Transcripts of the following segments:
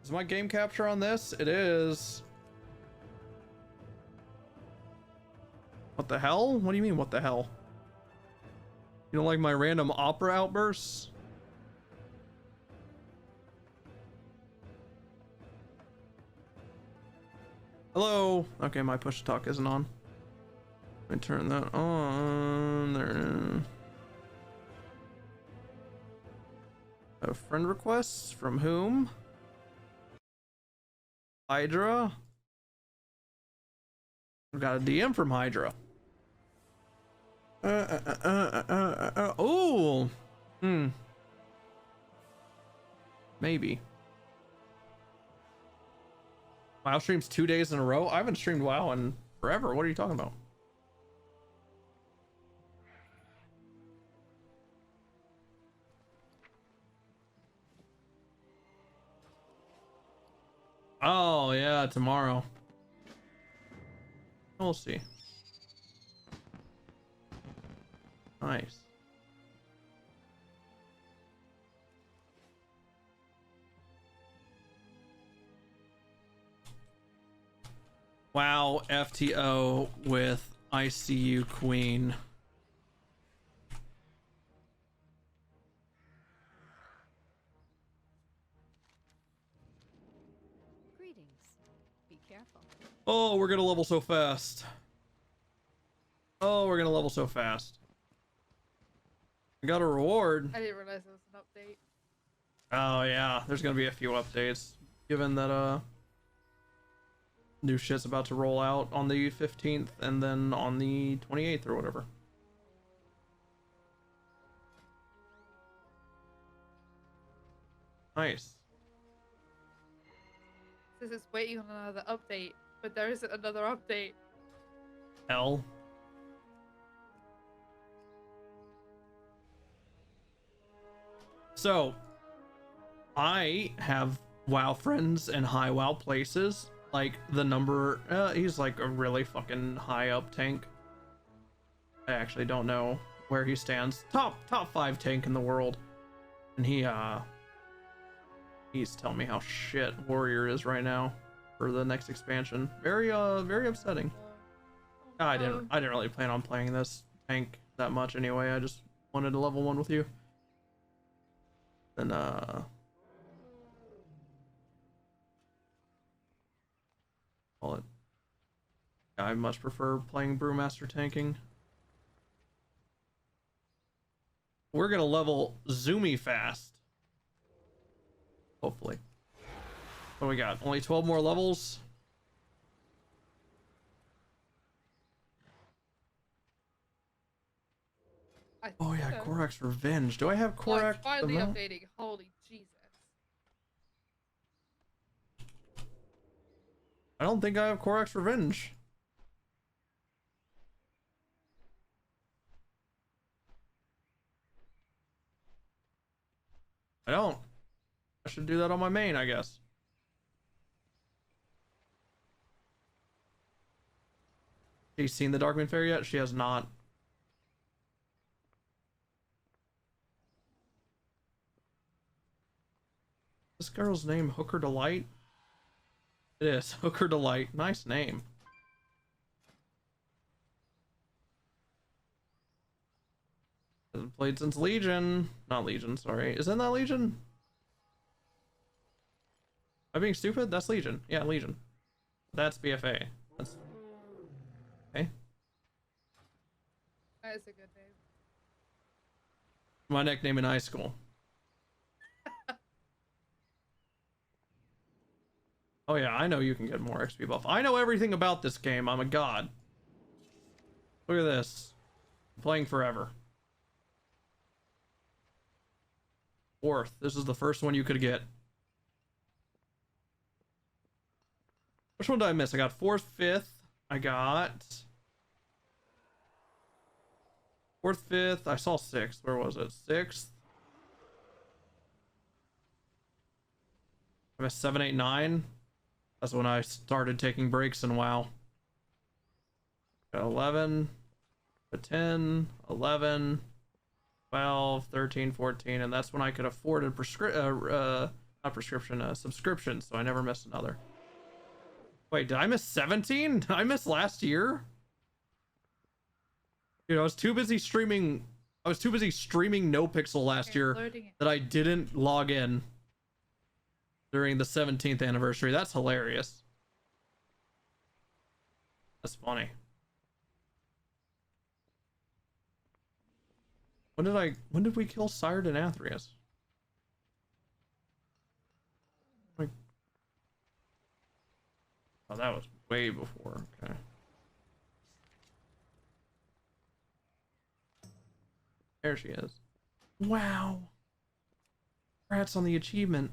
Is my game capture on this? It is. What the hell? What do you mean, what the hell? You don't like my random opera outbursts? Hello? Okay, my push to talk isn't on. Let me turn that on. There. Friend requests from whom? Hydra? I've got a DM from Hydra. Oh. Maybe. WoW streams 2 days in a row? I haven't streamed WoW in forever. What are you talking about? Oh, yeah, tomorrow. We'll see. Nice. Wow, FTO with ICU Queen. Greetings. Be careful. Oh, we're gonna level so fast. Oh, we're gonna level so fast. We got a reward. I didn't realize it was an update. Oh yeah, there's gonna be a few updates, given that new shit's about to roll out on the 15th and then on the 28th or whatever. Nice. This is waiting on another update, but there isn't another update. L. So, I have WoW friends and high WoW places. Like the number, he's like a really fucking high up tank. I actually don't know where he stands. Top 5 tank in the world, and he's telling me how shit Warrior is right now for the next expansion. Very upsetting. I didn't really plan on playing this tank that much anyway. I just wanted to level 1 with you. Then call it. I much prefer playing Brewmaster tanking. We're gonna level zoomy fast. Hopefully. What do we got? Only 12 more levels. Oh yeah, Korak's Revenge. Do I have Korak? Oh, it's finally updating. Holy Jesus. I don't think I have Korak's Revenge. I don't. I should do that on my main, I guess. She's seen the Darkmoon Fair yet? She has not. This girl's name Hooker Delight? It is. Hooker Delight. Nice name. Hasn't played since Legion. Not Legion, sorry. Isn't that Legion? Am I being stupid? That's Legion. Yeah, Legion. That's BFA. That's... Okay. That is a good name. My nickname in high school. Oh yeah, I know you can get more XP buff. I know everything about this game. I'm a god. Look at this. I'm playing forever. 4th. This is the first one you could get. Which one did I miss? I got 4th, 5th. I got 4th, 5th. I saw 6th. Where was it? 6th. I missed 7, 8, 9. That's when I started taking breaks in WoW. Got 11, 10, 11, 12, 13, 14, and that's when I could afford a not not prescription, subscription, so I never missed another. Wait, did I miss 17? Did I miss last year? Dude, I was too busy streaming No Pixel last year that I didn't log in during the 17th anniversary. That's hilarious. That's funny. When did we kill Sired and Athreus? Like, oh, that was way before. Okay. There she is. Wow. Congrats on the achievement.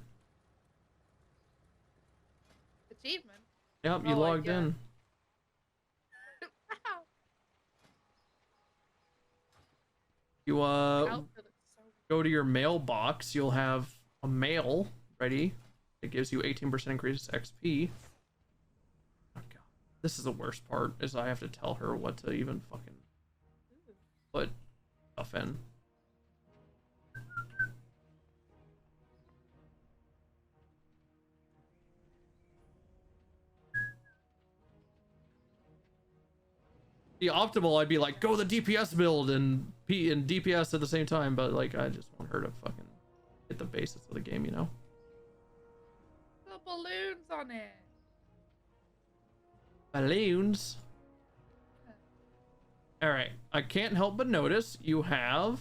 Achievement? Yep, you logged in. Wow. You Outfit looks so go to your mailbox, you'll have a mail ready. It gives you 18% increased XP. Oh god. This is the worst part, is I have to tell her what to even fucking put stuff in. The optimal, I'd be like, go the DPS build and P and DPS at the same time, but like I just want her to fucking hit the basis of the game, you know? the balloons on it. Balloons. Alright, I can't help but notice you have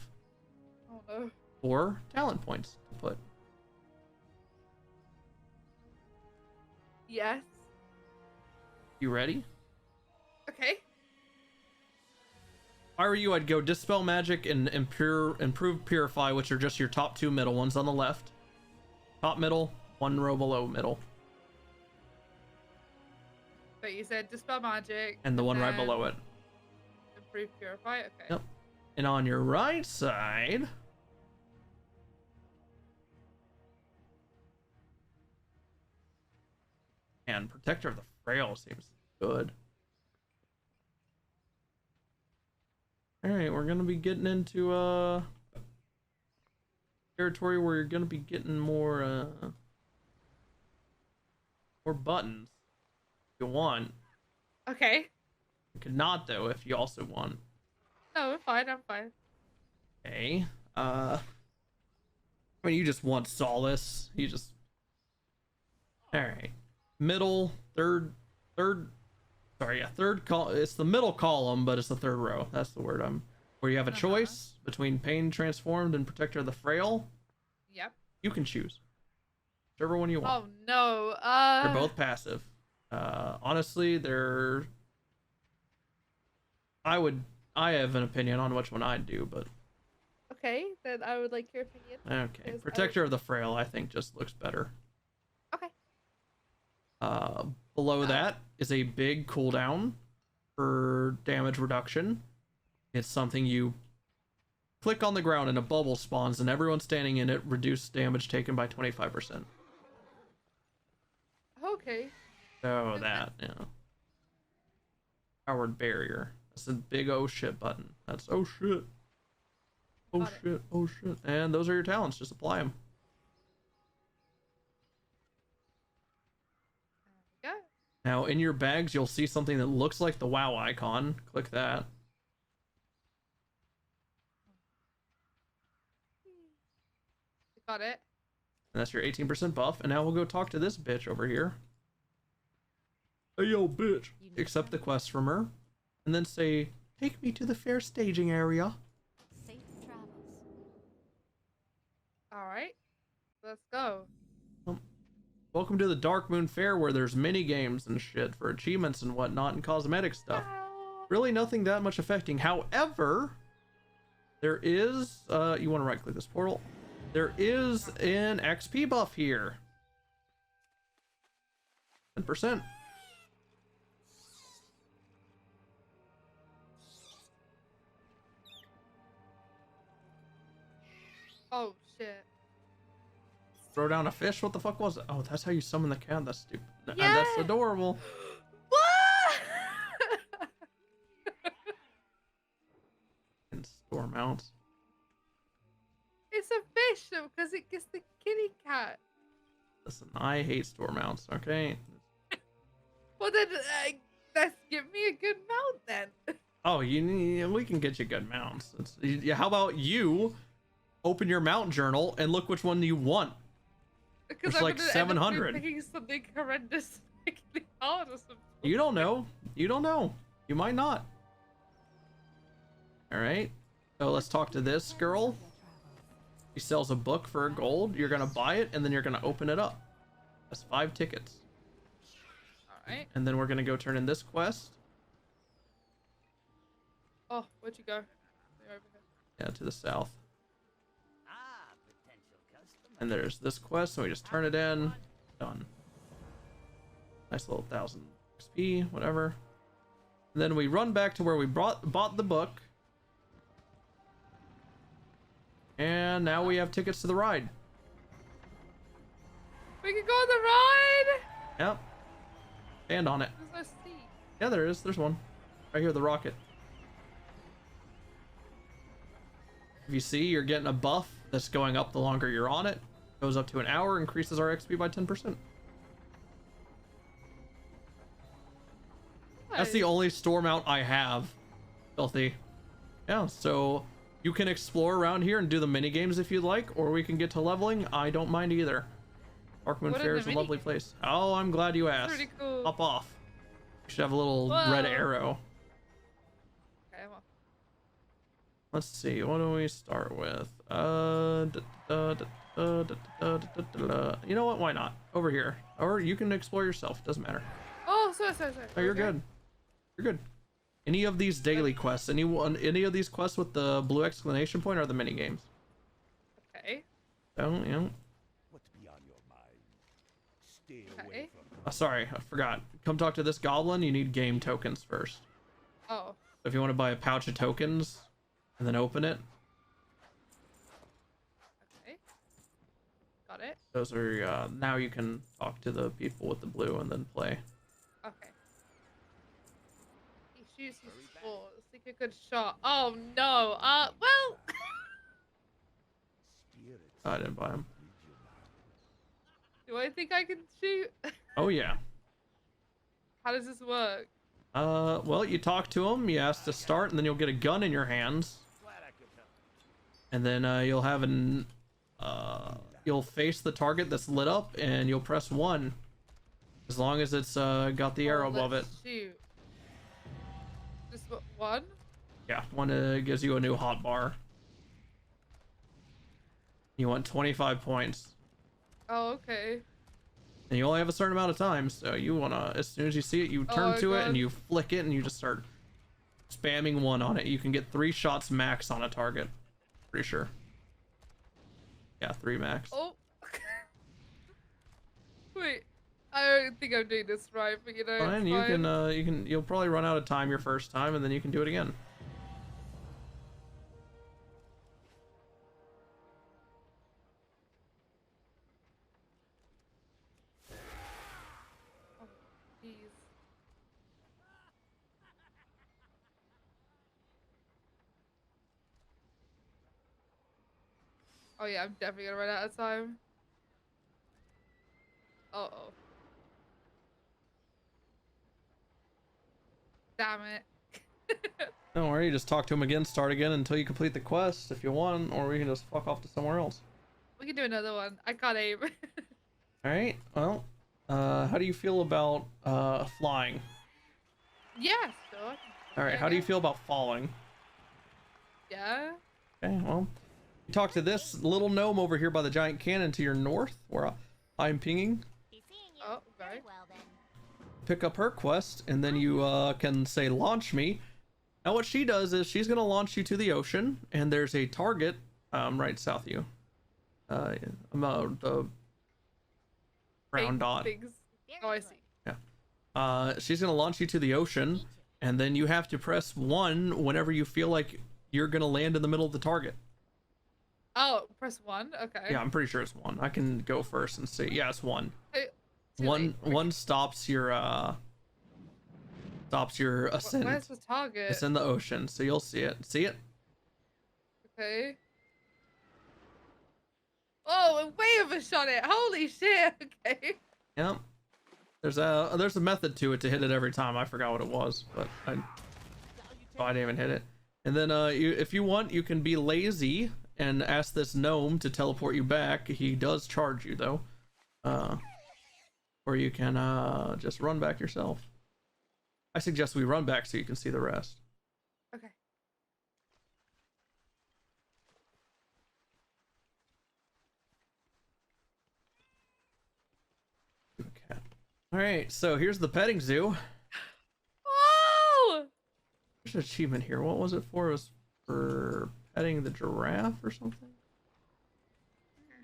Oh no. 4 talent points to put. Yes. You ready? Okay. If I were you, I'd go Dispel Magic and Improve Purify, which are just your top 2 middle ones on the left. Top middle, 1 row below middle. But you said Dispel Magic. And the one right below it. Improve Purify? Okay. Yep. And on your right side... And Protector of the Frail seems good. Alright, we're gonna be getting into territory where you're gonna be getting more buttons if you want. Okay. You could not though if you also want. No, I'm fine. I'm fine. Okay. I mean you just want solace. You just alright. Middle, third it's the middle column, but it's the third row. That's the word where you have a choice between Pain Transformed and Protector of the Frail. Yep. You can choose whichever one you want. Oh no. They're both passive. Honestly, I have an opinion on which one I'd do, but Okay, then I would like your opinion. okay. Protector of the Frail I think just looks better. Okay. Below that is a big cooldown for damage reduction. It's something you click on the ground and a bubble spawns and everyone standing in it reduces damage taken by 25%. Okay. So that, yeah. Powered barrier. That's a big oh shit button. That's oh shit. Oh Got shit, oh shit. And those are your talents, just apply them. Yeah. Now in your bags, you'll see something that looks like the WoW icon. Click that. Got it. And that's your 18% buff. And now we'll go talk to this bitch over here. Hey yo, bitch. Accept the quest from her. And then say, take me to the fair staging area. Safe travels. Alright. Let's go. Welcome to the Dark Moon Fair where there's mini games and shit for achievements and whatnot and cosmetic stuff. Ow. Really nothing that much affecting. However, there is, you want to right click this portal. There is an XP buff here. 10%. Oh shit. Throw down a fish? What the fuck was it? Oh, that's how you summon the cat. That's stupid. Yeah. That's adorable. What? And store mounts. It's a fish though, because it gets the kitty cat. Listen, I hate store mounts, okay? Well then, let's give me a good mount then. Oh, we can get you good mounts. How about you open your mount journal and look which one you want? Because There's I'm like gonna 700. end up picking something horrendous, hard or something. You don't know. You don't know. You might not. All right. So let's talk to this girl. She sells a book for gold. You're gonna buy it and then you're gonna open it up. That's 5 tickets. All right. And then we're gonna go turn in this quest. Oh, where'd you go? You're over here. Yeah, to the south. And there's this quest, so we just turn it in. Done. Nice little 1000 XP, whatever. And then we run back to where we bought the book. And now we have tickets to the ride. We can go on the ride. Yep. Stand on it. There's no seat. Yeah, there is. There's one. Right here, the rocket. If you see, you're getting a buff that's going up the longer you're on it. Goes up to an hour, increases our XP by 10%. That's the only store mount I have. Filthy. Yeah, so you can explore around here and do the mini games if you'd like, or we can get to leveling. I don't mind either. Darkmoon What are Fair the is a mini lovely games? place. Oh, I'm glad you asked. Pretty cool. Hop off. You should have a little Whoa. red arrow. Okay, well, Let's see, what do we start with? You know what? Why not? Over here. Or you can explore yourself. Doesn't matter. oh, sorry. Oh, you're Okay. good. You're good. Any of these daily quests, any of these quests with the blue exclamation point are the mini games. Okay. Oh, yeah. What's beyond your mind? Stay Okay. away from Oh, sorry, I forgot. Come talk to this goblin. You need game tokens first. Oh. So if you want to buy a pouch of tokens and then open it, Okay. Got it. those are now you can talk to the people with the blue and then play. Okay. He shoots his spores. Take a good shot. Oh no. Well. spirits. I didn't buy them. Do I think I can shoot? Oh yeah. How does this work? Well, you talk to him, you ask to start, and then you'll get a gun in your hands. And then you'll have you'll face the target that's lit up, and you'll press 1. As long as it's got the arrow above it. Let's shoot. Just one? Yeah, 1 gives you a new hot bar. You want 25 points. Oh, okay. And you only have a certain amount of time, so you wanna, as soon as you see it, you turn my to it God. and you flick it and you just start spamming 1 on it. You can get 3 shots max on a target. Pretty sure. Yeah, 3 max. Oh. Wait. I don't think I'm doing this right, but you know. Fine, it's you'll probably run out of time your first time and then you can do it again. Oh, jeez. Oh yeah, I'm definitely gonna run out of time. Uh-oh. Damn it. Don't worry, just talk to him again, start again until you complete the quest if you want, or we can just fuck off to somewhere else. We can do another one. I can't aim. Alright, well, how do you feel about flying? Yeah, sure. Alright, how do you feel about falling? Yeah. Okay, well, you talk to this little gnome over here by the giant cannon to your north, where I'm pinging. Oh, okay. Pick up her quest, and then you can say launch me. Now what she does is she's gonna launch you to the ocean, and there's a target right south of you. About the brown Big dot. things. Oh, I see. She's gonna launch you to the ocean, and then you have to press 1 whenever you feel like you're gonna land in the middle of the target. Oh, press 1? Okay. Yeah, I'm pretty sure it's 1. I can go first and see. Yeah, it's 1. Hey, too One late. stops your ascent. Where's the target? It's in the ocean, so you'll see it. See it? Okay. Oh, way overshot it. Holy shit. Okay. Yep. There's a method to it to hit it every time. I forgot what it was, but I didn't even hit it. And then if you want, you can be lazy and ask this gnome to teleport you back. He does charge you though. Or you can just run back yourself. I suggest we run back so you can see the rest. Okay. Okay. All right, so here's the petting zoo. Oh! There's an achievement here. What was it for? It was for petting the giraffe or something?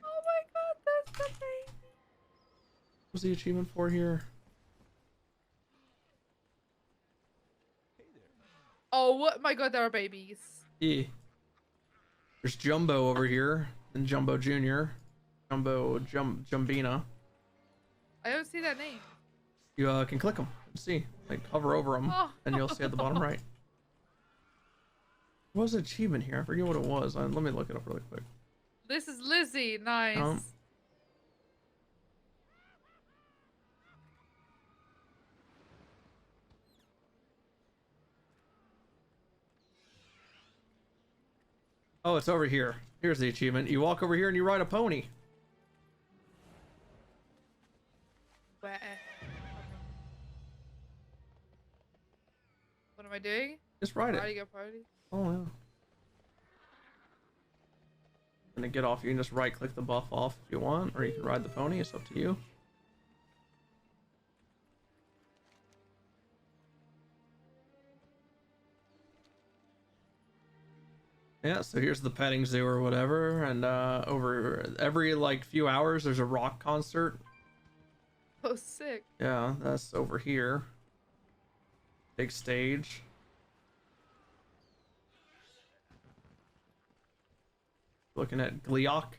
Oh my god, that's the thing. What was the achievement for here? Oh my god, there are babies. Yeah. There's Jumbo over here, and Jumbo Jr. Jumbina. I don't see that name. You can click them and see. Like hover over them, and you'll see at the bottom right. What was the achievement here? I forget what it was. Let me look it up really quick. This is Lizzie. Nice. Oh, it's over here. Here's the achievement. You walk over here and you ride a pony. Where? What am I doing? Just ride it. Riding a pony? Oh, yeah. And to get off, you can just right click the buff off if you want, or you can ride the pony. It's up to you. Yeah, so here's the petting zoo or whatever, and over every like few hours there's a rock concert. Oh, sick. Yeah, that's over here. Big stage. Looking at Gleok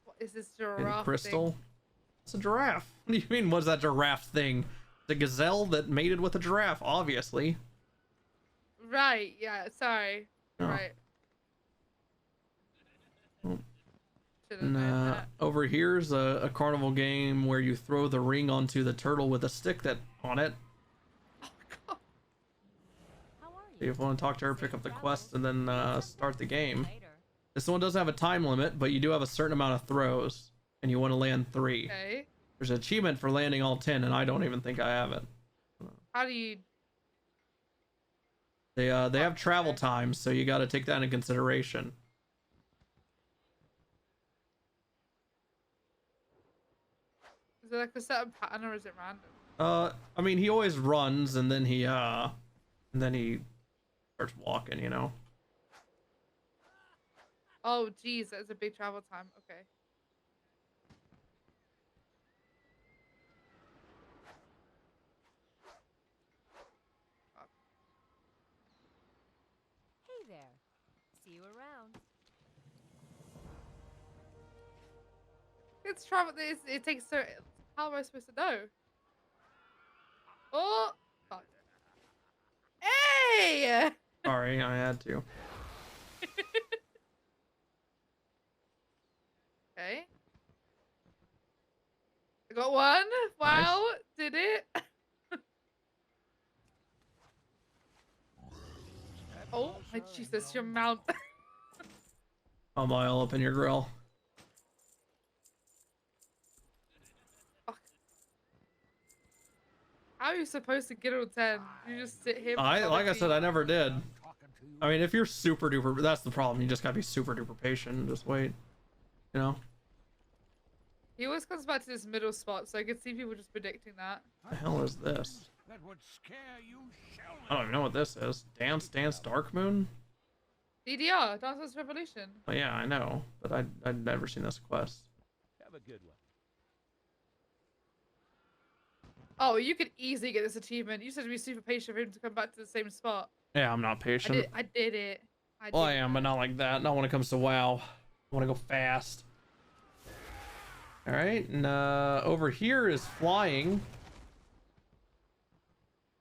What is this and giraffe Crystal. thing? It's a giraffe. What do you mean, what's that giraffe thing? The gazelle that mated with a giraffe, obviously. Right, yeah, sorry. Oh. Right. Oh. Should've And known that. over here's a carnival game where you throw the ring onto the turtle with a stick that on it. Oh, God. How are So you? if you want to talk to her, pick up the quest, and then start the game. Later. This one doesn't have a time limit, but you do have a certain amount of throws, and you want to land 3. Okay. There's an achievement for landing all 10, and I don't even think I have it. How do you... They have travel Okay. times, so you got to take that into consideration. Is it like a certain pattern or is it random? I mean, he always runs, and then he starts walking, you know. Oh, geez, that's a big travel time. Okay. Hey there. See you around. It's travel. It takes so. How am I supposed to know? Oh, fuck. Hey! Sorry, I had to. Okay. I got one. Wow, did it? Oh my Jesus, your mount. I'm all up in your grill. How are you supposed to get all 10? You just sit here. Like I said, I never did. I mean, if you're super duper, that's the problem. You just gotta be super duper patient and just wait. You know? He always comes back to this middle spot, so I can see people just predicting that. What the hell is this? That would scare you, I don't even know what this is. Dance Dance Dark Moon? DDR, Dance Dance Revolution. Oh, yeah, I know, but I'd never seen this quest. Have a good one. Oh, you could easily get this achievement. You said to be super patient for him to come back to the same spot. Yeah, I'm not patient. I did it. Well, I am, but not like that. Not when it comes to WoW. I want to go fast. All right, and over here is flying.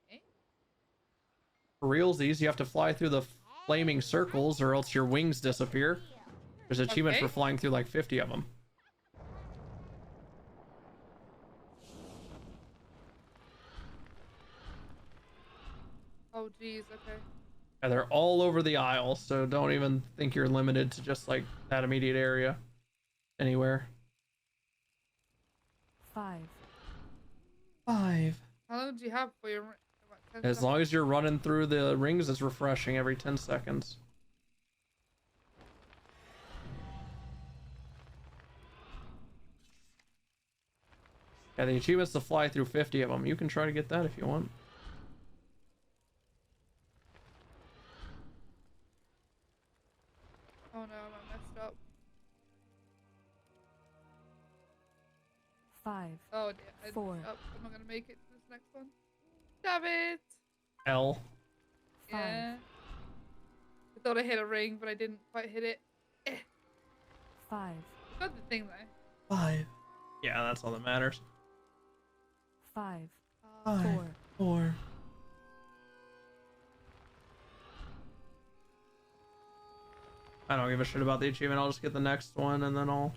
Okay. For realsies, you have to fly through the flaming circles, or else your wings disappear. There's an achievement for Okay. flying through like 50 of them. Oh, geez. Okay. Yeah, they're all over the isle, so don't even think you're limited to just like that immediate area. Anywhere. 5, 5. How long do you have for your? About 10 As seconds? long as you're running through the rings, it's refreshing every 10 seconds. 'Yeah, the achievement's to fly through 50 of them. You can try to get that if you want. Oh no, I messed up. 5, Oh dear, I messed 4. up. I'm not gonna make it to this next one. Damn it! L. 5, Yeah. I thought I hit a ring, but I didn't quite hit it. 5, I got the thing though. 5. Yeah, that's all that matters. 5, Uh, 4, 4. I don't give a shit about the achievement. I'll just get the next one and then I'll...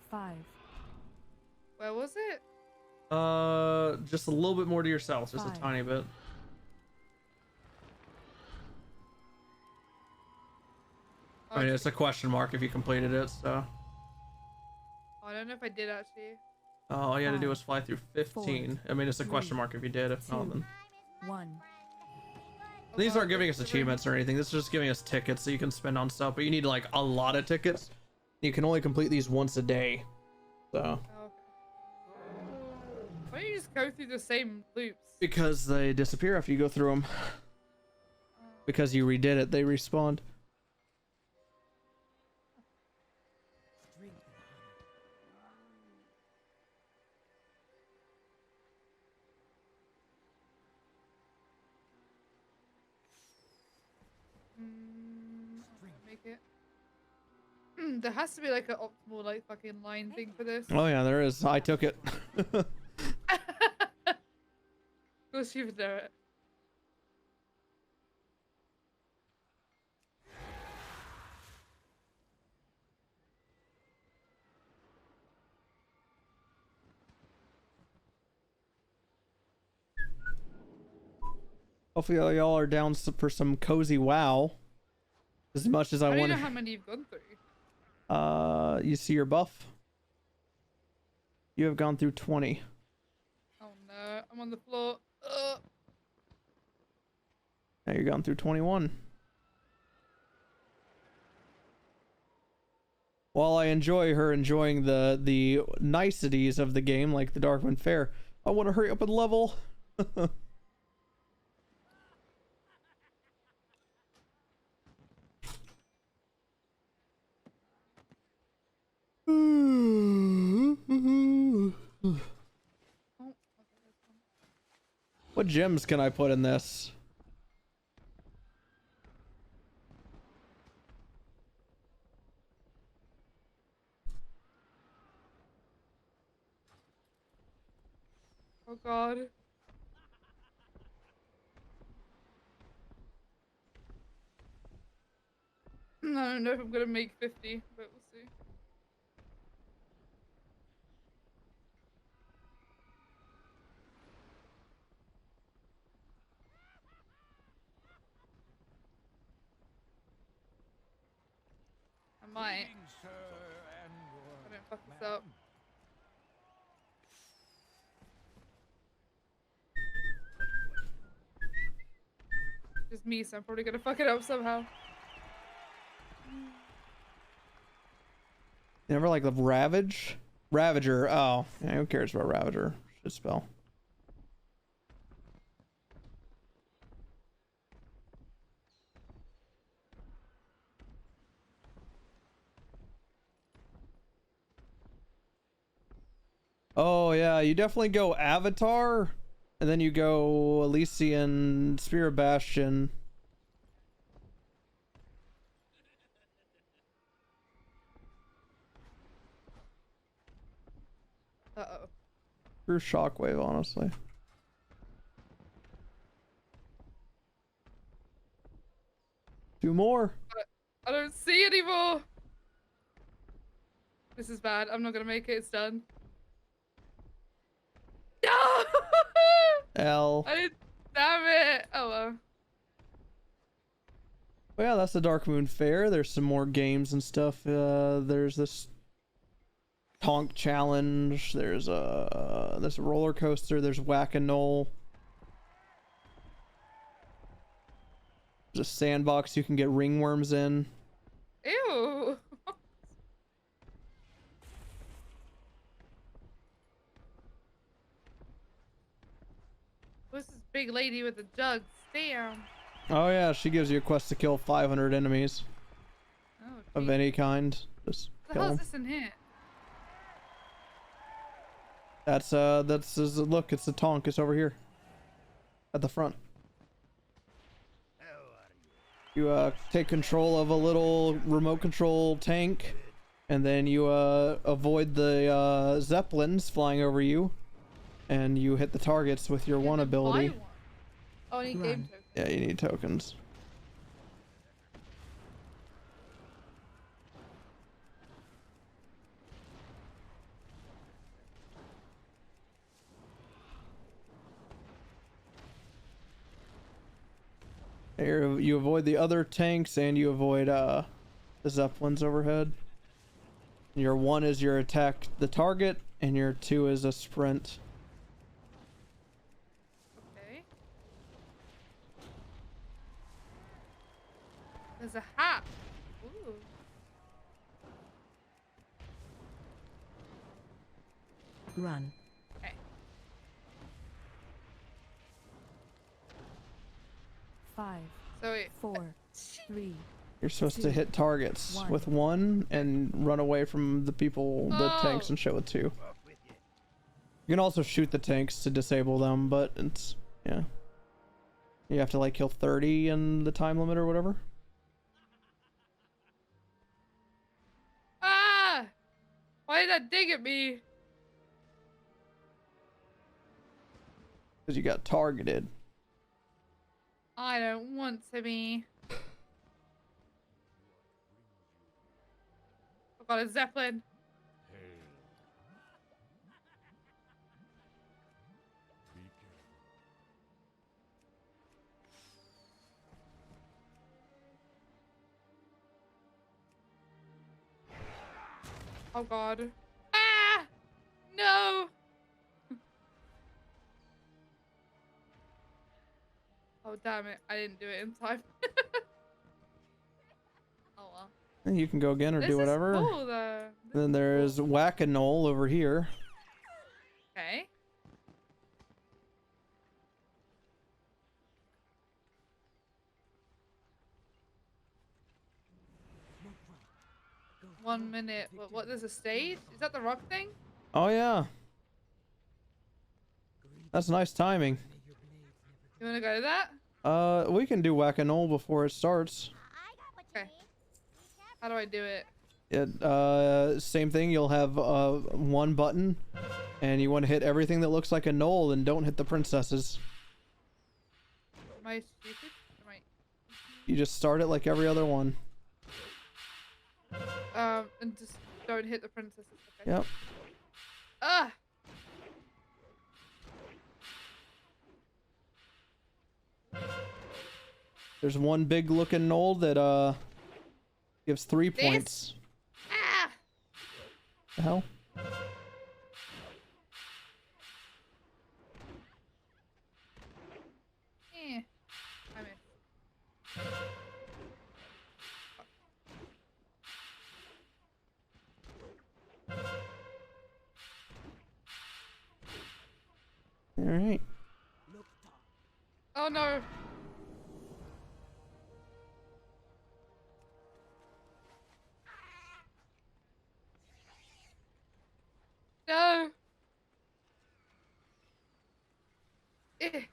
5, where was it? Just a little bit more to yourself. Just a 5. tiny bit. Oh, I mean, it's a question mark if you completed it, so... I don't know if I did actually. All you had to do 5, was fly through 15. I mean, it's a 3, question mark if you did. If not, 2, then... 1. Oh, These God, aren't giving it's us the ring. achievements or anything. This is just giving us tickets so you can spend on stuff. But you need like a lot of tickets. You can only complete these once a day. So... Oh, okay. Why don't you just go through the same loops? Because they disappear after you go through them. Because you redid it, they respawned. Make it. There has to be like an optimal like fucking line thing for this. Oh yeah, there is. I took it. Of course you would know it. Hopefully y'all are down for some cozy WoW. As much as I I don't want know how many you've gone through. You see your buff? You have gone through 20. Oh no, I'm on the floor. Ugh. Now you're gone through 21. While I enjoy her enjoying the niceties of the game, like the Darkwind Fair, I want to hurry up and level. Oh, okay, that's fine. What gems can I put in this? Oh god. I don't know if I'm gonna make 50, but we'll see. I might. Greetings, sir, and I don't fuck this up. Just me, so I'm probably gonna fuck it up somehow. You never like the Ravage? Ravager. Oh, yeah, who cares about Ravager? Shit spell. Oh yeah, you definitely go Avatar, and then you go Elysian, Spirit Bastion. Uh-oh. Or Shockwave, honestly. Two more. I don't see anymore. This is bad. I'm not gonna make it. It's done. No! L. I didn't. Damn it. Oh well. Well, yeah, that's the Dark Moon Fair. There's some more games and stuff. There's this Tonk Challenge. There's this roller coaster. There's Whack-A-Knoll. There's a sandbox you can get ringworms in. Ew. Who's this big lady with the jugs? Damn. Oh yeah, she gives you a quest to kill 500 enemies Oh, of geez. any kind. Just What the kill hell is them. this in here? That's look, it's the Tonk. It's over here at the front. You take control of a little remote control tank, and then you avoid the zeppelins flying over you, and you hit the targets with your one Buy ability. one. Oh, I need game Run. tokens. Yeah, you need tokens. Here, you avoid the other tanks and you avoid the zeppelins overhead. Your 1 is your attack the target, and your 2 is a sprint. Okay. There's a hat. Ooh. Run. Okay. 5, So wait. 4, 3. You're supposed to hit targets One. with 1 and run away from the people, the tanks, and show with 2. You can also shoot the tanks to disable them, but it's, yeah. You have to like kill 30 in the time limit or whatever. Ah! Why did that dig at me? Because you got targeted. I don't want to be. I got a zeppelin. Oh god. Ah! No! Oh damn it, I didn't do it in time. Oh well. And you can go again or This do is whatever. cool though. Then there's Whack-A-Knoll over here. Okay. One minute. What? There's a stage? Is that the rock thing? Oh yeah. That's nice timing. You wanna go to that? We can do Whack-A-Knoll before it starts. Okay. How do I do it? Same thing. You'll have one button, and you want to hit everything that looks like a knoll, and don't hit the princesses. Am I stupid? Am I? You just start it like every other one. And just don't hit the princesses. Okay. Yep. Ah! There's one big looking knoll that gives 3 This? points. Ah! The hell? I missed. All right. Oh no! No! Eh. As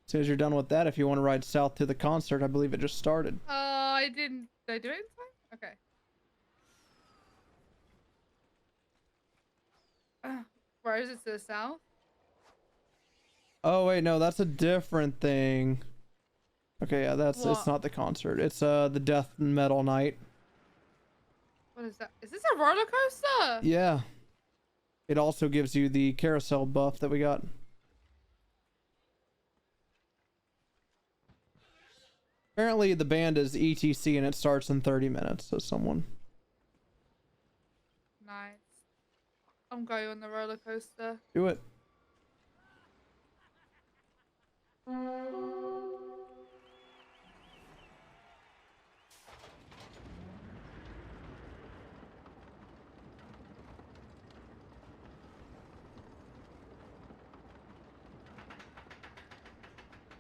soon as you're done with that, if you want to ride south to the concert, I believe it just started. I didn't. Did I do it in time? Okay. Where is it to the south? Oh wait, no, that's a different thing. Okay, yeah, it's What? not the concert. It's the death metal night. What is that? Is this a roller coaster? Yeah. It also gives you the carousel buff that we got. Apparently the band is ETC and it starts in 30 minutes, so someone. Nice. I'm going on the roller coaster. Do it.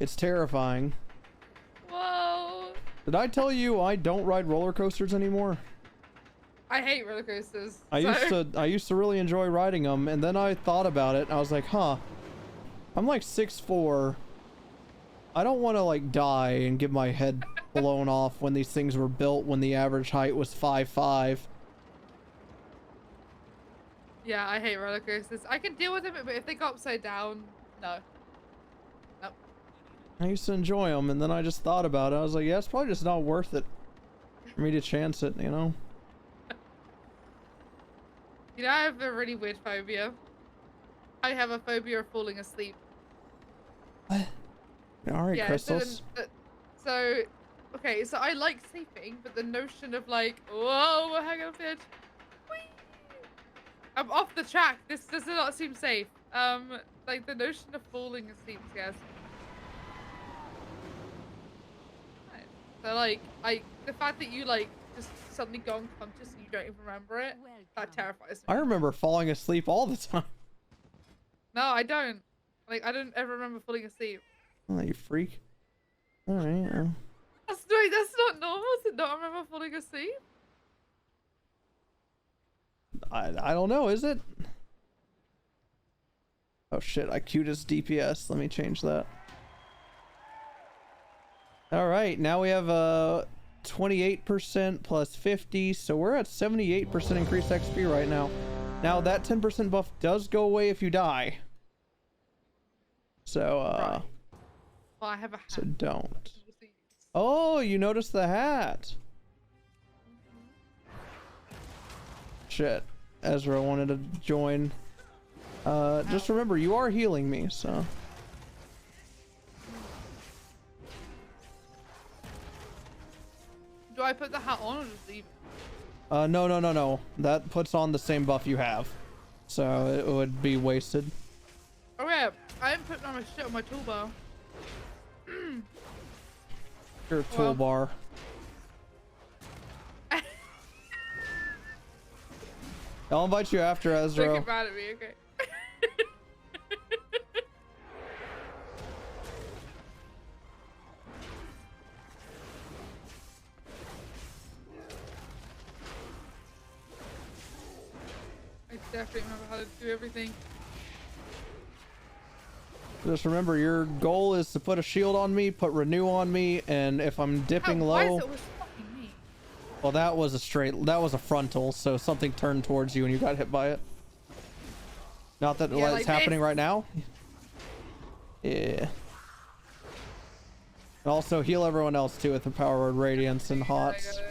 It's terrifying. Whoa. Did I tell you I don't ride roller coasters anymore? I hate roller coasters. I used to really enjoy riding them, and then I thought about it and I was like, huh. I'm like 6'4". I don't want to like die and get my head blown off when these things were built when the average height was 5'5". Yeah, I hate roller coasters. I can deal with them, but if they go upside down, no. Nope. I used to enjoy them, and then I just thought about it. I was like, yeah, it's probably just not worth it for me to chance it, you know? You know, I have a really weird phobia. I have a phobia of falling asleep. What? Alright, Yeah, Crystals. So, okay, so I like sleeping, but the notion of like, whoa, hang on a bit. Whee! I'm off the track. This does not seem safe. Like the notion of falling asleep scares me. Right. So like, the fact that you like just suddenly go unconscious and you don't even remember it, that terrifies me. I remember falling asleep all the time. No, I don't. Like, I don't ever remember falling asleep. Oh, you freak. Alright. That's not normal to not remember falling asleep. I don't know, is it? Oh shit, I queued as DPS. Let me change that. Alright, now we have 28% plus 50, so we're at 78% increased XP right now. Now that 10% buff does go away if you die. So Right. Well, I have a hat. so don't. Oh, you noticed the hat. Shit. Ezra wanted to join. Just remember, you are healing me, so. Do I put the hat on or just leave it? No. That puts on the same buff you have. So it would be wasted. Oh yeah, I didn't put on my shit on my toolbar. Your Well. toolbar. I'll invite you after, Ezra. Don't get mad at me, okay? I definitely remember how to do everything. Just remember, your goal is to put a shield on me, put renew on me, and if I'm dipping Why is low, it always fucking me? well, that was a frontal, so something turned towards you and you got hit by it. Not that Yeah, what's like happening this. right now. Yeah. And also heal everyone else too with the power word radiance and I hots. got it.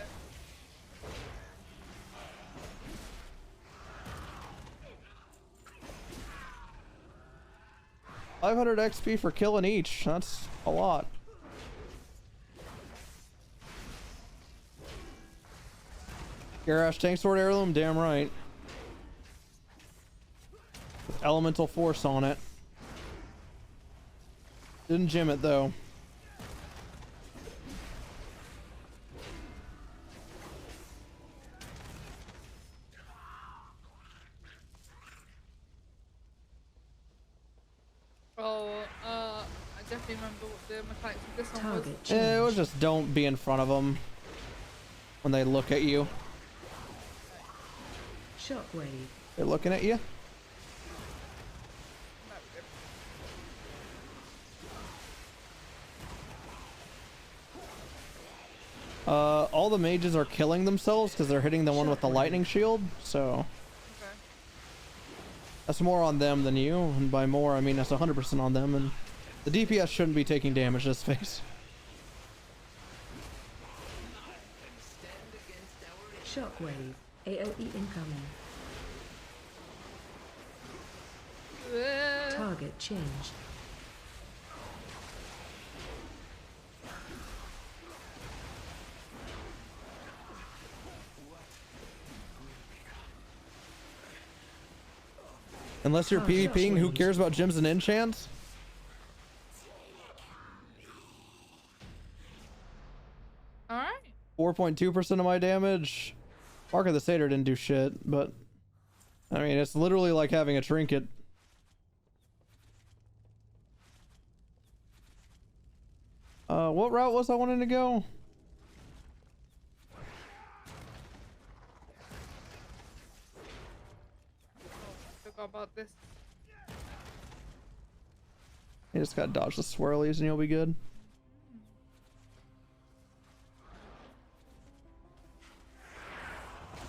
500 XP for killing each. That's a lot. Garrosh tank sword heirloom, damn right. With elemental force on it. Didn't gem it though. Oh, I definitely remember what the mechanics of this one was. Target It was changed. just don't be in front of them when they look at you. Shockwave. They're looking at you. All the mages are killing themselves because they're hitting the one with the lightning shield, so Okay. that's more on them than you, and by more I mean that's 100% on them, and the DPS shouldn't be taking damage this phase. Shockwave. AOE incoming. Target changed. Unless you're PvPing, who cares about gems and enchants? Alright. 4.2% of my damage. Mark of the Satyr didn't do shit, but I mean, it's literally like having a trinket. What route was I wanting to go? Forgot about this. You just gotta dodge the swirlies and you'll be good.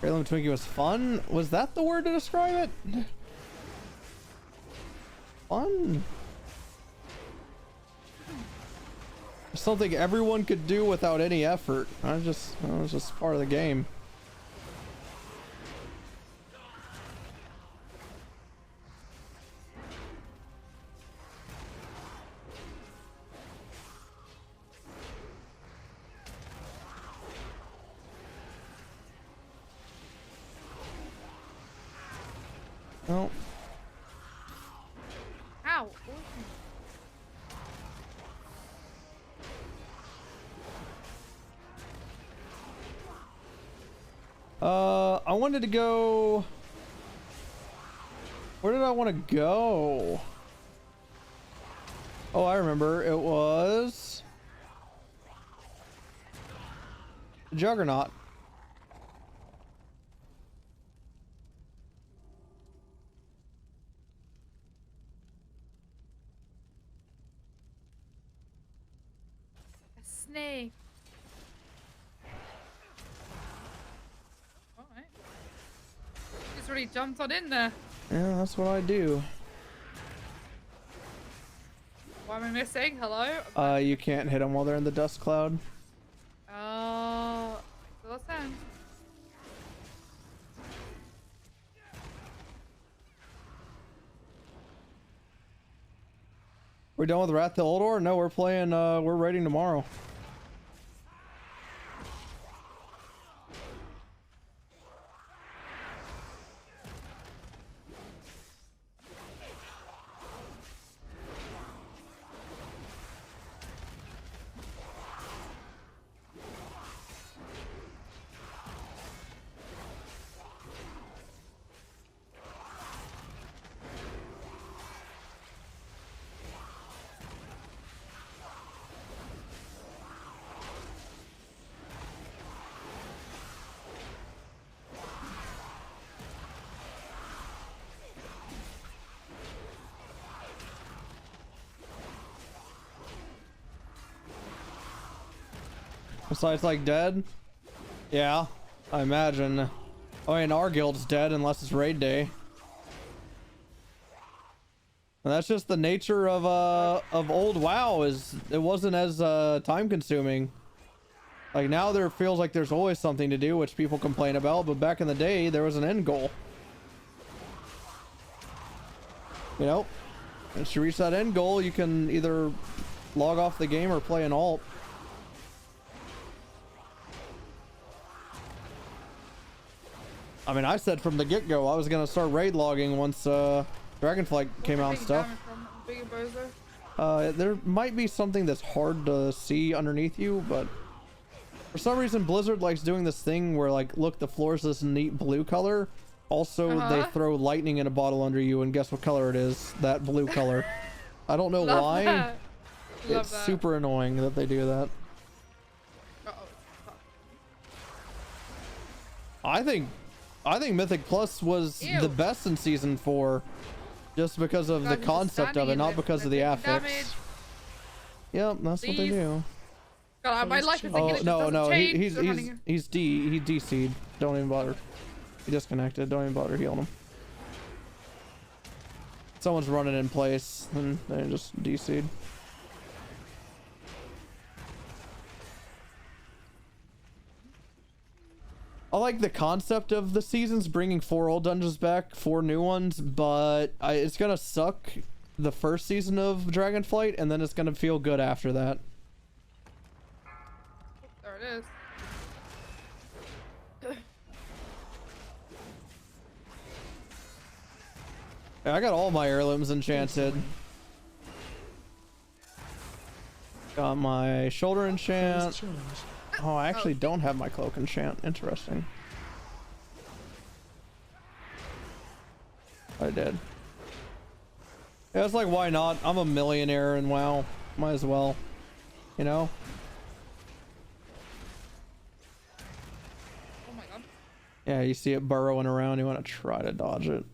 Raylan Twinkie was fun? Was that the word to describe it? Fun? Something everyone could do without any effort. It was just part of the game. Oh. Ow. I wanted to go. Where did I want to go? Oh, I remember. It was Juggernaut. A snake. Alright. Just really jumped on in there. Yeah, that's what I do. What am I missing? Hello? You can't hit them while they're in the dust cloud. Oh, makes a lot of sense. We're done with Wrath to Uldor? No, we're playing, we're raiding tomorrow. Besides, like, dead? Yeah, I imagine. I mean, our guild's dead unless it's raid day. And that's just the nature of old WoW, is it wasn't as time consuming. Like, now there feels like there's always something to do, which people complain about, but back in the day there was an end goal. You know, once you reach that end goal, you can either log off the game or play an alt. I mean, I said from the get-go I was gonna start raid logging once Dragonflight came out and stuff. There might be something that's hard to see underneath you, but for some reason Blizzard likes doing this thing where, like, look, the floor is this neat blue color. Also, they throw lightning in a bottle under you, and guess what color it is? That blue color. I don't know why. Love it's that. super annoying that they do that. I think Mythic Plus was the best in Season 4, just because of the concept of it, not because of the affix. Yep, that's what they do. God, my life is Oh no, he's DC'd. Don't even bother. He disconnected. Don't even bother healing him. Someone's running in place, and they just DC'd. I like the concept of the seasons bringing 4 old dungeons back, 4 new ones, but it's gonna suck the first season of Dragonflight, and then it's gonna feel good after that. There it is. Yeah, I got all my heirlooms enchanted. Got my shoulder enchant. Change. Oh, I actually don't have my cloak enchant. Interesting. I did. Yeah, it's like, why not? I'm a millionaire and WoW. Might as well. You know? Oh my god. Yeah, you see it burrowing around, you want to try to dodge it.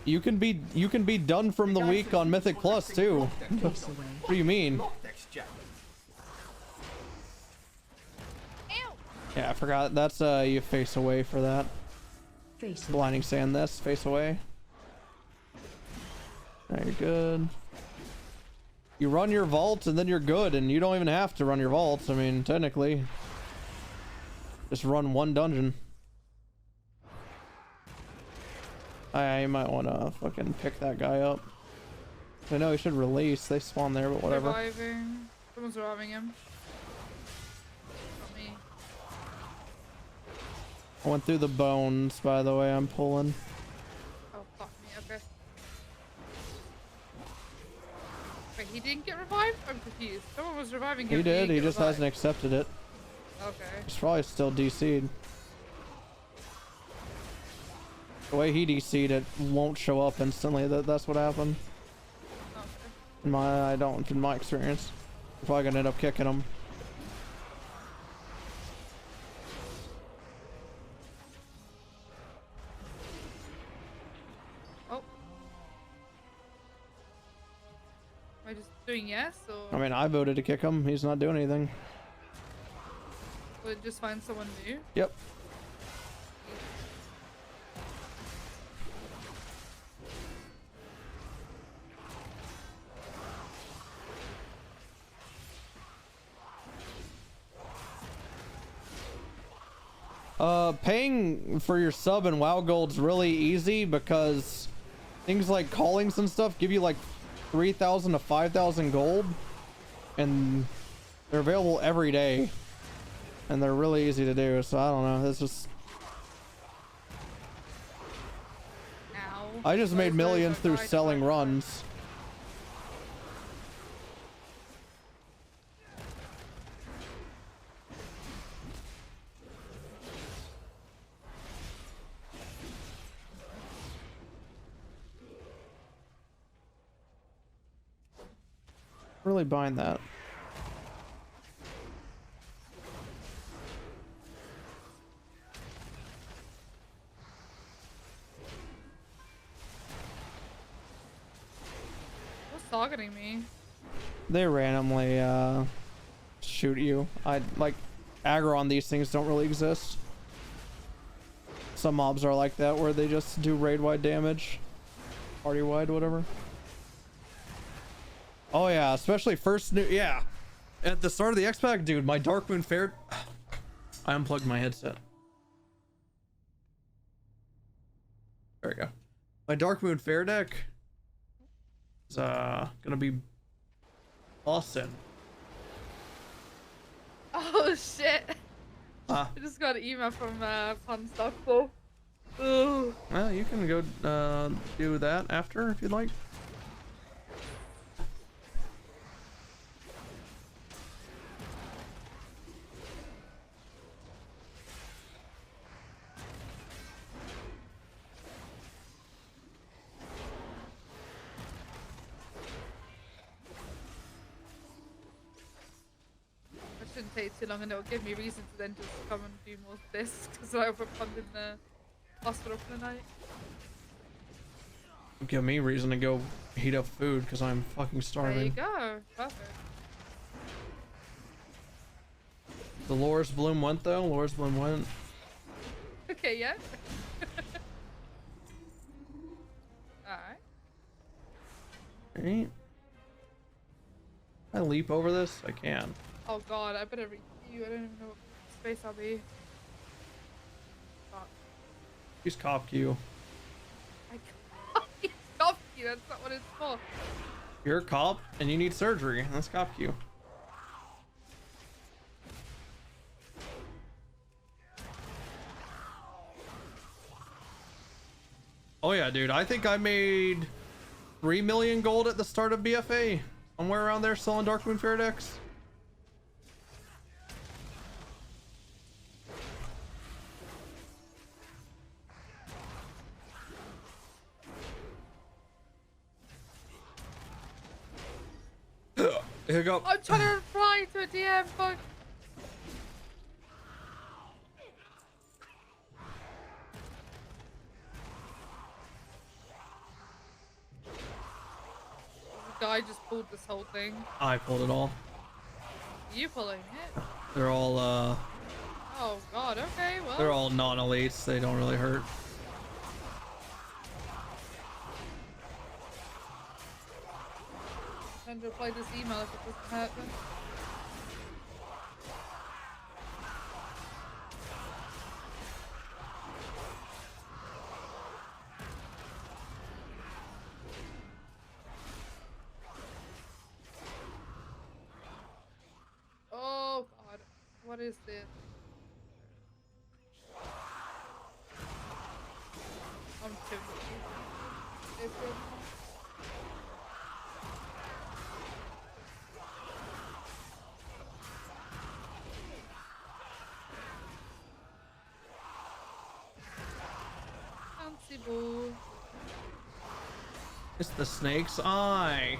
You can be done from the week on Mythic Plus too. Face away. What do you mean? Ew! Yeah, I forgot. That's you face away for that. Face away. Blinding sand this, face away. Now you're good. You run your vault and then you're good, and you don't even have to run your vaults. I mean, technically. Just run one dungeon. I might want to fucking pick that guy up. I know he should release. They spawn there, but whatever. Reviving. Someone's reviving him. Not me. I went through the bones, by the way. I'm pulling. Oh, fuck me. Okay. Wait, he didn't get revived? I'm confused. Someone was reviving him. He did. He He didn't just get hasn't revived. accepted it. Okay. He's probably still DC'd. The way he DC'd it won't show up instantly. That's what happened. Okay. In my experience. We're probably gonna end up kicking him. Oh. Am I just doing yes, or I mean, I voted to kick him. He's not doing anything. will it just find someone new? Yep. Paying for your sub in WoW Gold's really easy because things like callings and stuff give you like 3,000 to 5,000 gold, and they're available every day, and they're really easy to do. So I don't know. It's just Ow. I just made Those millions are through high selling price. runs. Really buying that. What's targeting me? They randomly shoot you. I like aggro on these things don't really exist. Some mobs are like that where they just do raid wide damage, party wide, whatever. Oh yeah, especially first new. Yeah, at the start of the X pack, dude, my Darkmoon fair. I unplugged my headset. There we go. My Darkmoon fair deck is gonna be awesome. Oh shit! Ah, I just got an email from Fun Stuff Bull. Ooh. well, you can go do that after if you'd like. Shouldn't take too long, and it'll give me reason to then just come and do more of this because I put fun in the hospital for the night. Give me reason to go heat up food because I'm fucking There you starving. go. Perfect. The Loris Bloom went though. Loris Bloom went. Okay, yeah. Alright. Right? I leap over this? I can. Oh god, I better read you. I don't even know what space I'll be. Fuck. Use cop Q. I can't use cop you. That's not what it's for. You're a cop and you need surgery. That's cop Q. Oh yeah, dude. I think I made 3 million gold at the start of BFA. Somewhere around there selling Darkmoon Faradex. Hiccup. I'm trying to reply to a DM, fuck. The guy just pulled this whole thing. I pulled it all. You pulling it? They're all Oh god, okay, well. they're all non-elites. They don't really hurt. Time to reply this email if it doesn't hurt them. Oh god, what is this? I'm too confused. Is it? Fancy boo. It's the snake's eye.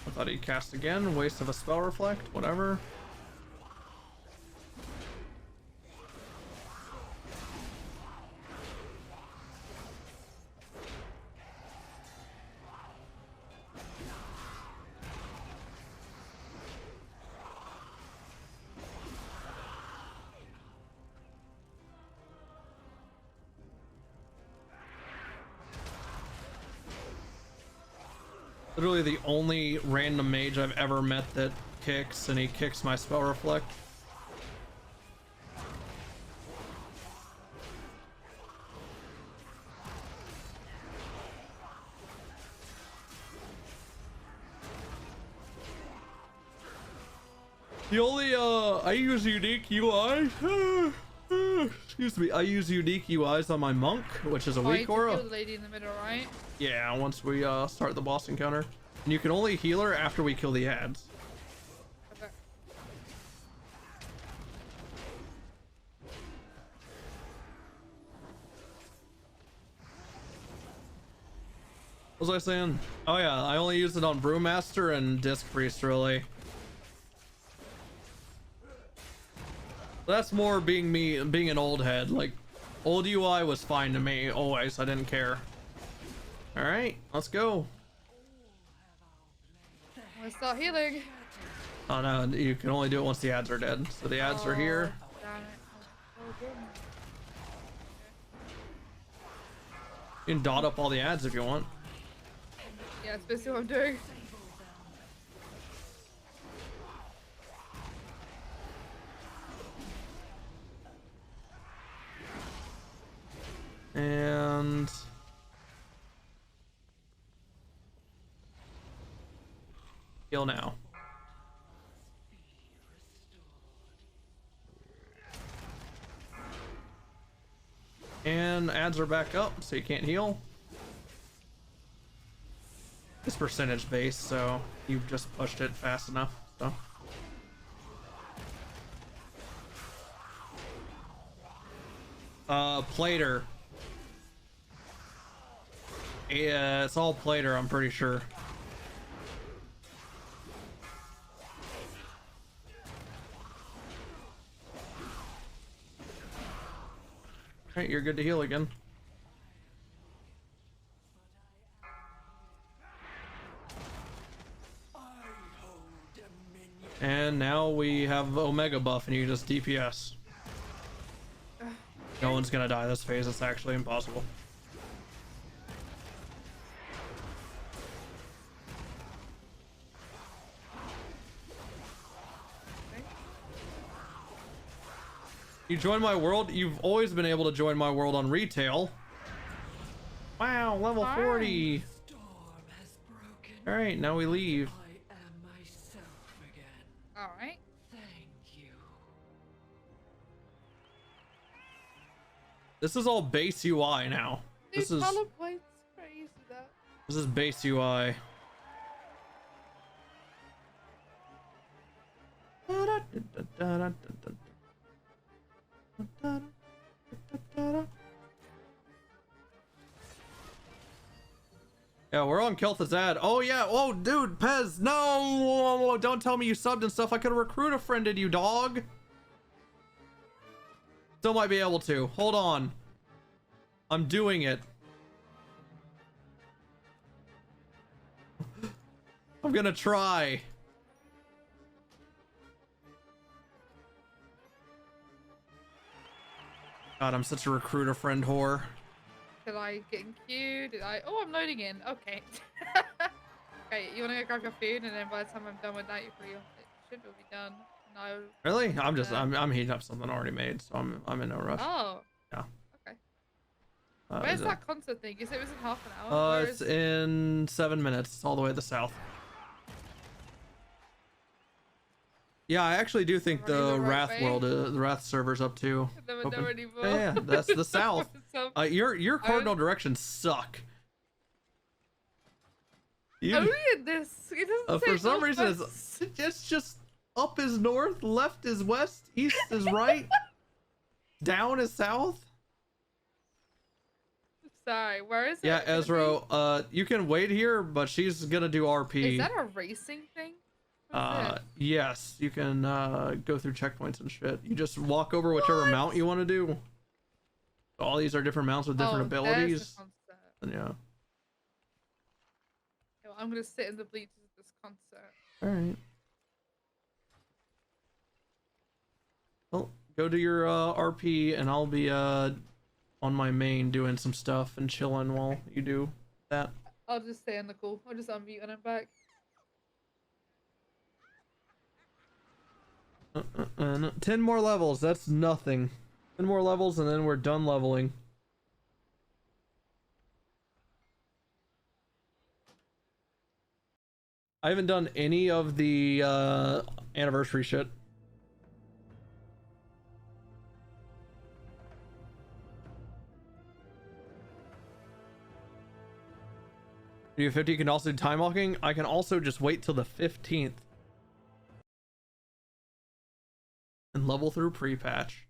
I thought he'd cast again. Waste of a spell reflect. Whatever. Literally the only random mage I've ever met that kicks, and he kicks my spell reflect. The only I use unique UI. Excuse me. I use unique UIs on my monk, which is a Oh, weak you aura. kill the lady in the middle, right? Yeah, once we start the boss encounter. And you can only heal her after we kill the ads. Okay. What was I saying? Oh yeah, I only use it on Brewmaster and Disc Priest, really. That's more being me, being an old head. Like, old UI was fine to me, always. I didn't care. Alright, let's go. I'm gonna start healing. Oh no, you can only do it once the ads are dead. So the ads are here. Damn it. Oh, good. You can dot up all the ads if you want. Yeah, it's basically what I'm doing. And heal now. And ads are back up, so you can't heal. It's percentage based, so you've just pushed it fast enough. So plater. Yeah, it's all plater, I'm pretty sure. Alright, you're good to heal again. And now we have Omega buff and you can just DPS. No one's gonna die this phase, it's actually impossible. You join my world? You've always been able to join my world on retail. Wow, level 40. All right, now we leave. I am myself again. All right. Thank you. This is all base UI now. This is Teleport's crazy. That. this is base UI. Yeah, we're on Kel'Thuzad. Oh yeah. Oh dude, Pez, no! Don't tell me you subbed and stuff. I could have recruit a friended you, dog. Still might be able to. Hold on. I'm doing it. I'm gonna try. God, I'm such a recruiter friend whore. Did I get in queue? Did I? Oh, I'm loading in. Okay. Okay, you wanna go grab your food, and then by the time I'm done with that, it should all be done. No. Really? I'm heating up something already made, so I'm in no rush. Oh. Yeah. Okay. Is Where's it- that concert thing? You said it was in half an hour. Where It's is- in 7 minutes. It's all the way to the south. Yeah, I actually do think Running the the right Wrath way? world, the Wrath server's up too. Never Open. know anymore. Yeah, that's the south. So, Your cardinal directions suck. You, oh, look at this. It doesn't say for some reason, northwest. it's just up is north, left is west, east is right, down is south. Sorry, where is it? Yeah, gonna Ezra, you can wait here, but she's gonna do RP. be? Is that a racing thing? What's it? Yes, you can go through checkpoints and shit. You just walk over whichever What? mount you want to do. All these are different mounts with different Oh, there's the abilities. concert. And yeah. Okay, well, I'm gonna sit in the bleachers of this concert. All right. Well, go to your RP, and I'll be on my main doing some stuff and chilling while you do that. I'll just stay in the call. I'll just unmute when I'm back. 10 more levels. That's nothing. 10 more levels, and then we're done leveling. I haven't done any of the anniversary shit. You 50 can also do time walking. I can also just wait till the 15th and level through pre-patch.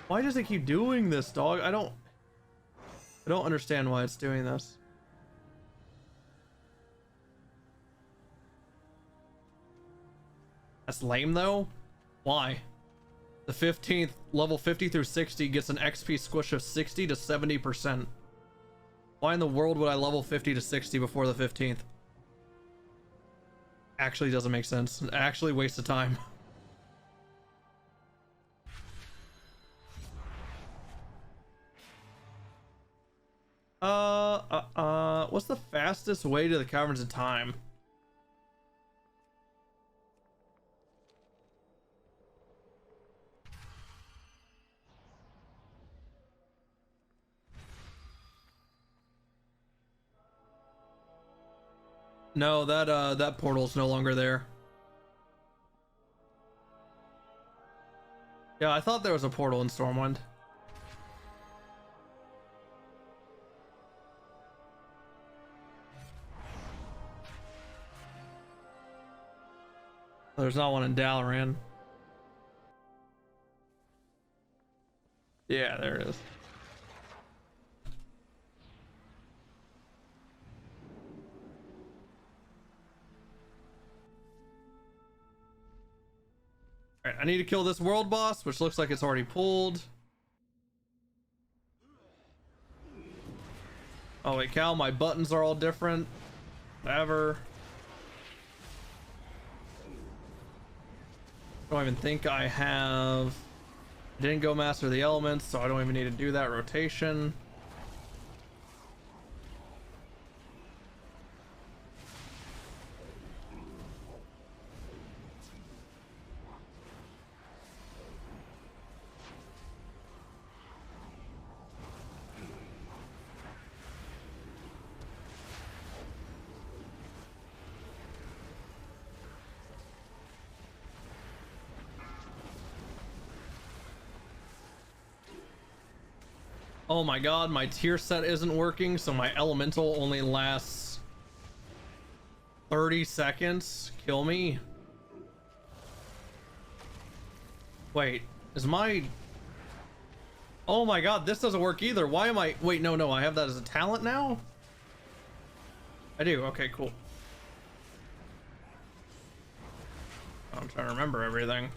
Why does it keep doing this, dog? I don't understand why it's doing this. That's lame though. Why? The 15th, level 50 through 60 gets an XP squish of 60 to 70%. Why in the world would I level 50 to 60 before the 15th? Actually doesn't make sense. Actually waste of time. What's the fastest way to the caverns in time? No, that portal's no longer there. Yeah, I thought there was a portal in Stormwind. There's not one in Dalaran. Yeah, there it is. Alright, I need to kill this world boss, which looks like it's already pulled. Oh wait, Cal, my buttons are all different. Whatever. Don't even think I have. I didn't go master the elements, so I don't even need to do that rotation. Oh my god, my tier set isn't working, so my elemental only lasts 30 seconds. Kill me. Wait, is my... Oh my god, this doesn't work either. Why am I... Wait, no, I have that as a talent now? I do, okay, cool. I'm trying to remember everything.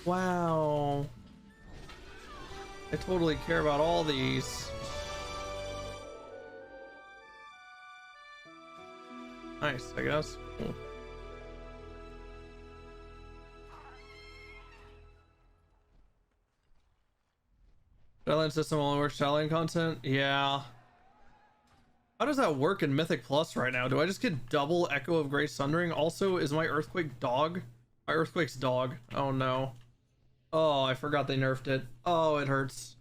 Wow. I totally care about all these. Nice, I guess. Cool. Shadowland system only works Shadowland content? Yeah. How does that work in Mythic Plus right now? Do I just get double Echo of Grey Sundering? Also, is my Earthquake dog? My Earthquake's dog. Oh no. Oh, I forgot they nerfed it. Oh, it hurts.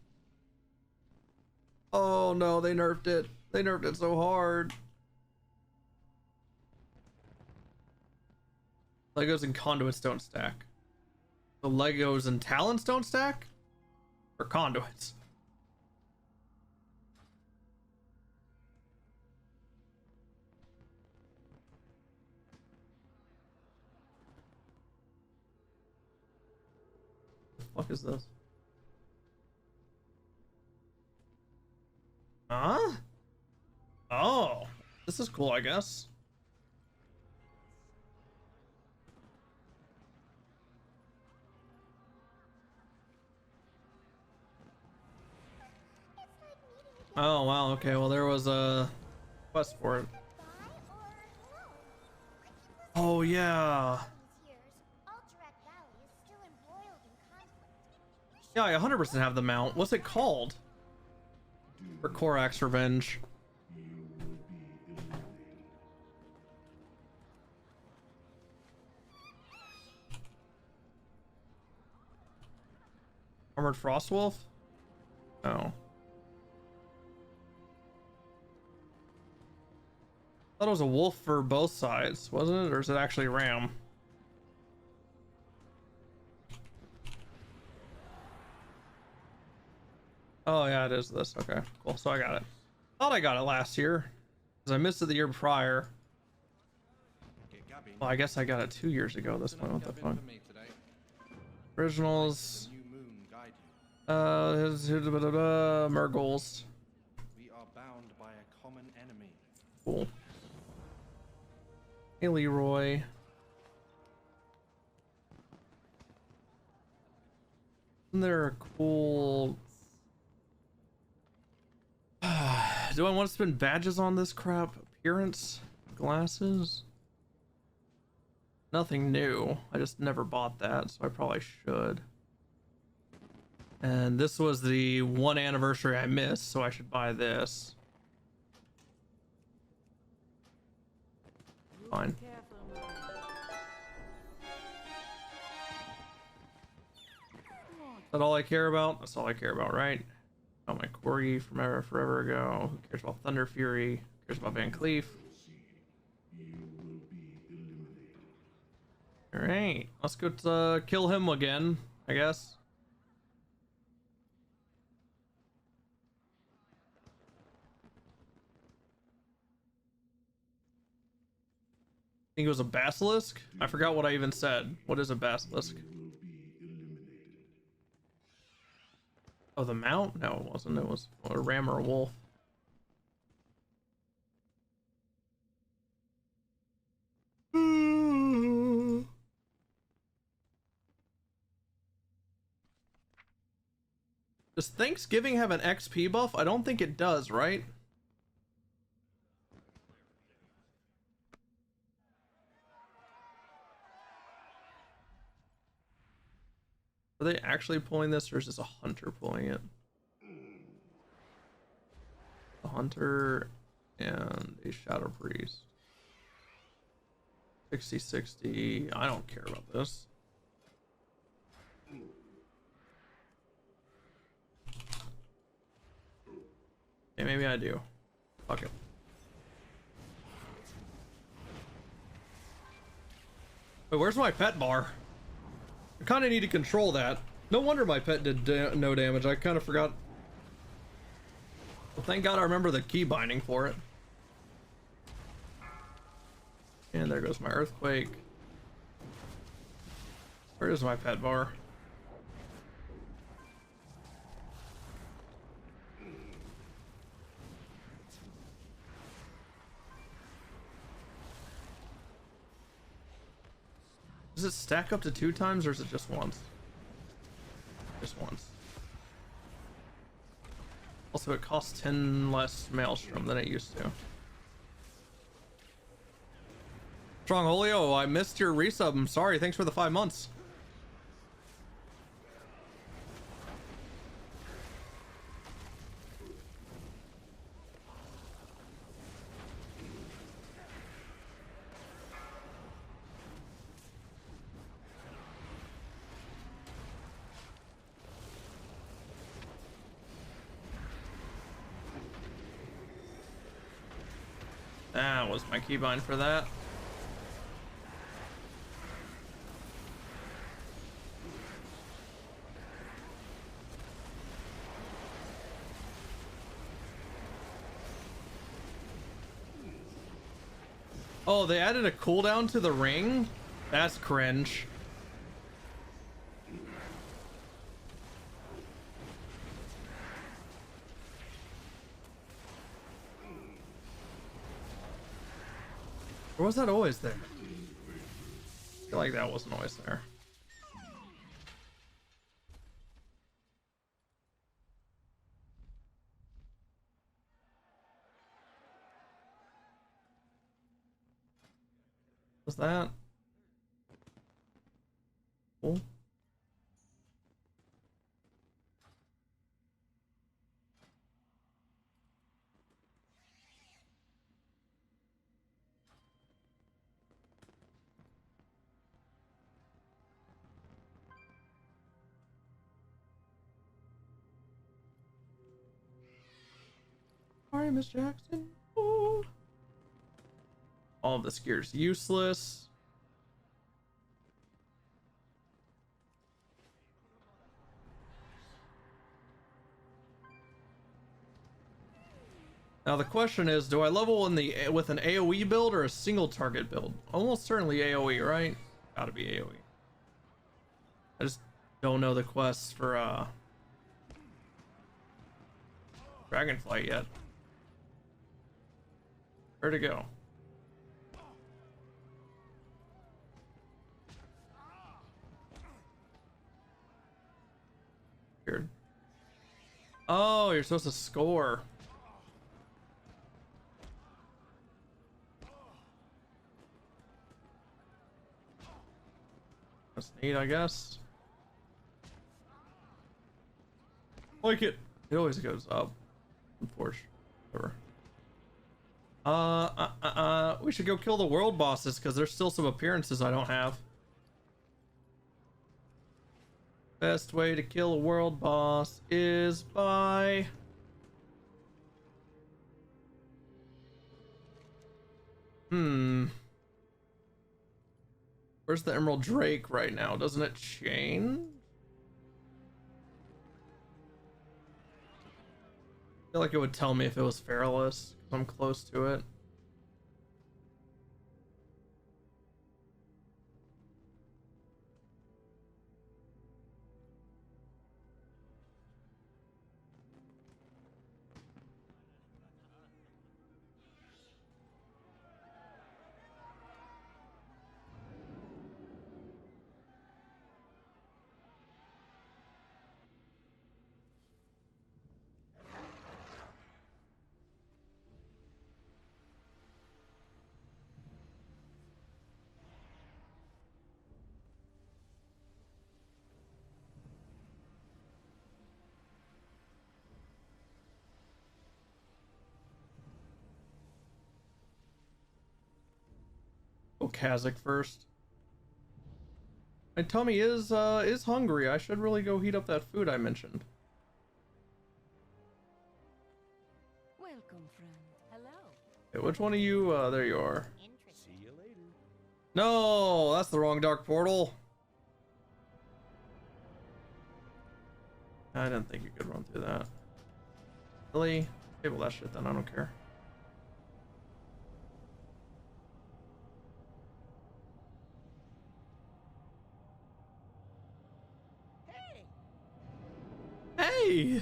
Oh no, they nerfed it. They nerfed it so hard. Legos and conduits don't stack. The Legos and talents don't stack? Or conduits? The fuck is this? Huh? Oh, this is cool, I guess. Oh wow, okay, well there was a quest for it. Oh yeah. Yeah, I 100% have the mount. What's it called? For Korak's Revenge. Armored Frostwolf? Oh. I thought it was a wolf for both sides, wasn't it? Or is it actually ram? Oh yeah, it is this. Okay, cool. So I got it. Thought I got it last year, because I missed it the year prior. Well, I guess I got it 2 years ago this point. What the fuck? Originals. Murgles. We are bound by a common enemy. Cool. Hey, Leroy. Isn't there a cool... Do I want to spend badges on this crap? Appearance? Glasses? Nothing new. I just never bought that, so I probably should. And this was the 1 anniversary I missed, so I should buy this. Fine. Is that all I care about? That's all I care about, right? Oh, my Corgi from forever ago. Who cares about Thunder Fury? Who cares about Van Cleef? Alright, let's go kill him again, I guess. I think it was a basilisk? I forgot what I even said. What is a basilisk? Oh, the mount? No, it wasn't. It was a ram or a wolf. Does Thanksgiving have an XP buff? I don't think it does, right? Are they actually pulling this, or is this a hunter pulling it? A hunter and a shadow priest. 60-60. I don't care about this. Okay, maybe I do. Fuck it. Wait, where's my pet bar? I kind of need to control that. No wonder my pet did no damage. I kind of forgot. Well, thank God I remember the key binding for it. And there goes my earthquake. Where is my pet bar? Does it stack up to 2 times, or is it just once? Just once. Also, it costs 10 less maelstrom than it used to. Strong Holio, I missed your resub. I'm sorry. Thanks for the 5 months. That was my keybind for that. Oh, they added a cooldown to the ring? That's cringe. Or was that always there? I feel like that wasn't always there. Was that? Cool. Sorry, Miss Jackson. Ooh. All of this gear is useless. Now the question is, do I level in the with an AoE build or a single target build? Almost certainly AoE, right? Gotta be AoE. I just don't know the quests for Dragonflight yet. Where to go? Weird. Oh, you're supposed to score. That's neat, I guess. Like it. It always goes up. Unfortunately. We should go kill the world bosses because there's still some appearances I don't have. Best way to kill a world boss is by... Where's the Emerald Drake right now? Doesn't it change? I feel like it would tell me if it was Feralus, because I'm close to it. go Kazakh first. My tummy is hungry. I should really go heat up that food I mentioned. Welcome, friend. Hello. Okay, which one of you? There you are. See you later. No, that's the wrong dark portal. I didn't think you could run through that. Really? Table that shit then. I don't care. Hey!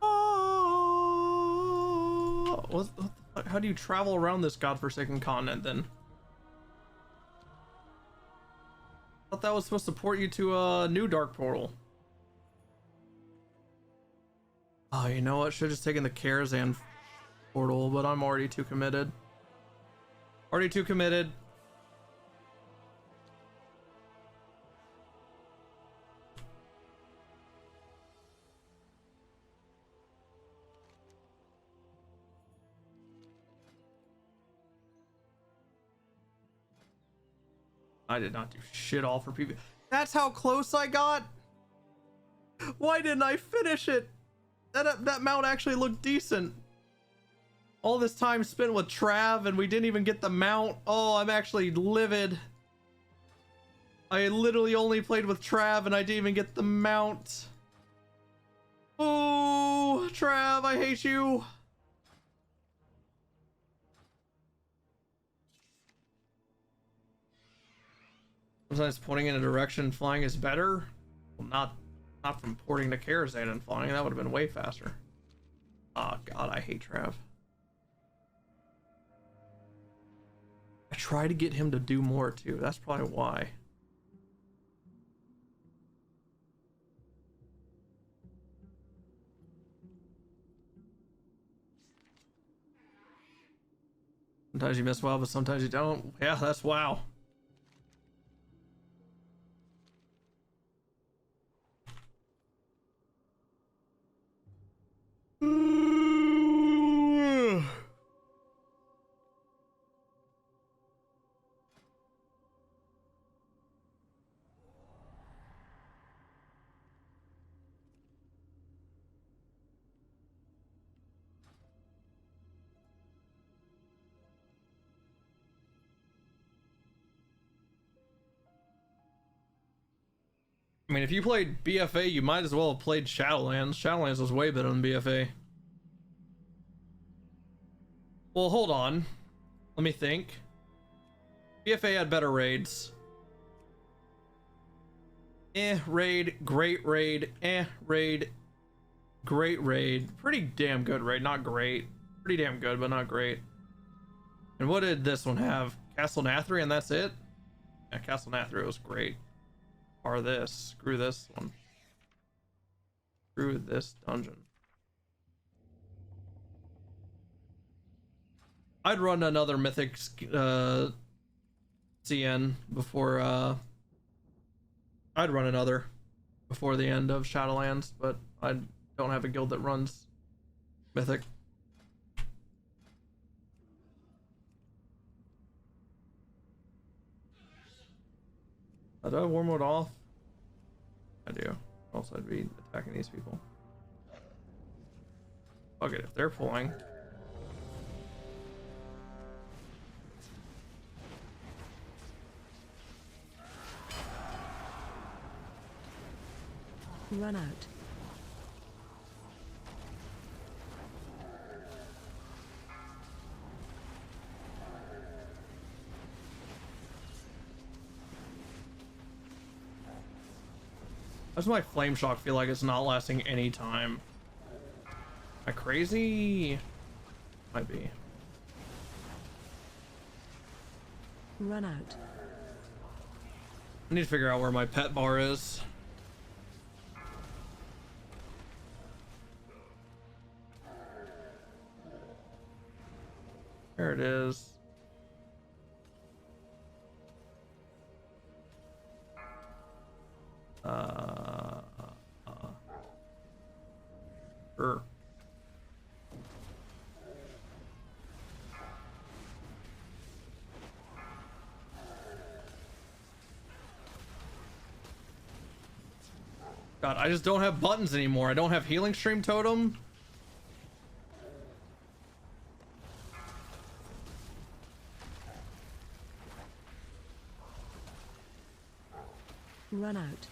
Oh, what the fuck? How do you travel around this godforsaken continent then? I thought that was supposed to port you to a new dark portal. Oh, you know what? Should have just taken the Karazhan portal, but I'm already too committed. Already too committed. I did not do shit all for people. That's how close I got. Why didn't I finish it? That mount actually looked decent. All this time spent with Trav and we didn't even get the mount. Oh, I'm actually livid. I literally only played with Trav and I didn't even get the mount. Oh, Trav, I hate you. Sometimes porting in a direction flying is better. Well, not from porting to Karazhan and flying. That would have been way faster. Oh god, I hate Trav. I try to get him to do more too. That's probably why. Sometimes you miss WoW, but sometimes you don't. Yeah, that's WoW. I mean, if you played BFA, you might as well have played Shadowlands. Shadowlands was way better than BFA. Well, hold on. Let me think. BFA had better raids. Raid, great raid, raid, great raid. Pretty damn good raid, not great. Pretty damn good, but not great. And what did this one have? Castle Nathri, and that's it? Yeah, Castle Nathri was great. Or this. Screw this one. Screw this dungeon. I'd run another Mythic CN before I'd run another before the end of Shadowlands, but I don't have a guild that runs Mythic. Do I have war mode off? I do. Also, I'd be attacking these people. Fuck it, if they're pulling. Run out. Why does my flame shock feel like it's not lasting any time? Am I crazy? Might be. Run out. I need to figure out where my pet bar is. There it is. Sure. God, I just don't have buttons anymore. I don't have healing stream totem. Run out.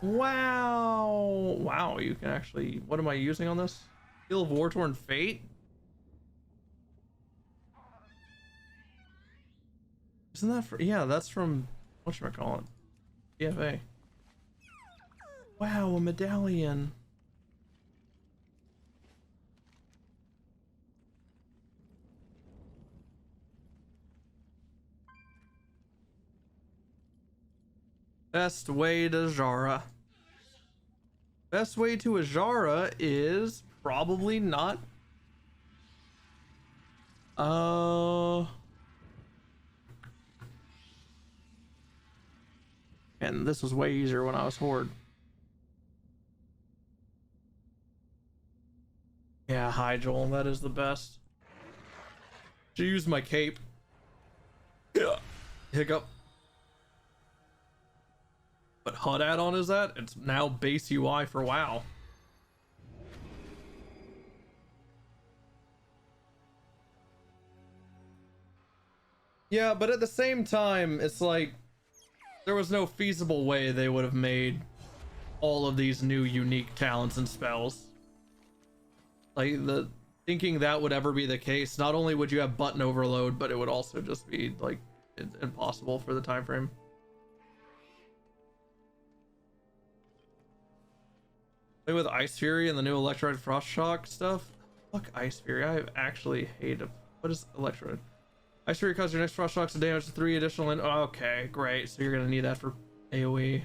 Wow. Wow, you can actually... What am I using on this? Seal of War-Torn Fate? Isn't that for... Yeah, that's from... Whatchamacallit? PFA. Wow, a medallion. Best way to Zara. Best way to Azara is probably not. And this was way easier when I was Horde. Yeah, hi Joel, that is the best. Should use my cape. Yeah. Hiccup. What HUD add-on is that? It's now base UI for WoW. Yeah, but at the same time, it's like there was no feasible way they would have made all of these new unique talents and spells. Like thinking that would ever be the case, not only would you have button overload, but it would also just be like impossible for the time frame. Play with Ice Fury and the new Electroid Frost Shock stuff. Fuck Ice Fury. I actually hate it. What is Electroid? Ice Fury causes your next Frost Shocks to damage 3 additional. Okay, great. So you're gonna need that for AoE.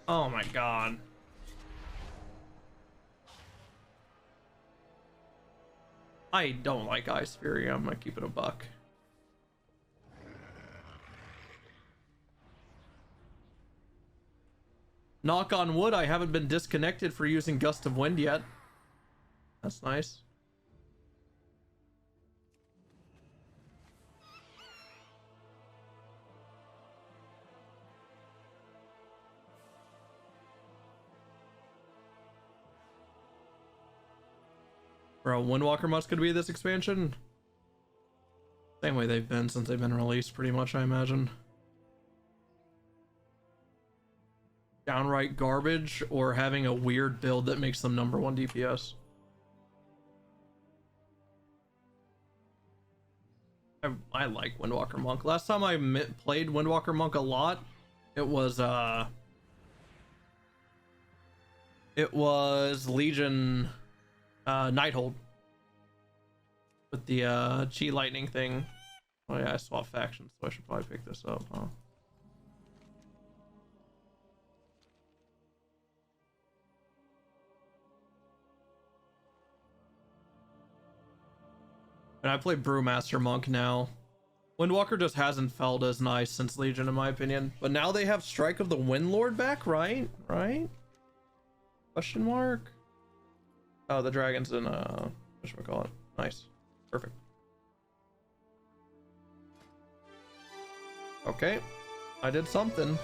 Oh my god. I don't like Ice Fury. I'm gonna keep it a buck. Knock on wood, I haven't been disconnected for using Gust of Wind yet. That's nice. Bro, Windwalker Musk could be this expansion? Same way they've been since they've been released, pretty much, I imagine. Downright garbage or having a weird build that makes them #1 DPS. I like Windwalker Monk. Last time I played Windwalker Monk a lot, it was Legion Nighthold with the Chi Lightning thing. Oh yeah, I swapped factions, so I should probably pick this up, huh? And I play Brewmaster Monk now. Windwalker just hasn't felt as nice since Legion, in my opinion. But now they have Strike of the Windlord back, right? Right? Question mark? Oh, the dragon's in, whatchamacallit? Nice. Perfect. Okay. I did something.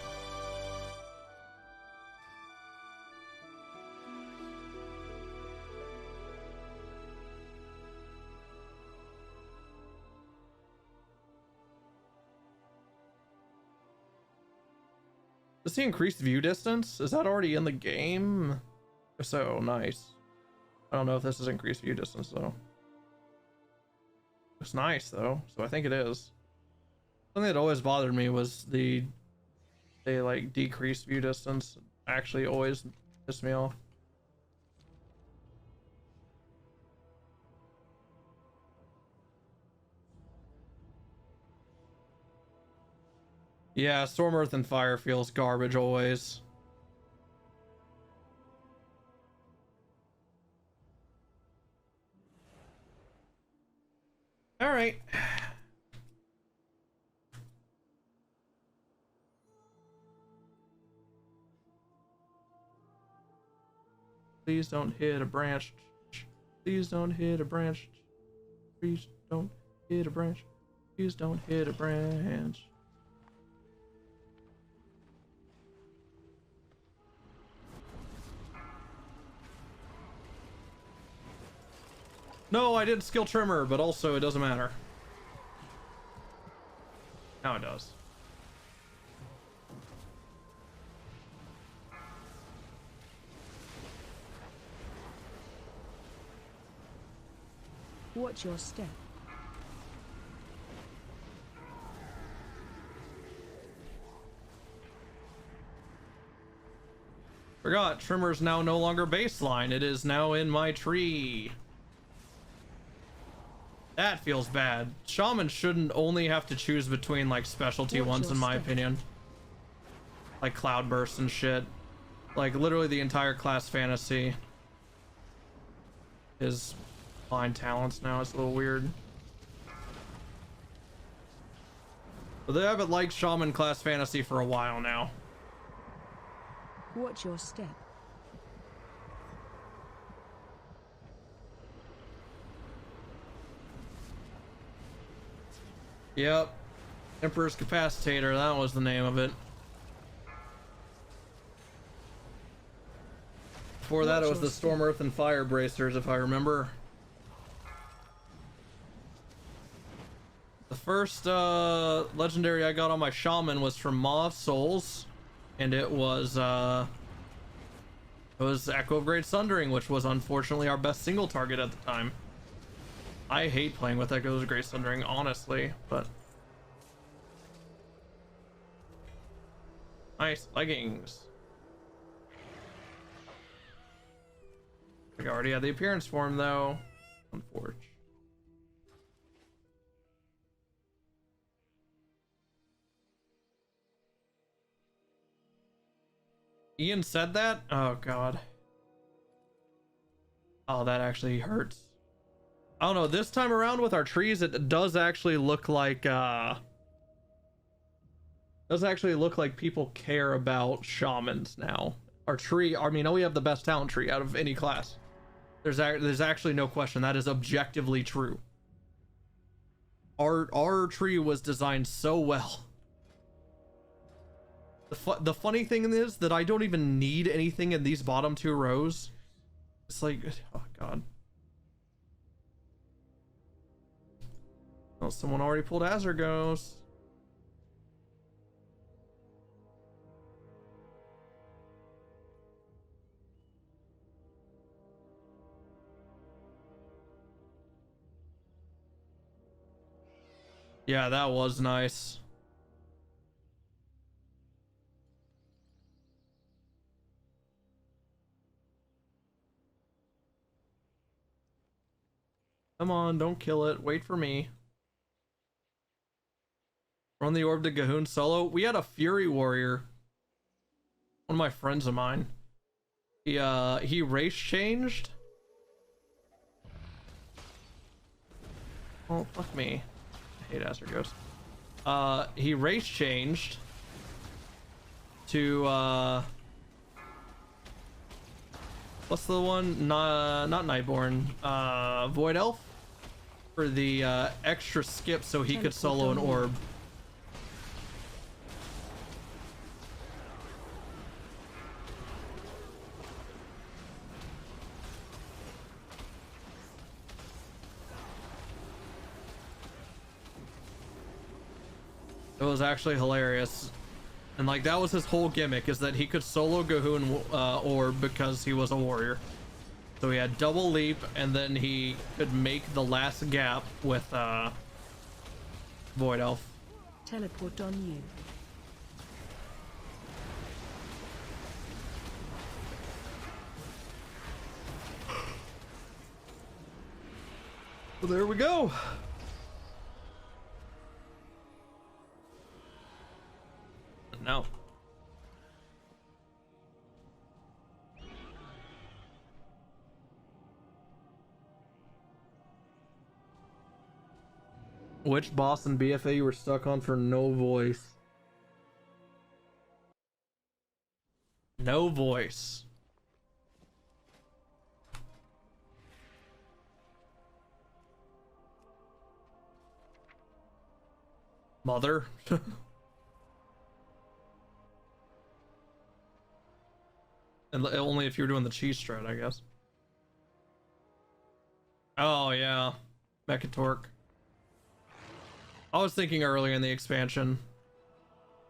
Does he increase view distance? Is that already in the game? If so, nice. I don't know if this is increased view distance though. Looks nice though, so I think it is. Something that always bothered me was they like decreased view distance. Actually always pissed me off. Yeah, Storm, Earth, and Fire feels garbage always. All right. Please don't hit a branch. Please don't hit a branch. Please don't hit a branch. Please don't hit a branch. No, I did skill trimmer, but also it doesn't matter. Now it does. Watch your step. Forgot, trimmer's now no longer baseline. It is now in my tree. That feels bad. Shaman shouldn't only have to choose between like specialty ones in my opinion. Like Cloudburst and shit. Like literally the entire class fantasy is blind talents now. It's a little weird. But they haven't liked Shaman class fantasy for a while now. Watch your step. Yep. Emperor's Capacitator, that was the name of it. Before that, it was the Storm, Earth, and Fire Bracers, if I remember. The first legendary I got on my Shaman was from Maw of Souls, and it was Echo of Great Sundering, which was unfortunately our best single target at the time. I hate playing with Echoes of Great Sundering, honestly, but... Nice leggings. I already had the appearance for him, though. Unfortunate. Ian said that? Oh, God. Oh, that actually hurts. I don't know, this time around with our trees, it does actually look like, people care about shamans now. Our tree, I mean, we have the best talent tree out of any class. There's actually no question. That is objectively true. Our tree was designed so well. The funny thing is that I don't even need anything in these bottom two rows. It's like, oh God. Oh, someone already pulled Azergos. Yeah, that was nice. Come on, don't kill it. Wait for me. Run the orb to Gahoon solo. We had a Fury Warrior. One of my friends of mine. He race changed. Oh, fuck me. I hate Azergos. He race changed to what's the one? Not Nightborn. Void Elf for the extra skip so he could solo an orb. It was actually hilarious. And like that was his whole gimmick, is that he could solo Gahoon orb because he was a warrior. So he had double leap, and then he could make the last gap with Void Elf. Teleport on you. Well, there we go. Which boss in BFA you were stuck on for no voice? No voice. Mother? And only if you're doing the cheese strat, I guess. Oh, yeah. Mechatork. I was thinking earlier in the expansion.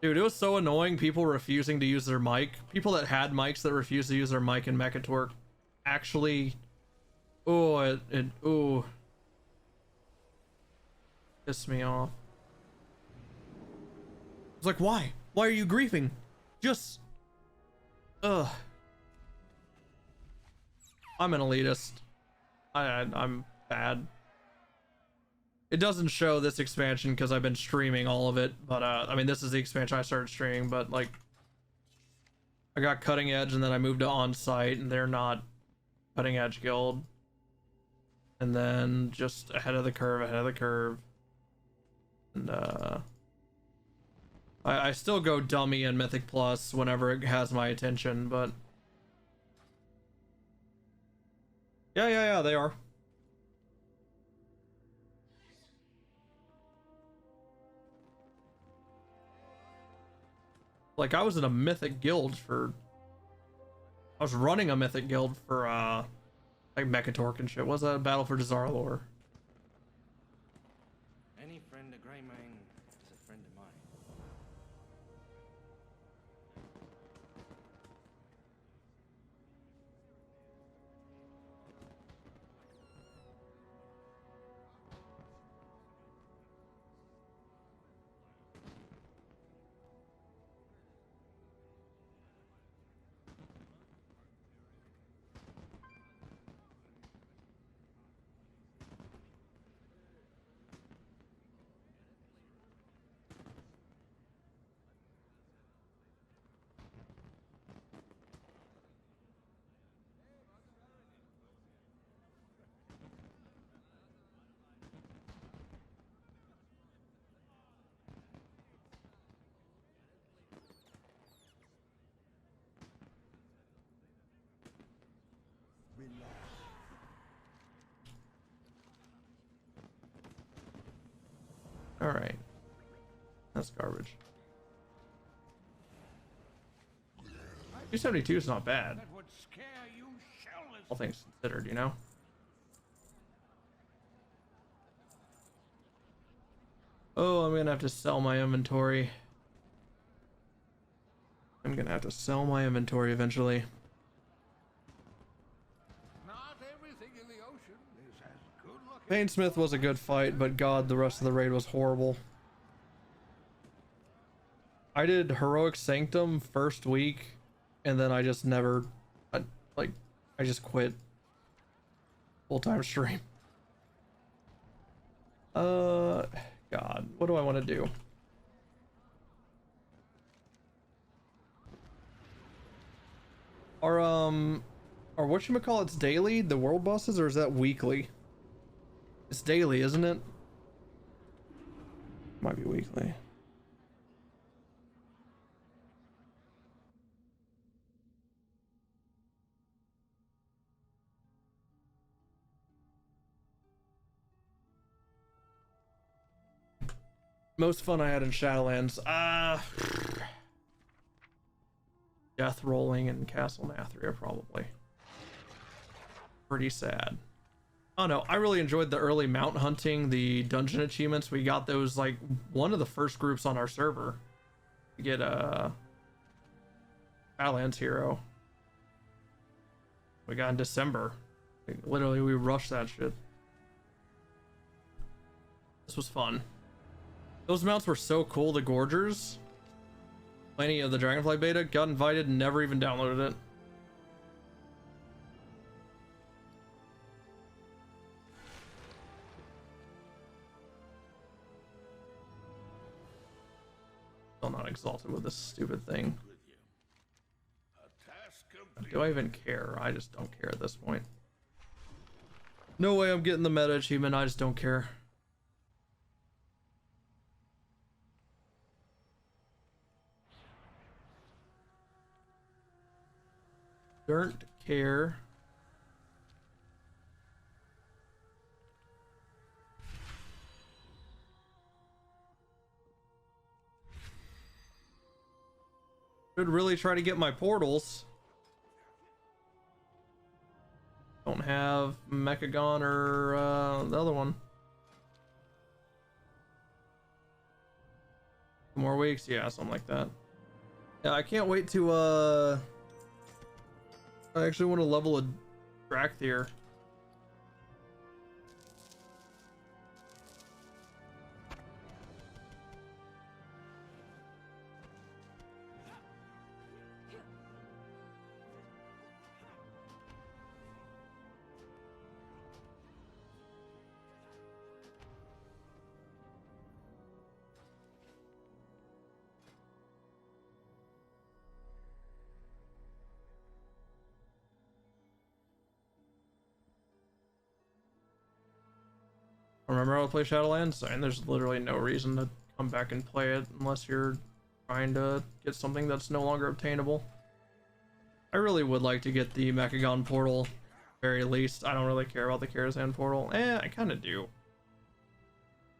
Dude, it was so annoying, people refusing to use their mic. People that had mics that refused to use their mic in Mechatork actually... Oh, ooh. Pissed me off. It's like, why? Why are you grieving? Just... Ugh. I'm an elitist. I'm bad. It doesn't show this expansion because I've been streaming all of it, but I mean, this is the expansion I started streaming, but like, I got Cutting Edge and then I moved to On-Site and they're not Cutting Edge Guild. And then just ahead of the curve. And I still go Dummy and Mythic Plus whenever it has my attention, but yeah, they are. Like, I was in a Mythic guild for... I was running a Mythic guild for, like, Mechatork and shit. Was that a Battle for Dazar'alor? Any friend of Greymane is a friend of mine. Alright. That's garbage. 272 is not bad. That would scare you shellless. All things considered, you know? Oh, I'm gonna have to sell my inventory. I'm gonna have to sell my inventory eventually. Not everything in the ocean is as good looking. Painsmith was a good fight, but god, the rest of the raid was horrible. I did Heroic Sanctum first week, and then I just never, I just quit full-time stream. God, what do I want to do? Are whatchamacallit's daily, the world bosses, or is that weekly? It's daily, isn't it? Might be weekly. Most fun I had in Shadowlands. Death Rolling and Castle Nathria, probably. Pretty sad. Oh no, I really enjoyed the early mount hunting, the dungeon achievements. We got those like one of the first groups on our server to get a Shadowlands hero. We got in December. Like, literally, we rushed that shit. This was fun. Those mounts were so cool. The Gorgers. Plenty of the Dragonfly beta. Got invited and never even downloaded it. Still not exalted with this stupid thing. Do I even care? I just don't care at this point. No way I'm getting the meta achievement. I just don't care. Don't care. Should really try to get my portals. Don't have Mechagon or the other one. More weeks, yeah, something like that. Yeah, I can't wait to I actually want to level a Drakthir. Remember how to play Shadowlands? And there's literally no reason to come back and play it unless you're trying to get something that's no longer obtainable. I really would like to get the Mechagon portal, very least. I don't really care about the Karazhan portal. I kind of do.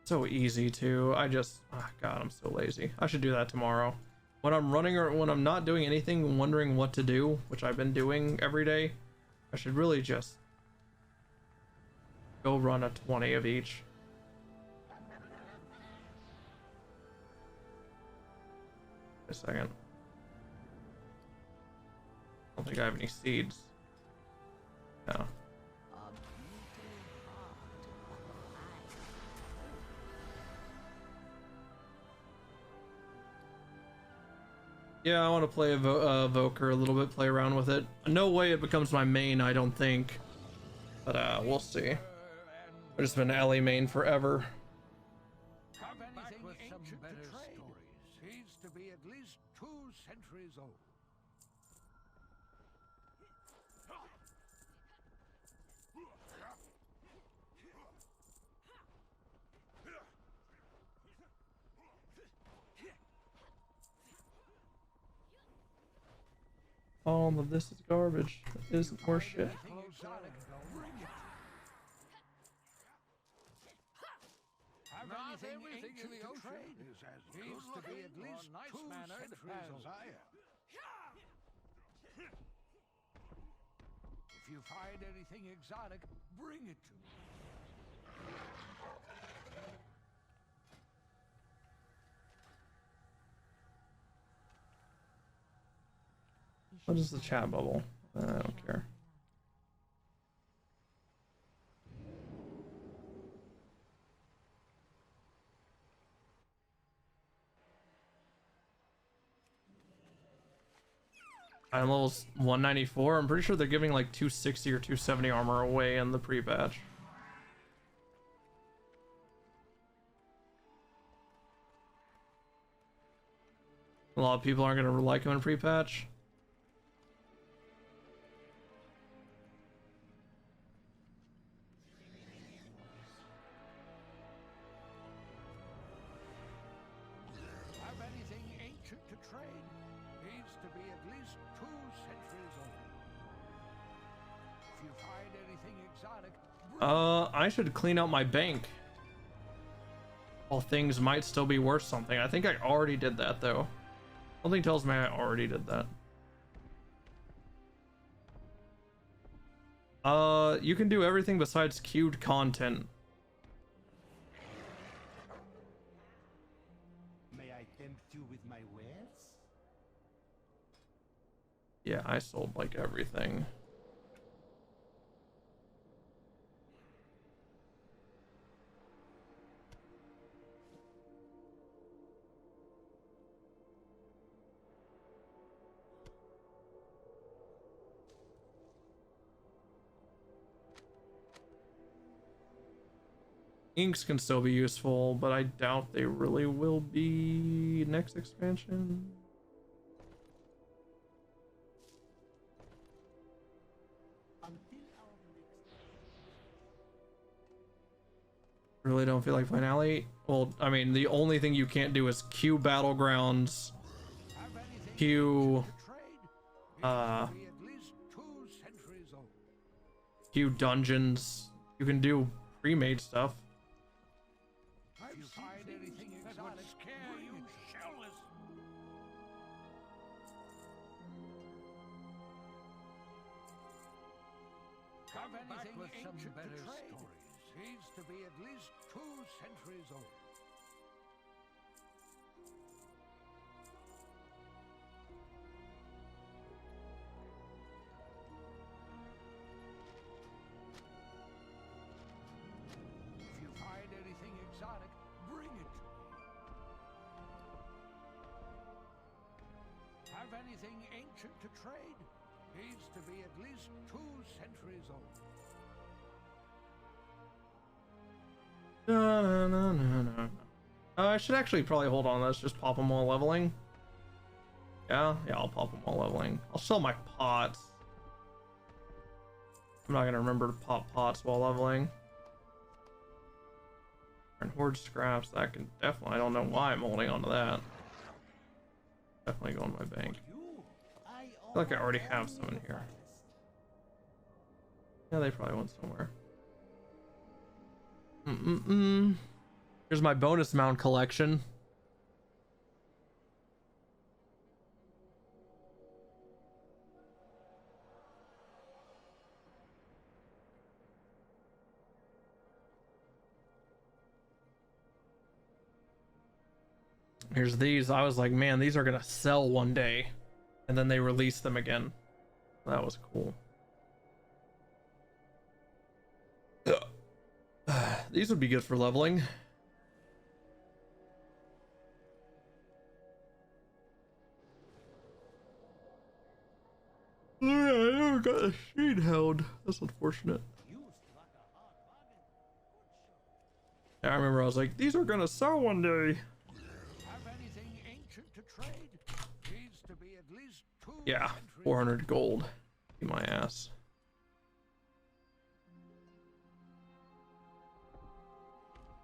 So easy too. Oh God, I'm so lazy. I should do that tomorrow. When I'm running or when I'm not doing anything, wondering what to do, which I've been doing every day, I should really just go run a 20 of each. A second. I don't think I have any seeds. No. Yeah, I want to play a Voker a little bit, play around with it. No way it becomes my main, I don't think. But we'll see. I've just been Ellie main forever. Have anything with some better stories. Needs to be at least 2 centuries old. All of this is garbage. It isn't worth shit. Not everything in the ocean is as good to be at least nice 2 centuries old. If you find anything exotic, bring it to me. What is the chat bubble? I don't care. I'm level 194. I'm pretty sure they're giving like 260 or 270 armor away in the pre-patch. A lot of people aren't going to like him in pre-patch. Have anything ancient to trade? Needs to be at least 2 centuries old. If you find anything exotic, I should clean out my bank. All things might still be worth something. I think I already did that though. Something tells me I already did that. You can do everything besides queued content. May I tempt you with my wares? Yeah, I sold like everything. Inks can still be useful, but I doubt they really will be next expansion. Really don't feel like finale. Well, I mean, the only thing you can't do is queue battlegrounds, queue be at least 2 few dungeons. You can do pre-made stuff. If you find anything exotic, scare you shellless. Come back with some better stories. Needs to be at least 2 centuries old. If you find anything exotic, bring it to me. Have anything ancient to trade? Needs to be at least 2 centuries old. No. I should actually probably hold on. Let's just pop them while leveling. Yeah, I'll pop them while leveling. I'll sell my pots. I'm not gonna remember to pop pots while leveling. And hoard scraps. That can definitely. I don't know why I'm holding on to that. Definitely go in my bank. I feel like I already have some in here. Yeah, they probably went somewhere. Here's my bonus mount collection. Here's these. I was like, man, these are gonna sell one day. And then they released them again. That was cool. These would be good for leveling. Oh, yeah, I never got a shade hound. That's unfortunate. Yeah, I remember I was like, these are gonna sell one day. Have anything ancient to trade? Needs to be at least 2 Yeah, centuries 400 gold. Be my ass.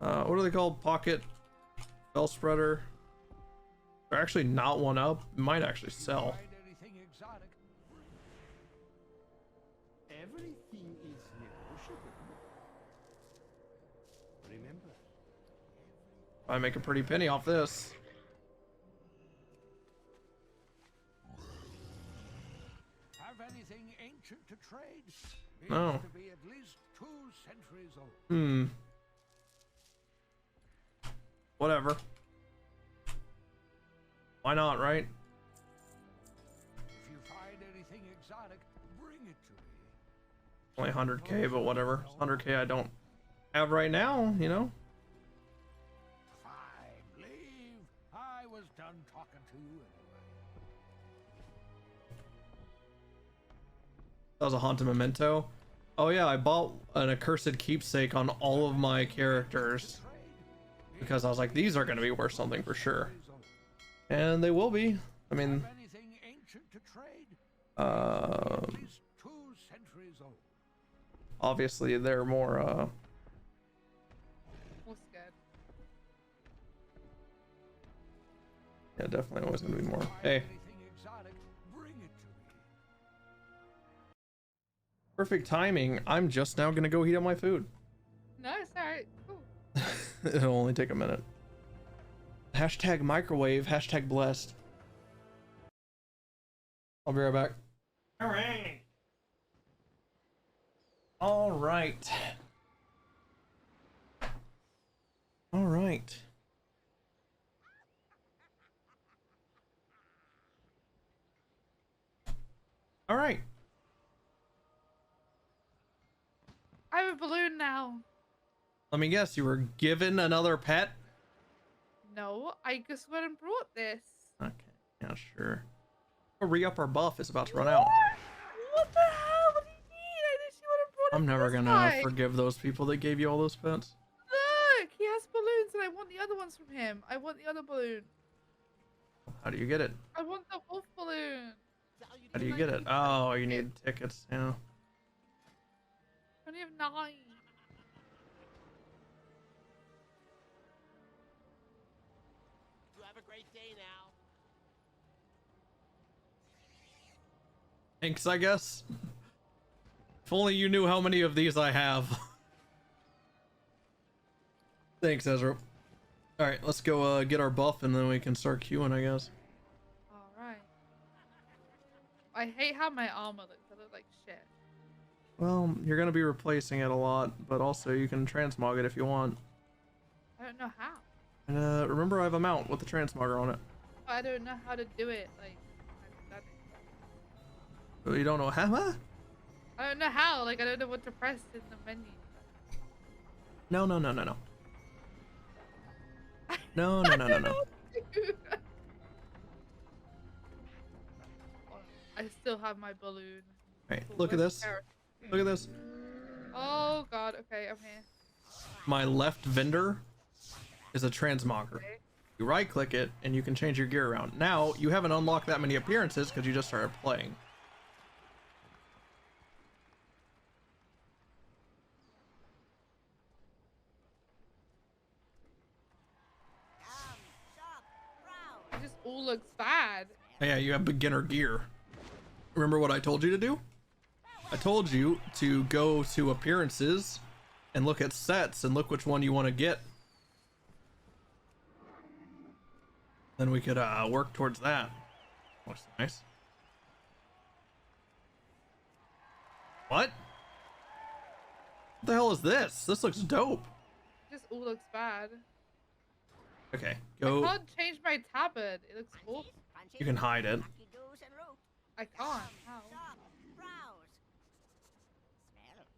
What are they called? Pocket spell spreader. They're actually not one up. Might actually sell. Find anything exotic? Everything is negotiable. Remember, I make a pretty penny off this. Have anything ancient to trade? Needs No. to be at least 2 centuries old. Whatever. Why not, right? If you find anything exotic, bring it to me. Only 100k, but whatever. 100k I don't have right now, you know? Fine, leave. I was done talking to you anyway. That was a haunted memento. Oh yeah, I bought an accursed keepsake on all of my characters because I was like, these are going to be worth something for sure. And they will be. I mean, Have anything ancient to trade? At least 2 centuries old. obviously they're more, More scared. yeah, definitely always going to be more. Find Hey, anything exotic, bring it to me. perfect timing. I'm just now going to go heat up my food. No, it's alright. Cool. It'll only take a minute. Hashtag microwave, hashtag blessed. I'll be right back. All right. All right. All right. All right. I have a balloon now. Let me guess, you were given another pet? No, I just went and brought this. Okay, yeah, sure. We'll re-up our buff. It's about to run out. What the hell? What do you mean? I literally went and brought it I'm never this gonna time. forgive those people that gave you all those pets. Look, he has balloons and I want the other ones from him. I want the other balloon. How do you get it? I want the wolf balloon. How do you get it? Oh, you need tickets. Yeah. I only have 9. You have a great day now. Thanks, I guess. If only you knew how many of these I have. Thanks, Ezra. Alright, let's go get our buff and then we can start queuing, I guess. Alright. I hate how my armor looks. I look like shit. Well, you're gonna be replacing it a lot, but also you can transmog it if you want. I don't know how. And remember I have a mount with the transmogger on it. I don't know how to do it. Like, I've done it. Oh, you don't know how? Huh? I don't know how. Like, I don't know what to press in the menu. No. No. I still have my balloon. Alright, look at this. Look at this. Oh god, okay, I'm here. My left vendor is a transmogger. Okay. You right click it and you can change your gear around. Now you haven't unlocked that many appearances because you just started playing. It just all looks bad. Yeah, you have beginner gear. Remember what I told you to do? I told you to go to appearances and look at sets and look which one you want to get. Then we could work towards that. Looks nice. What? What the hell is this? This looks dope. It just all looks bad. Okay, I go. can't change my tabard. It looks awful. You can hide it. I can't. How?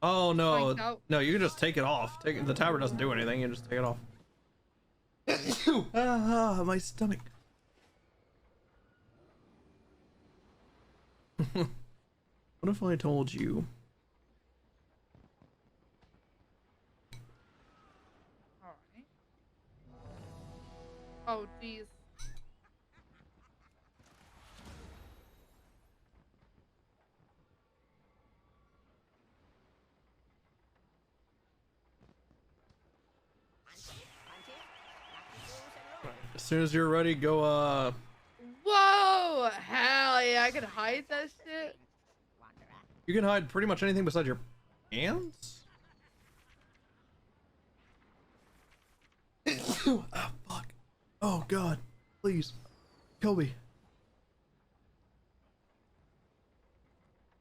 Oh no, Like, no. no, you can just take it off. Take the tabard doesn't do anything. You just take it off. My stomach. What if I told you? Alright. Oh, jeez. As soon as you're ready, go. Whoa! Hell yeah, I can hide that shit. You can hide pretty much anything besides your hands. Oh fuck! Oh god! Please, Kobe.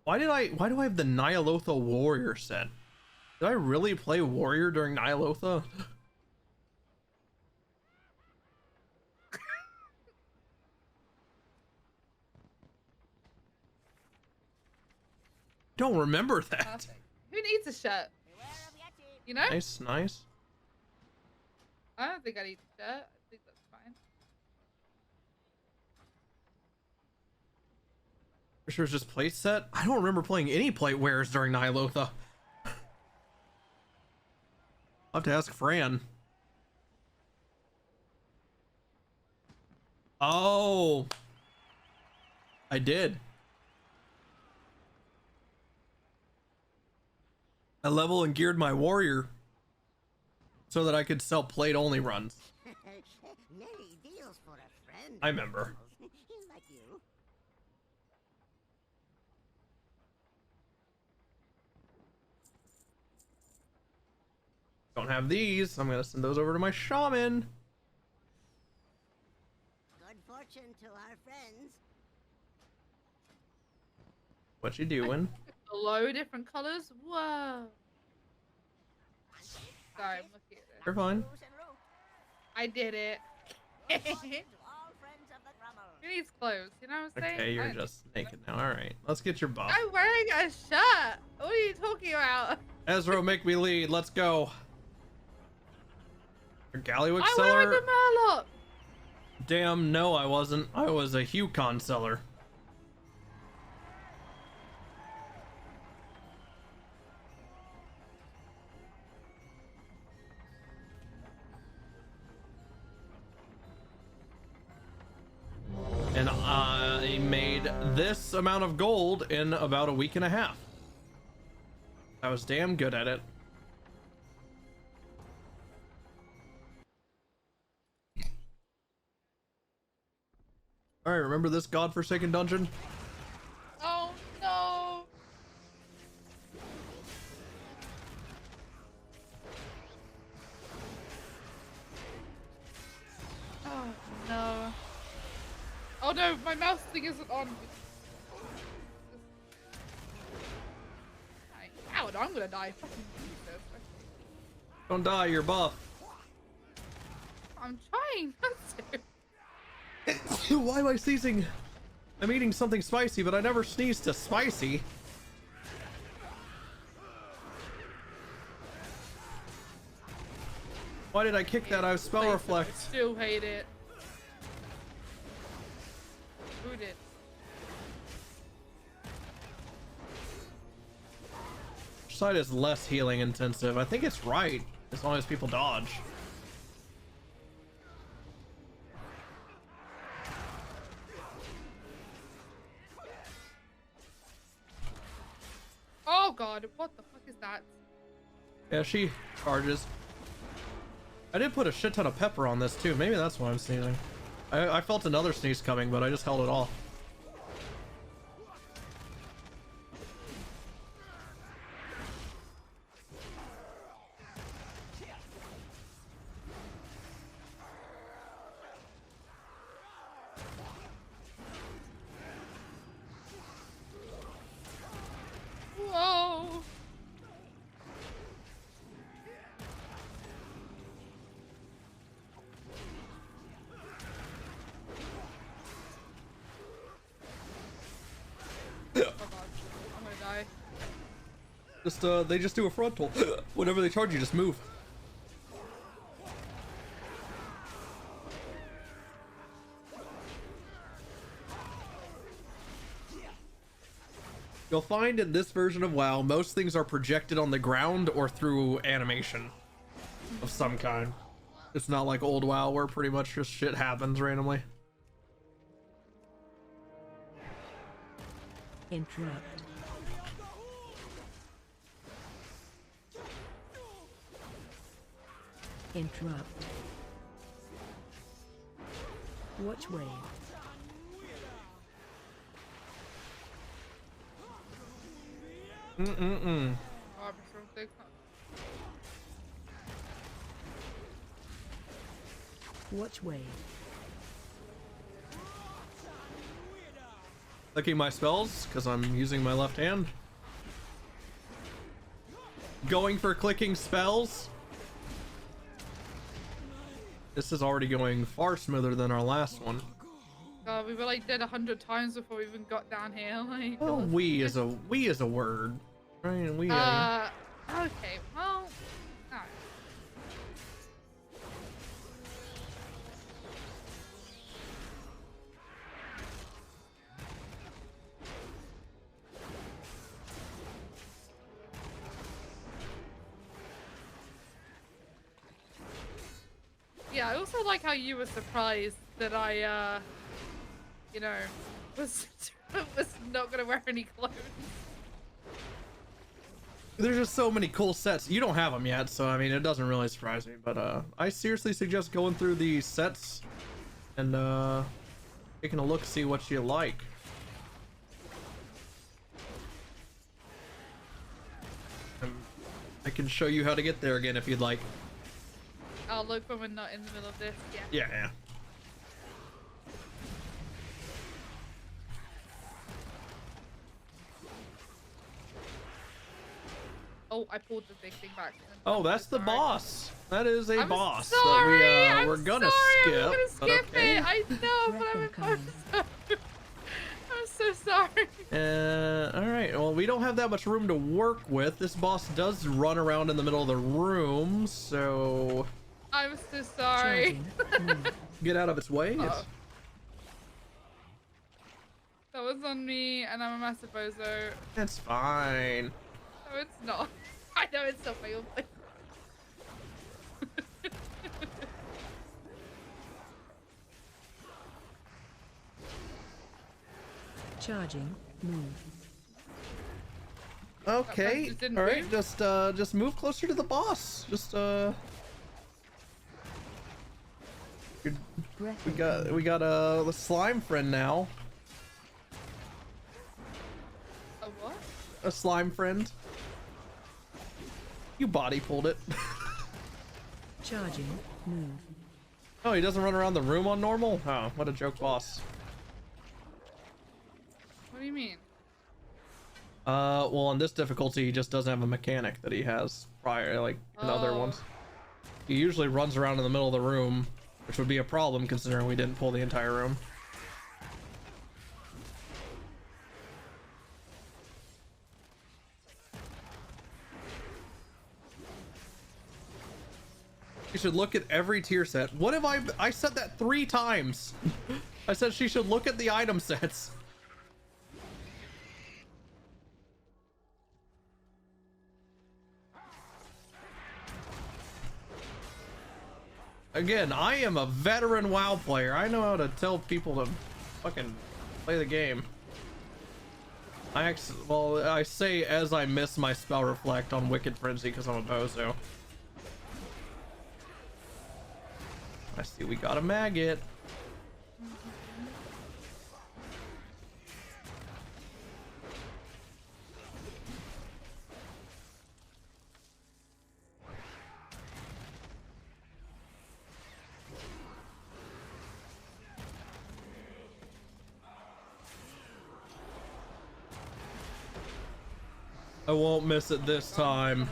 Why do I have the Nyalotha Warrior set? Did I really play Warrior during Nyalotha? Don't remember that. Perfect. Who needs a shirt? You know? Nice, nice. I don't think I need a shirt. I think that's fine. For sure it's just plate set. I don't remember playing any plate wears during Nyalotha. I'll have to ask Fran. Oh, I did. I level and geared my warrior so that I could sell plate only runs. Many deals for a friend. I remember. Like you. Don't have these. I'm gonna send those over to my shaman. Good fortune to our friends. What you doing? Hello, different colors. Whoa. Sorry, I'm looking at this. You're fine. I did it. Who needs clothes? You know what I'm saying? Okay, you're just naked now. All right, let's get your buff. I'm wearing a shirt. What are you talking about? Ezra, make me lead. Let's go. Your Galliwick I'm seller? wearing the Murloc. Damn, no, I wasn't. I was a Hucon seller. And I made this amount of gold in about a week and a half. I was damn good at it. All right, remember this godforsaken dungeon? Oh no. Oh no, my mouse thing isn't on. Ow, no, I'm gonna die. Fucking Jesus. Don't die, you're buff. I'm trying not to. Why am I sneezing? I'm eating something spicy, but I never sneezed to spicy. Why did I kick that? I was spell reflect. I still hate it. Who did? Which side is less healing intensive? I think it's right, as long as people dodge. Oh god, what the fuck is that? Yeah, she charges. I did put a shit ton of pepper on this too. Maybe that's why I'm sneezing. I felt another sneeze coming, but I just held it off. Whoa! Oh god, I'm gonna die. Just they just do a frontal. Whenever they charge you, just move. You'll find in this version of WoW, most things are projected on the ground or through animation of some kind. It's not like old WoW where pretty much just shit happens randomly. Interrupt. Interrupt. Watch wave. Oh, I'm so sick. Watch wave. Clicking my spells because I'm using my left hand. Going for clicking spells. This is already going far smoother than our last one. God, we were like dead 100 times before we even got down here. Like, Oh, we is a word, right? We. Okay, well, alright. Yeah, I also like how you were surprised that I, you know, was not gonna wear any clothes. There's just so many cool sets. You don't have them yet, so I mean, it doesn't really surprise me. But I seriously suggest going through the sets and taking a look, see what you like. I can show you how to get there again if you'd like. I'll look when we're not in the middle of this. Yeah. Yeah. Oh, I pulled the big thing back. Oh, that's the Sorry. boss. That is a I'm boss sorry, that we're I'm gonna sorry, skip. I'm gonna but skip okay. it. I know, but I'm so sorry. All right. Well, we don't have that much room to work with. This boss does run around in the middle of the room, so I'm so sorry. Charging. get out of its way. It's... That was on me, and I'm a massive bozo. It's fine. No, it's not. I know it's not my own place. Charging. Move. Okay. just didn't All right. move? Just move closer to the boss. Just Breath we got the slime friend now. A what? A slime friend. You body pulled it. Charging. Move. Oh, he doesn't run around the room on normal? Oh, what a joke boss. Well, on this difficulty, he just doesn't have a mechanic that he has prior, like in other ones. He usually runs around in the middle of the room, which would be a problem considering we didn't pull the entire room. You should look at every tier set. What have I said that 3 times. I said she should look at the item sets. Again, I am a veteran WoW player. I know how to tell people to fucking play the game. I say as I miss my spell reflect on Wicked Frenzy because I'm a bozo. I see we got a maggot. I won't miss it this time.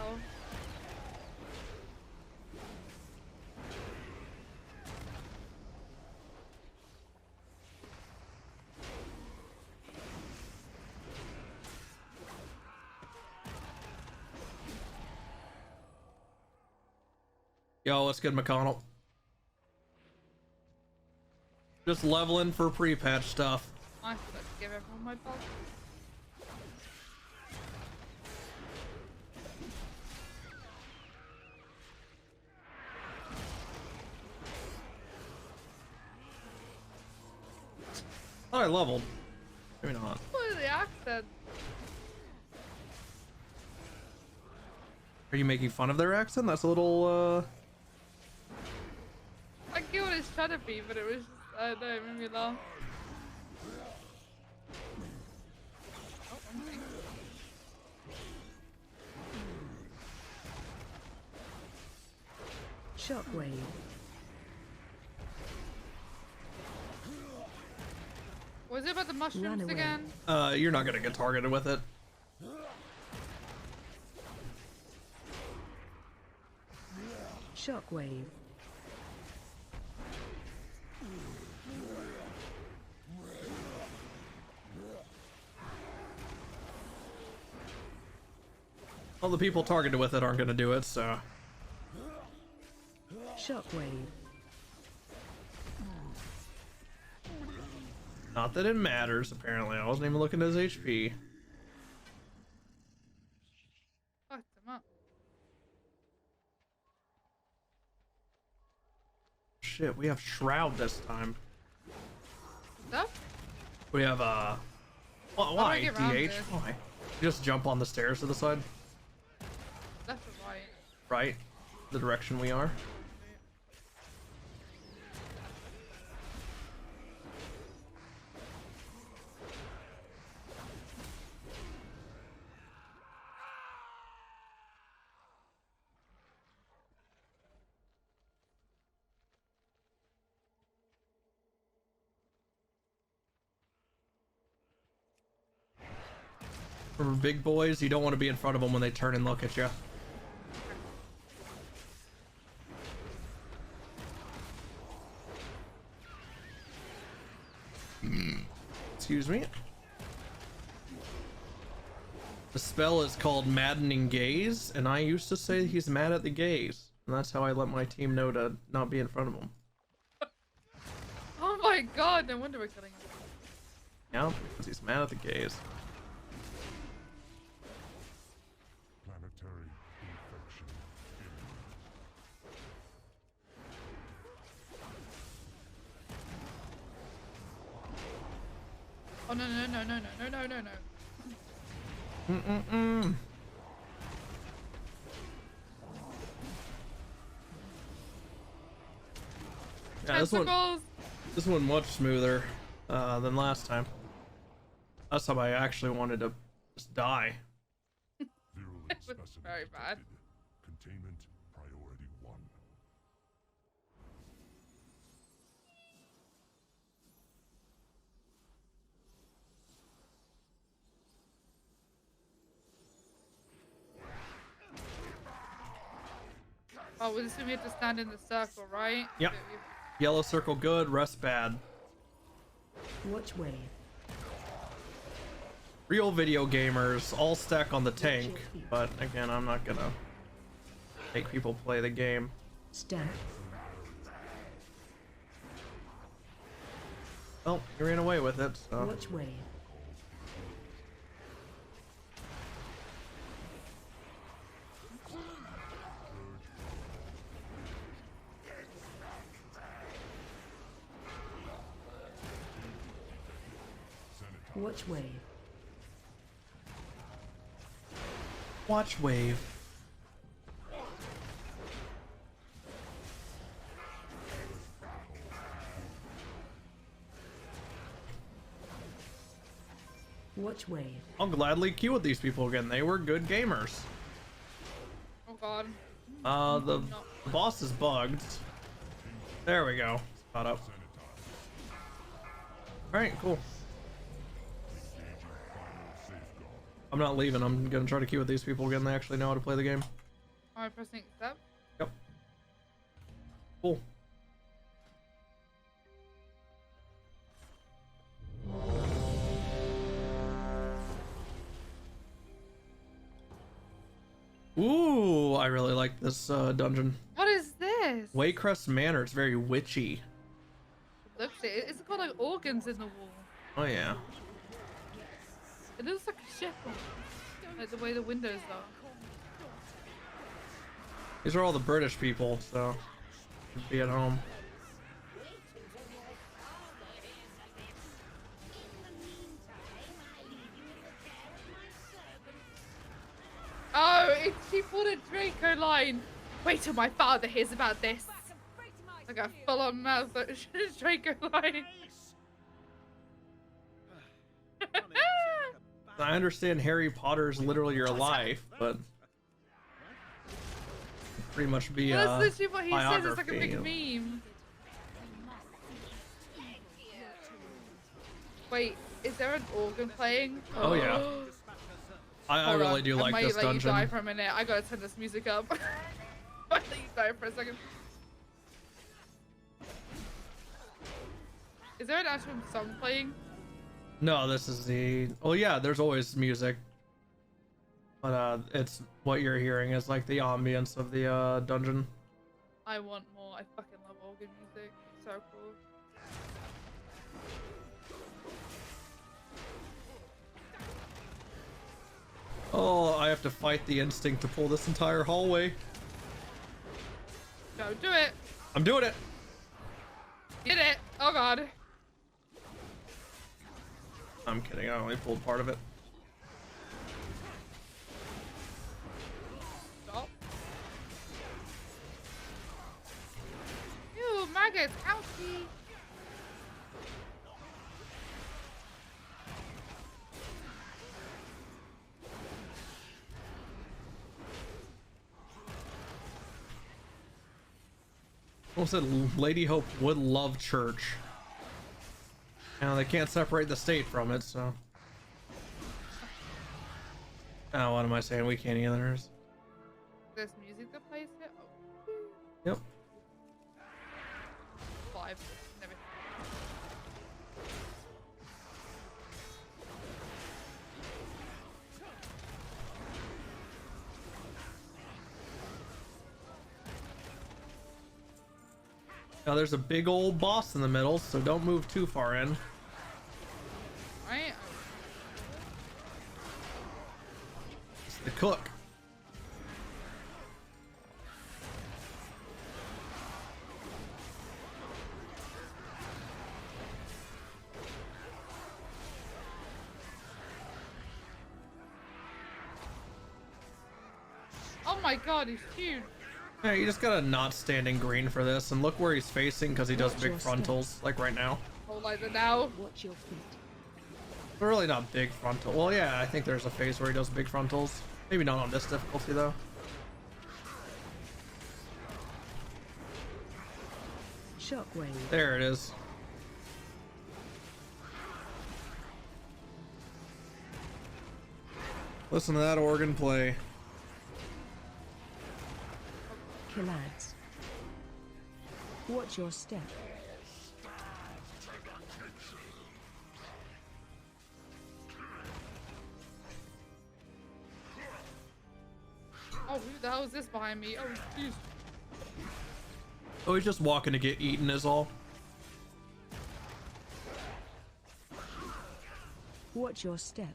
Yo, what's good, McConnell? Just leveling for pre-patch stuff. I forgot to give everyone my ball. Oh, I leveled. Maybe not. What is the accent? Are you making fun of their accent? That's a little, I get what it's trying to be, but it was just, I don't know, it made me laugh. Oh, okay. Shockwave. Was it about the mushrooms Run away. again? you're not gonna get targeted with it. Shockwave. Well, the people targeted with it aren't gonna do it, so. Shockwave. Not that it matters, apparently. I wasn't even looking at his HP. Fucked him up. Shit, we have Shroud this time. Stuff? We have, why? get around DH? this? Why? Just jump on the stairs to the side, Left or right? right? The direction we are. For big boys, you don't want to be in front of them when they turn and look at you. Excuse me. The spell is called Maddening Gaze, and I used to say he's mad at the gaze, and that's how I let my team know to not be in front of him. Oh my god, no wonder we're killing him. Yeah, because he's mad at the gaze. Planetary infection. Oh no no no no no no no no no. Yeah, Testicles! this one much smoother than last time. Last time I actually wanted to just die. Virulent It was specimen very bad. detected. Containment priority 1. Oh, we just have to stand in the circle, right? Yep. Yellow circle good, rest bad. Watch wave. Real video gamers all stack on the tank, but again, I'm not gonna make people play the game. Stamp. Well, you ran away with it, so. Watch wave. Watch wave. Watch wave. Watch wave. I'll gladly queue with these people again. They were good gamers. Oh god. The boss is bugged. There we go. Caught up. Alright, cool. I'm not leaving. I'm gonna try to queue with these people again. They actually know how to play the game. Am I pressing accept? Yep. Cool. Ooh, I really like this dungeon. What is this? Waycrest Manor. It's very witchy. Looks it. It's got like organs in the wall. Oh yeah. It looks like a shepherd. Like the way the windows are. These are all the British people, so should be at home. Oh, she pulled a Draco line. Wait till my father hears about this. Like a full-on mouth Draco line. I understand Harry Potter's literally your life, but pretty much be That's literally what he says. It's like a biography. big meme. Wait, is there an organ playing? Oh yeah. I Hold really on, do I like might this let you die dungeon. for a minute. I gotta turn this music up. I might let you die for a second. Is there an actual song playing? No, this is the. Oh yeah, there's always music, but it's what you're hearing is like the ambience of the dungeon. I want more. I fucking love organ music. So cool. Oh, I have to fight the instinct to pull this entire hallway. Go do it. I'm doing it. Did it. Oh god. I'm kidding. I only pulled part of it. Stop. Ew, maggots. Ouchie. Almost said Lady Hope would love church. Now they can't separate the state from it, so. Oh, what am I saying? We can't either. There's music that plays here. Oh. Yep. 5. Never. Now there's a big old boss in the middle, so don't move too far in. Right. It's the cook. Oh my god, he's huge. Yeah, you just gotta not stand in green for this, and look where he's facing because he does Watch big your step. frontals, like right now. Oh, like the now. Watch your feet. They're really not big frontal. Well, yeah, I think there's a phase where he does big frontals. Maybe not on this difficulty though. Shockwave. There it is. Listen to that organ play. kill ads. Watch your step. Oh, who the hell is this behind me? Oh, jeez. Oh, he's just walking to get eaten is all. Watch your step.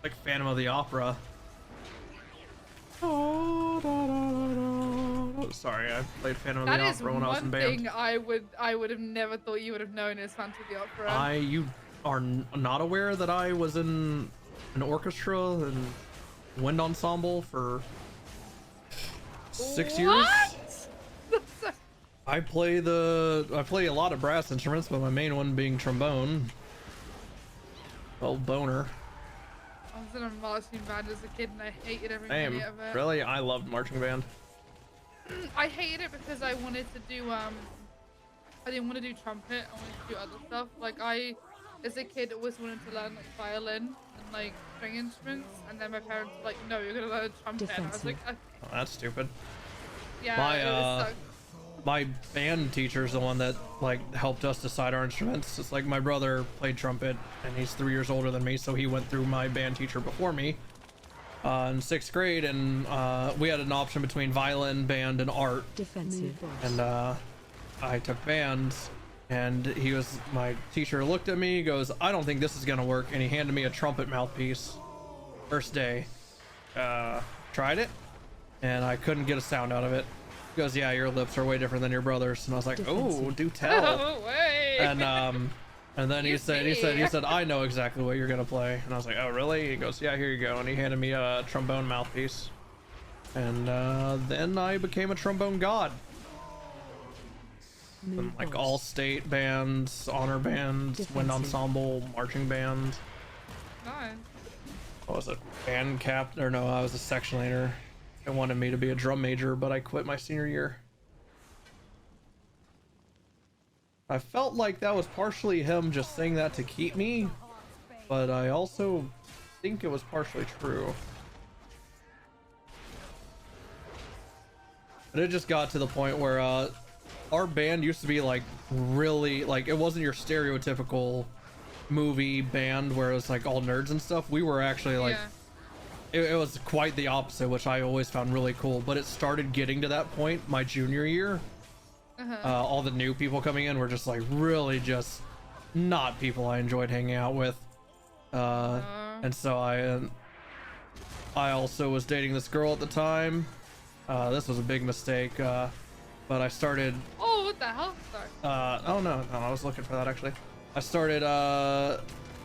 Like Phantom of the Opera. Oh, sorry, I played Phantom of That the is Opera when I was in one band. thing I would have never thought you would have known is Phantom of the Opera. You are not aware that I was in an orchestra and wind ensemble for 6 years. What? I play a lot of brass instruments, but my main one being trombone. Old boner. I was in a marching band as a kid and I hated every Damn, minute of it. really? I loved marching band. I hated it because I wanted to do I didn't want to do trumpet. I wanted to do other stuff. Like I, as a kid, always wanted to learn like violin and like string instruments, and then my parents were like, "No, you're gonna learn trumpet." And I was like, Oh, that's stupid. "Yeah." It was My band teacher's the one that like helped us decide our instruments. It's like my brother played trumpet and he's 3 years older than me, so he went through my band teacher before me in 6th grade, and we had an option between violin, band, and art. Defensive. And I took bands, and my teacher looked at me, he goes, "I don't think this is gonna work," and he handed me a trumpet mouthpiece. First day. Tried it, and I couldn't get a sound out of it. He goes, "Yeah, your lips are way different than your brother's." And I was like, "Oh, do tell." No way. And then he said, "I know exactly what you're gonna play." And I was like, "Oh, really?" He goes, "Yeah, here you go." And he handed me a trombone mouthpiece. And then I became a trombone god. And, like all state bands, honor bands, wind ensemble, marching band. Nice. I was a band captain, or no, I was a section leader. They wanted me to be a drum major, but I quit my senior year. I felt like that was partially him just saying that to keep me, but I also think it was partially true. But it just got to the point where our band used to be like really, like it wasn't your stereotypical movie band where it was like all nerds and stuff. We were actually like, it was quite the opposite, which I always found really cool. But it started getting to that point my junior year. All the new people coming in were just like really just not people I enjoyed hanging out with. And so I also was dating this girl at the time. This was a big mistake, but I started. Oh, what the hell? Sorry. Oh no, I was looking for that actually. I started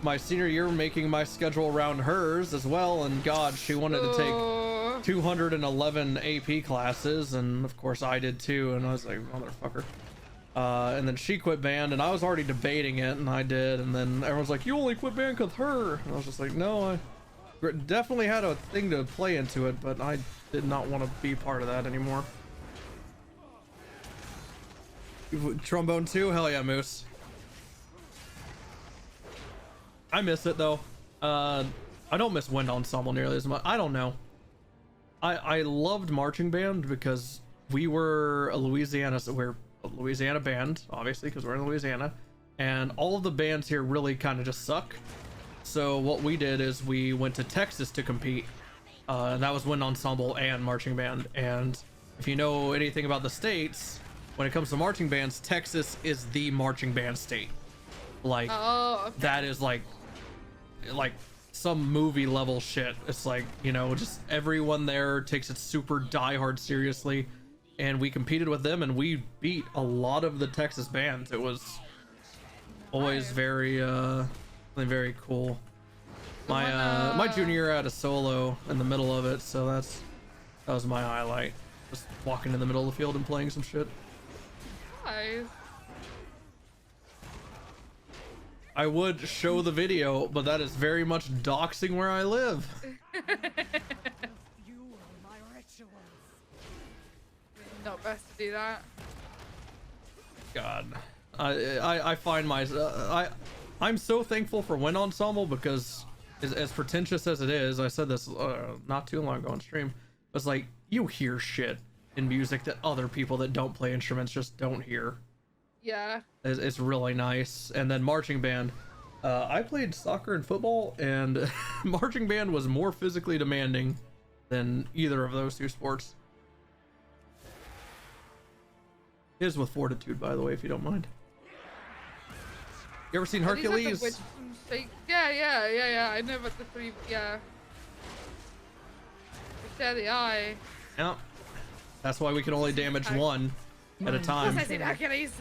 my senior year making my schedule around hers as well, and God, she wanted to take 211 AP classes, and of course I did too, and I was like, motherfucker. And then she quit band, and I was already debating it, and I did, and then everyone's like, you only quit band because her. And I was just like, no, I definitely had a thing to play into it, but I did not want to be part of that anymore. Trombone too? Hell yeah, Moose. I miss it though. I don't miss wind ensemble nearly as much. I don't know. I loved marching band because we were a Louisiana band, obviously, because we're in Louisiana, and all of the bands here really kind of just suck. So what we did is we went to Texas to compete, and that was wind ensemble and marching band. And if you know anything about the states, when it comes to marching bands, Texas is the marching band state. Like, that is like some movie level shit. It's like, you know, just everyone there takes it super diehard seriously, and we competed with them and we beat a lot of the Texas bands. It was always very very cool. My junior year I had a solo in the middle of it, so that was my highlight. Just walking in the middle of the field and playing some shit. Nice. I would show the video, but that is very much doxing where I live. You are my rituals. Not best to do that. God, I find I'm so thankful for Wind Ensemble because as pretentious as it is, I said this not too long ago on stream, it's like you hear shit in music that other people that don't play instruments just don't hear. Yeah. It's really nice. And then marching band, I played soccer and football, and marching band was more physically demanding than either of those two sports. His with fortitude, by the way, if you don't mind. You ever seen Hercules? Yeah. I know about the three. Yeah. Share the eye. Yeah. That's why we can only damage one at a time. I seen Hercules.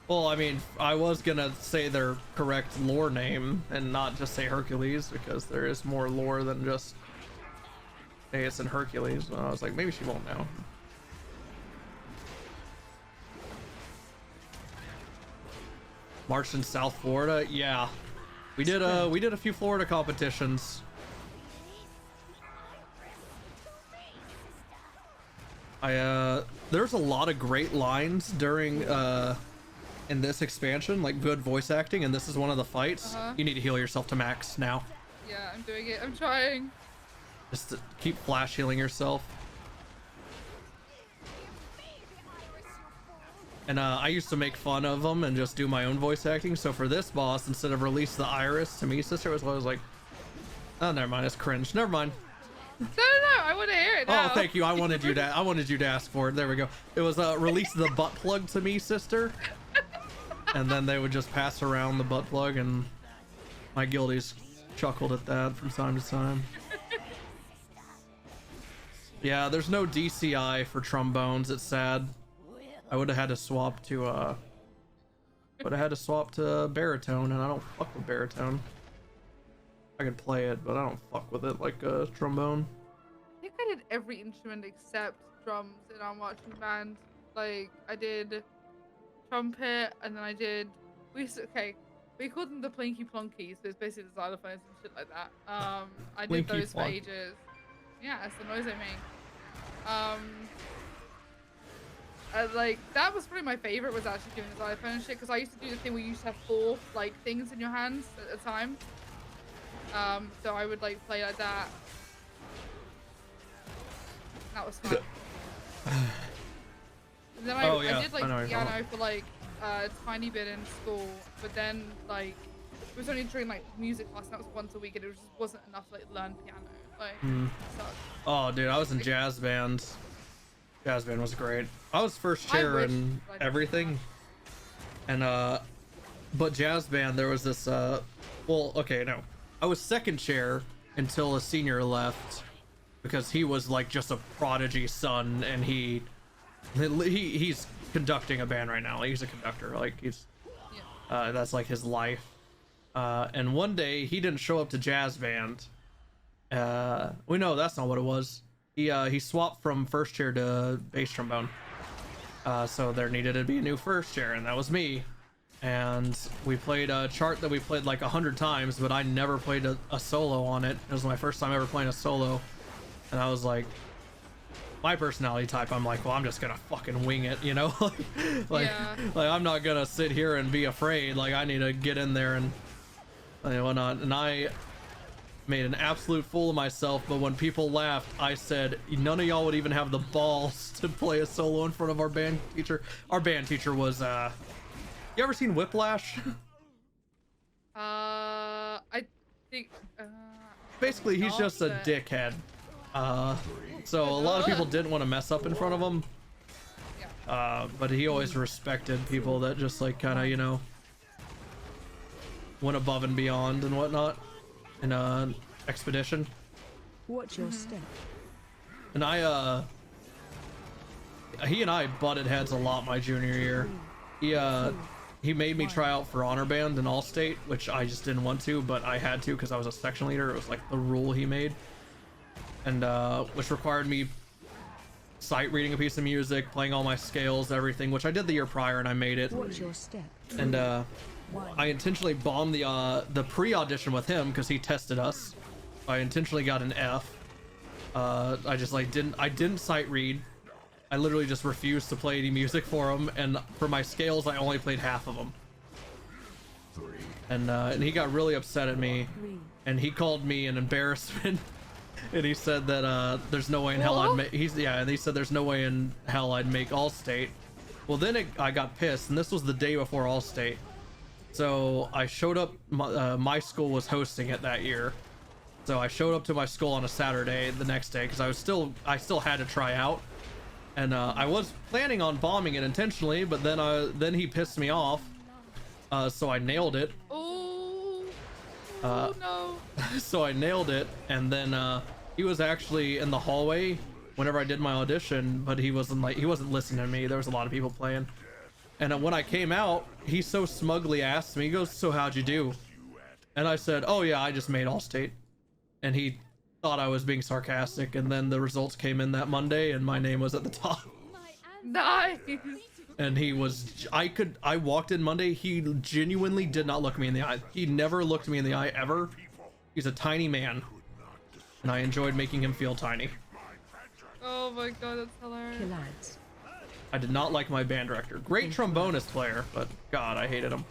Well, I mean, I was gonna say their correct lore name and not just say Hercules because there is more lore than just hey, it's in Hercules. But I was like, maybe she won't know. Marched in South Florida, yeah. We did a few Florida competitions. There's a lot of great lines during in this expansion, like good voice acting, and this is one of the fights. You need to heal yourself to max now. Yeah, I'm doing it. I'm trying. Just to keep flash healing yourself. And I used to make fun of them and just do my own voice acting. So for this boss, instead of release the iris to me, sister, I was like, oh, never mind, it's cringe. Never mind. No, I want to hear it now. Oh, thank you. I wanted you to ask for it. There we go. It was release the butt plug to me, sister. And then they would just pass around the butt plug, and my guildies chuckled at that from time to time. Yeah, there's no DCI for trombones. It's sad. I would have had to swap to baritone, and I don't fuck with baritone. I can play it, but I don't fuck with it like a trombone. I think I did every instrument except drums in our marching band. Like I did trumpet, and then I did we called them the plinky plonkies, so it's basically the xylophones and shit like that. I did those for ages. Yeah, it's the noise I make. Like that was probably my favorite, was actually doing the xylophone and shit, because I used to do the thing where you used to have 4 like things in your hands at a time. So I would like play like that. That was fun. And then I did like piano for like a tiny bit in school, but then like it was only during like music class, and that was once a week, and it just wasn't enough to like learn piano. Like, oh, dude, I was in jazz band. Jazz band was great. I was first chair in everything, and but jazz band there was this well, okay, no, I was second chair until a senior left because he was like just a prodigy son, and he's conducting a band right now. Like, he's a conductor. Like he's that's like his life. And one day he didn't show up to jazz band. We know that's not what it was. He swapped from first chair to bass trombone. So there needed to be a new first chair, and that was me. And we played a chart that we played like 100 times, but I never played a solo on it. It was my first time ever playing a solo, and I was like, my personality type, I'm like, well, I'm just gonna fucking wing it, you know? like I'm not gonna sit here and be afraid. Like, I need to get in there and whatnot. And I made an absolute fool of myself, but when people laughed, I said none of y'all would even have the balls to play a solo in front of our band teacher. Our band teacher was you ever seen Whiplash? I think basically he's just a dickhead. So a lot of people didn't want to mess up in front of him. But he always respected people that just like kind of, you know, went above and beyond and whatnot in a expedition. Watch your step. And he and I butted heads a lot my junior year. He made me try out for honor band in All-State, which I just didn't want to, but I had to because I was a section leader. It was like the rule he made. and which required me sight reading a piece of music, playing all my scales, everything, which I did the year prior, and I made it. Watch your step. And I intentionally bombed the pre-audition with him because he tested us. I intentionally got an F. I just like didn't sight read. I literally just refused to play any music for him, and for my scales I only played half of them. And he got really upset at me, and he called me an embarrassment. And he said that there's no way in hell I'd make. And he said there's no way in hell I'd make All-State. Well, then I got pissed, and this was the day before All-State. So I showed up. My school was hosting it that year, so I showed up to my school on a Saturday the next day because I still had to try out, and I was planning on bombing it intentionally, but then he pissed me off, so I nailed it. Oh no. So I nailed it, and then he was actually in the hallway whenever I did my audition, but he wasn't listening to me. There was a lot of people playing, and when I came out, he so smugly asked me, he goes, "So how'd you do?" And I said, "Oh yeah, I just made All-State." And he thought I was being sarcastic, and then the results came in that Monday, and my name was at the top. Nice. And I walked in Monday, he genuinely did not look me in the eye. He never looked me in the eye ever. He's a tiny man, and I enjoyed making him feel tiny. Oh my god, that's hilarious. Killads. I did not like my band director. Great trombonist player, but god, I hated him.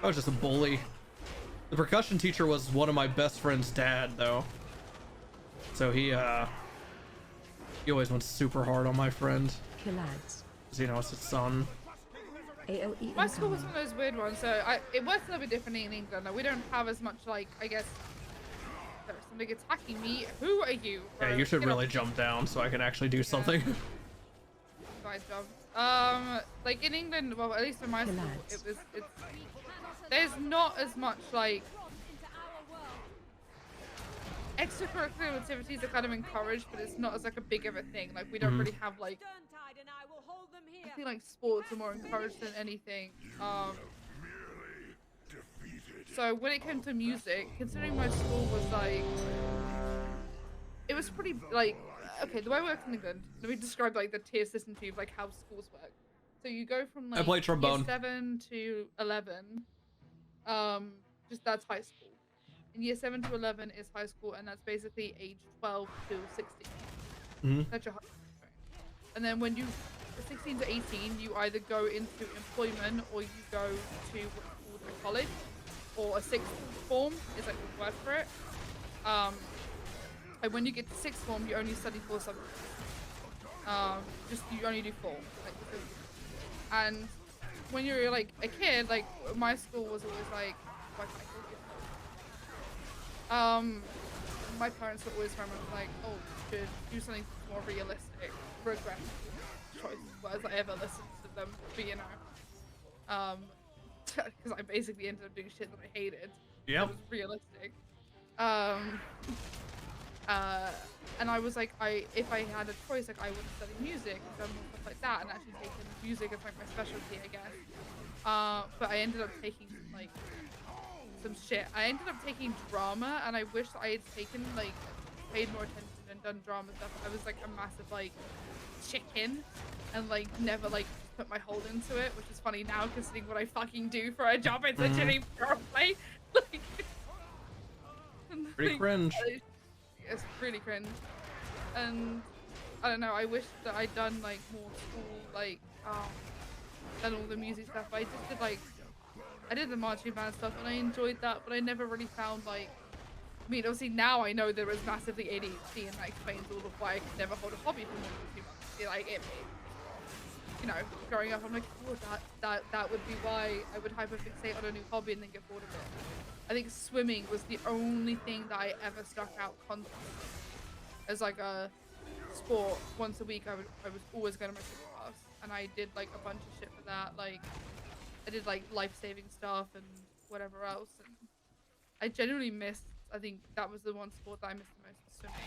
I was just a bully. The percussion teacher was one of my best friend's dad, though. So he always went super hard on my friend. Killads. 'Cause, you know, it's his son. AOE My school was incoming. one of those weird ones, so it works a little bit differently in England. Like, we don't have as much, like, I guess, there's something attacking me. Who are you? Yeah, bro? you should Get really off. jump down so I can actually do something. Fine job. Like in England, well, at least in my school, Lads. there's not as much like extracurricular activities are kind of encouraged, but it's not as like a big of a thing. Like we don't really have like, I feel like sports are more encouraged than anything. So when it came to music, considering my school was like, it was pretty like, okay, the way it works in England, let me describe like the tier system to you of like how schools work. So you go from like I play trombone. year 7 to 11, just that's high school. And year 7 to 11 is high school, and that's basically age 12 to 16. That's your high school experience. And then when you 16 to 18, you either go into employment or you go to what's called a college, or a sixth form is like the word for it. And when you get to sixth form, you only study 4 subjects. You only do 4. And when you're like a kid, like my school was always like, why can't I go get my parents were always very much like, oh, you should do something more realistic, regret choices, whereas I ever listened to them, but you know, because I basically ended up doing shit that I hated. Yep. It was realistic. And I was like, if I had a choice, like I would study music and done more stuff like that, and actually taken music as like my specialty, I guess. But I ended up taking like some shit. I ended up taking drama, and I wish I had taken like paid more attention and done drama stuff. I was like a massive like chicken, and like never like put my hold into it, which is funny now considering what I fucking do for a job. It's literally play. Like, Pretty cringe. It's really cringe. And I don't know, I wish that I'd done like more school, like done all the music stuff. I just did like, I did the marching band stuff and I enjoyed that, but I never really found like, I mean obviously now I know there is massively ADHD, and that explains all of why I could never hold a hobby for more than 2 months. Like it, you know, growing up I'm like, oh that would be why I would hyperfixate on a new hobby and then get bored of it. I think swimming was the only thing that I ever stuck out constantly as like a sport. Once a week I was always going to my swimming class, and I did like a bunch of shit for that. Like I did like life-saving stuff and whatever else, and I genuinely missed, I think that was the one sport that I missed the most, was swimming.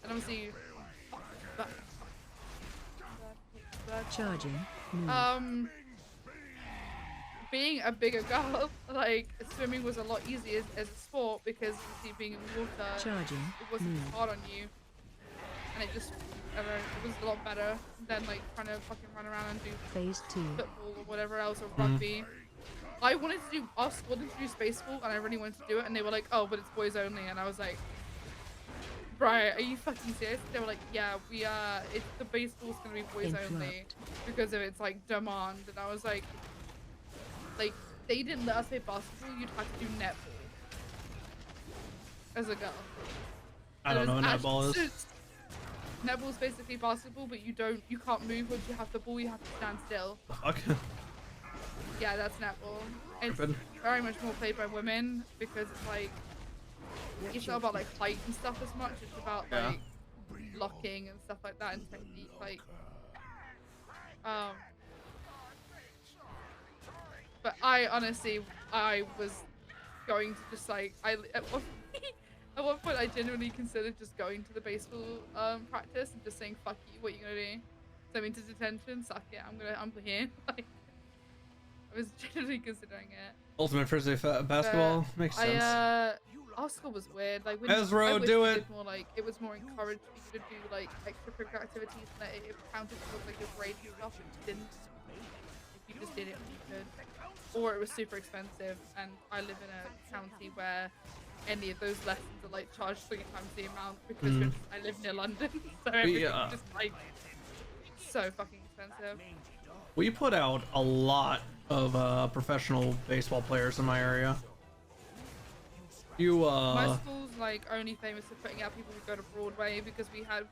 And obviously Charging. being a bigger girl, like swimming was a lot easier as a sport because obviously being in water, Charging. it wasn't hard on you, and it just, I don't know, it was a lot better than like trying to fucking run around and do Phase 2. football or whatever else or rugby. I wanted to do, our school wanted to do space school, and I really wanted to do it, and they were like, oh, but it's boys only, and I was like, right, are you fucking serious? They were like, yeah, it's the base school's gonna be boys only because of its like demand, and I was like, they didn't let us play basketball, you'd have to do netball as a girl. I don't know what netball is. Netball is basically basketball, but you can't move once you have the ball, you have to stand still. Fuck. Yeah, that's netball. It's very much more played by women because it's like, it's not about like height and stuff as much, it's about like blocking and stuff like that and technique, like but I honestly, I was going to just like, at one point I genuinely considered just going to the baseball practice and just saying, fuck you, what are you gonna do? Send me to detention? Suck it, I'm here. Like, I was genuinely considering it. Ultimate Frisbee basketball makes sense. Our school was weird. Like, when Ezra, do it. More like, it was more encouraged for you to do like extracurricular activities, and that it counted towards like your grade and stuff, which didn't. If you just did it when you could, or it was super expensive. And I live in a county where any of those lessons are like charged 3 times the amount because I live near London, so everything's just like so fucking expensive. We put out a lot of professional baseball players in my area. My school's like only famous for putting out people who go to Broadway because we had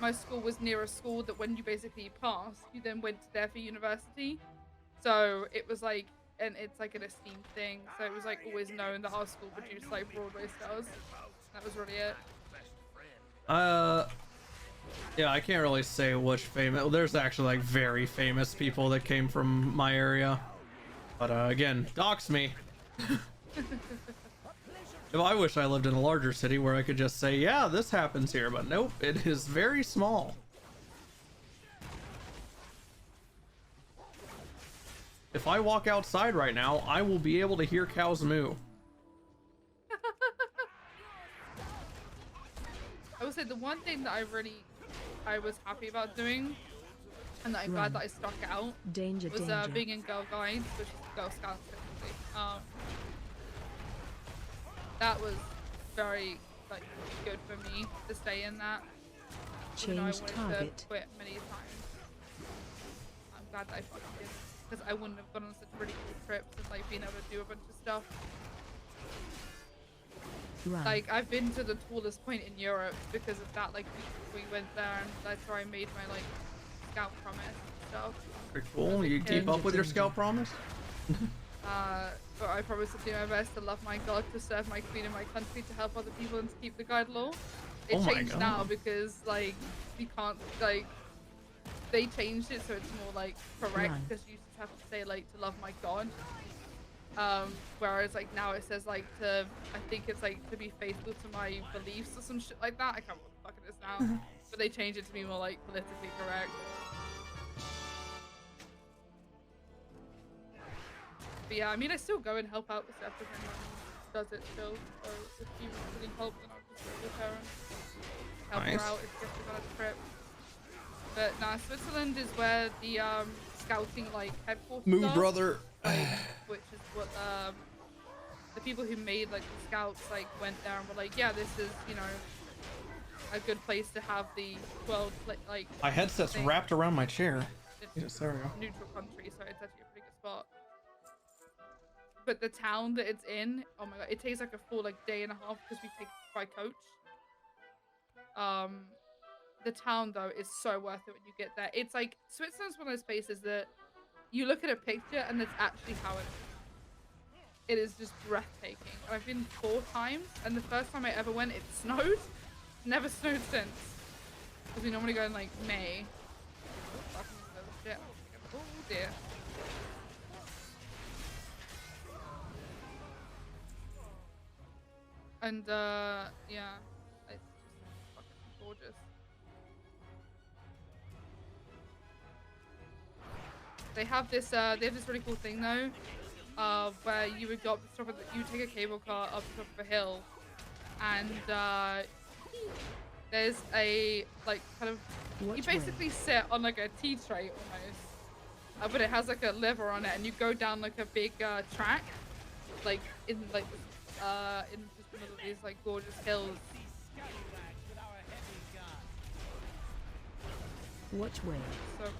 my school was near a school that when you basically passed, you then went there for university. So it was like, and it's like an esteemed thing. So it was like always known that our school produced like Broadway stars. That was really it. Yeah, I can't really say which famous. Well, there's actually like very famous people that came from my area, but again, dox me. If I wish I lived in a larger city where I could just say, yeah, this happens here, but nope, it is very small. If I walk outside right now, I will be able to hear cows moo. I would say the one thing that I was happy about doing, and that I'm glad that I stuck it out, was being in Girl Guides, which is Girl Scouts technically. That was very like good for me to stay in that. Even though I wanted to quit many times. I'm glad that I fucking did, because I wouldn't have gone on such really cool trips and like being able to do a bunch of stuff. Like, I've been to the tallest point in Europe because of that. Like, we went there, and that's where I made my like scout promise and stuff. Pretty cool. You keep up with your scout promise? But I promise to do my best to love my god, to serve my queen and my country, to help other people, and to keep the guide law. It changed now because like you can't, like, they changed it so it's more like correct, because you just have to say like to love my god. Whereas like now it says like to, I think it's like to be faithful to my beliefs or some shit like that. I can't remember what the fuck it is now. But they changed it to be more like politically correct. But yeah, I mean, I still go and help out with stuff if anyone does it still. So if you really help, then I'll just go with her and help her out if she's on a trip. But nah, Switzerland is where the scouting like headquarters Moosebrother. Like, which is what the people who made like the scouts like went there and were like, yeah, this is, you know, a good place to have the world like. My headset's wrapped around my chair. It's there we go. Neutral country, so it's actually a pretty good spot. But the town that it's in, oh my god, it takes like a full like day and a half because we take it by coach. The town though is so worth it when you get there. It's like Switzerland's one of those places that you look at a picture and that's actually how it is. It is just breathtaking. And I've been 4 times, and the first time I ever went, it snowed. Never snowed since. Because we normally go in like May. Oh dear. And yeah, it's just fucking gorgeous. They have this really cool thing though, where you would go up the top of you take a cable car up the top of a hill, and there's a like kind of you basically sit on like a tea tray almost, but it has like a lever on it, and you go down like a big track, like in like in just one of these like gorgeous hills. Which way? So cool.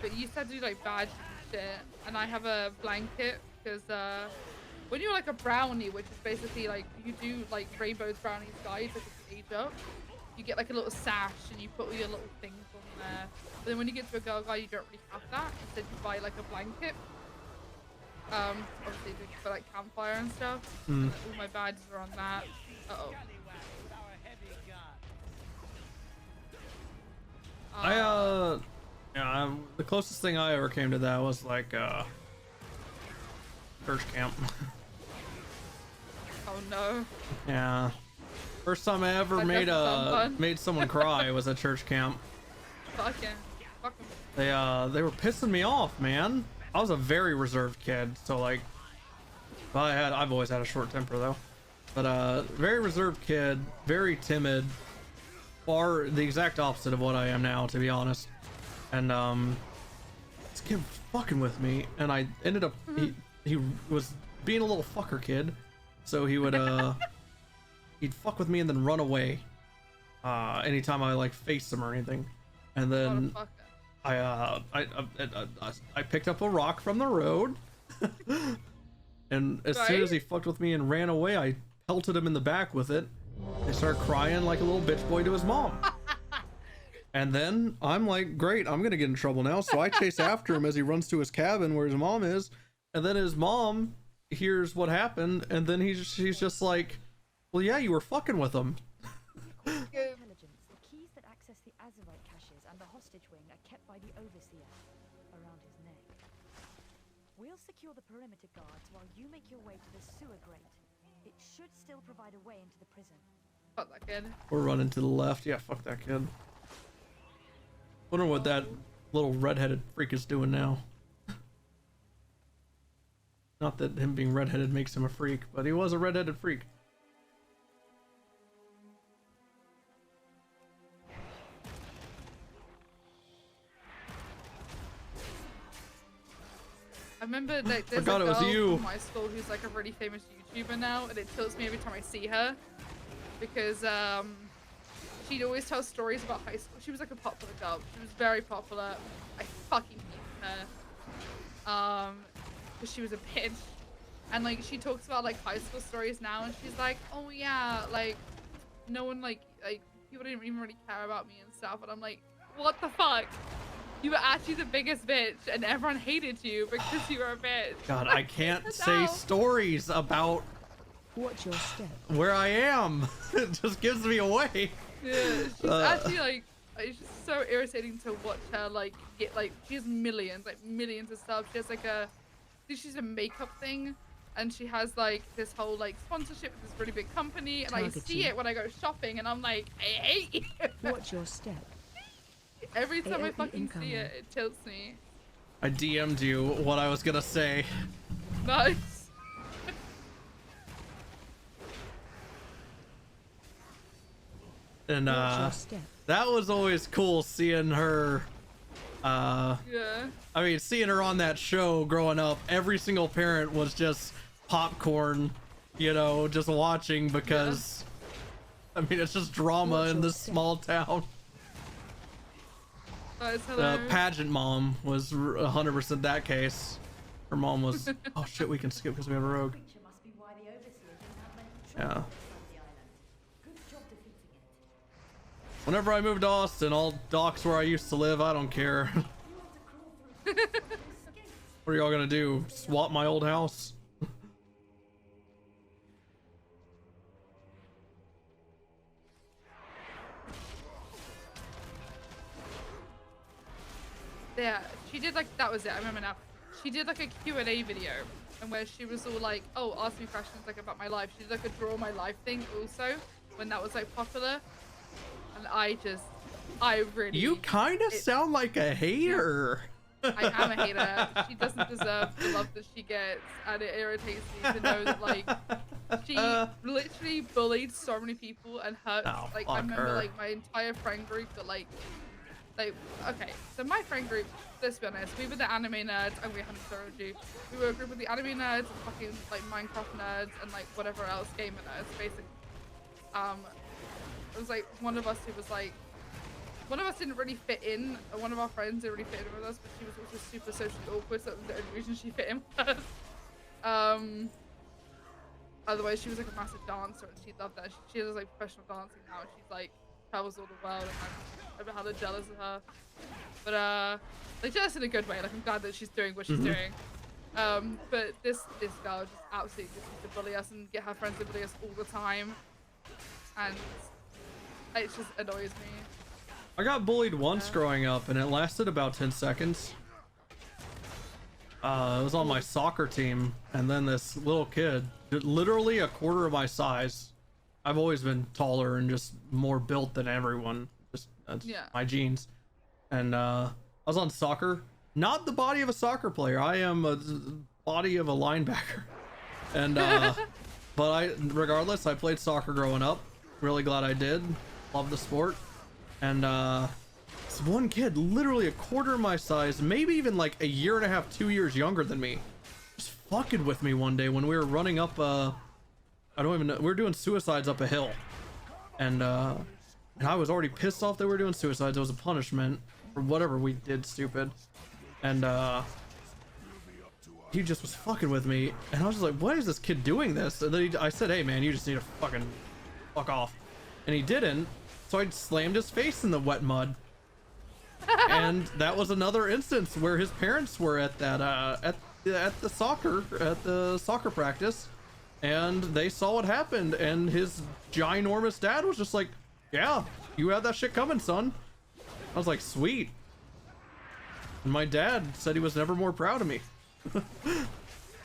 But you used to have to do like badges and shit, and I have a blanket because when you're like a brownie, which is basically like you do like Rainbow's Brownies guides, like if you age up, you get like a little sash and you put all your little things on there. But then when you get to a girl guide, you don't really have that. Instead, you buy like a blanket. Obviously for like campfire and stuff. And all my badges are on that. Uh-oh. Yeah, the closest thing I ever came to that was like church camp. Oh no. Yeah, first time I ever made someone cry was at church camp. Fuck yeah. Fuck 'em. They were pissing me off, man. I was a very reserved kid, so like, well, I've always had a short temper though, but very reserved kid, very timid, far the exact opposite of what I am now, to be honest. And this kid was fucking with me, and I ended up he was being a little fucker kid, so he would he'd fuck with me and then run away anytime I like faced him or anything, and then I picked up a rock from the road, and as soon as he fucked with me and ran away, I pelted him in the back with it. He started crying like a little bitch boy to his mom. And then I'm like, great, I'm gonna get in trouble now. So I chase after him as he runs to his cabin where his mom is. And then his mom hears what happened, and then she's just like, well, yeah, you were fucking with him. Intelligence. The keys that access the Azurite caches and the hostage wing are kept by the Overseer around his neck. We'll secure the perimeter guards while you make your way to the sewer grate. It should still provide a way into the prison. Fuck that kid. We're running to the left. Yeah, fuck that kid. Wonder what that little redheaded freak is doing now. Not that him being redheaded makes him a freak, but he was a redheaded freak. I remember like there's a girl from my school who's like a really famous YouTuber now, and it tilts me every time I see her because she'd always tell stories about high school. She was like a popular girl. She was very popular. I fucking hated her. Because she was a bitch. And like she talks about like high school stories now, and she's like, oh yeah, like no one like people didn't even really care about me and stuff. And I'm like, what the fuck? You were actually the biggest bitch, and everyone hated you because you were a bitch. God, I can't say stories about Watch your step. where I am. It just gives me away. Yeah, she's actually like, it's just so irritating to watch her like get like, she has millions of subs. She has like I think she's a makeup thing, and she has like this whole like sponsorship with this really big company, and I see it when I go shopping, and I'm like, I hate you. Watch your step. Every time I AOE fucking incoming. see it, it tilts me. I DM'd you what I was gonna say. Nice. And Watch your step. that was always cool seeing her Yeah. I mean, seeing her on that show growing up, every single parent was just popcorn, you know, just watching because I mean, it's just drama in this small town. That's The hilarious. pageant mom was 100% that case. Her mom was, oh shit, we can skip because we have a rogue. Creature must be why the Overseer didn't have many Yeah. troubles on the island. Good job defeating it. Whenever I move to Austin, I'll dox where I used to live. I don't care. You want to crawl through escape. What are y'all gonna do? Swap my old house? Yeah, she did like, that was it, I remember now. She did like a Q&A video, and where she was all like, oh, ask me questions like about my life. She did like a draw my life thing also, when that was like popular. And I just I really. You kind of sound like a hater. I am a hater. She doesn't deserve the love that she gets, and it irritates me to know that like she literally bullied so many people and hurt. Like I remember like my entire friend group that like okay, so my friend group. Let's be honest, we were the anime nerds, and we hadn't told you. We were a group of the anime nerds, and fucking like Minecraft nerds, and like whatever else gamer nerds, basically. It was like one of us who was like. One of us didn't really fit in. One of our friends didn't really fit in with us, but she was also super socially awkward, so that was the only reason she fit in with us. Otherwise, she was like a massive dancer, and she loved that. She does like professional dancing now. She's like travels all the world, and I'm hella jealous of her. But like jealous in a good way. Like I'm glad that she's doing what she's doing. But this girl just absolutely just used to bully us and get her friends to bully us all the time, and it just annoys me. I got bullied once growing up, and it lasted about 10 seconds. It was on my soccer team, and then this little kid, literally a quarter of my size. I've always been taller and just more built than everyone. Just that's my genes. And I was on soccer, not the body of a soccer player. I am a body of a linebacker. And but regardless, I played soccer growing up. Really glad I did. Love the sport. And this one kid, literally a quarter of my size, maybe even like a year and a half, 2 years younger than me, just fucking with me one day when we were running up I don't even know, we were doing suicides up a hill, and I was already pissed off that we were doing suicides. It was a punishment for whatever we did stupid, and he just was fucking with me, and I was just like, why is this kid doing this? And then I said, hey man, you just need to fucking fuck off, and he didn't. So I slammed his face in the wet mud, and that was another instance where his parents were at that at the soccer practice, and they saw what happened, and his ginormous dad was just like, yeah, you had that shit coming, son. I was like, sweet. And my dad said he was never more proud of me.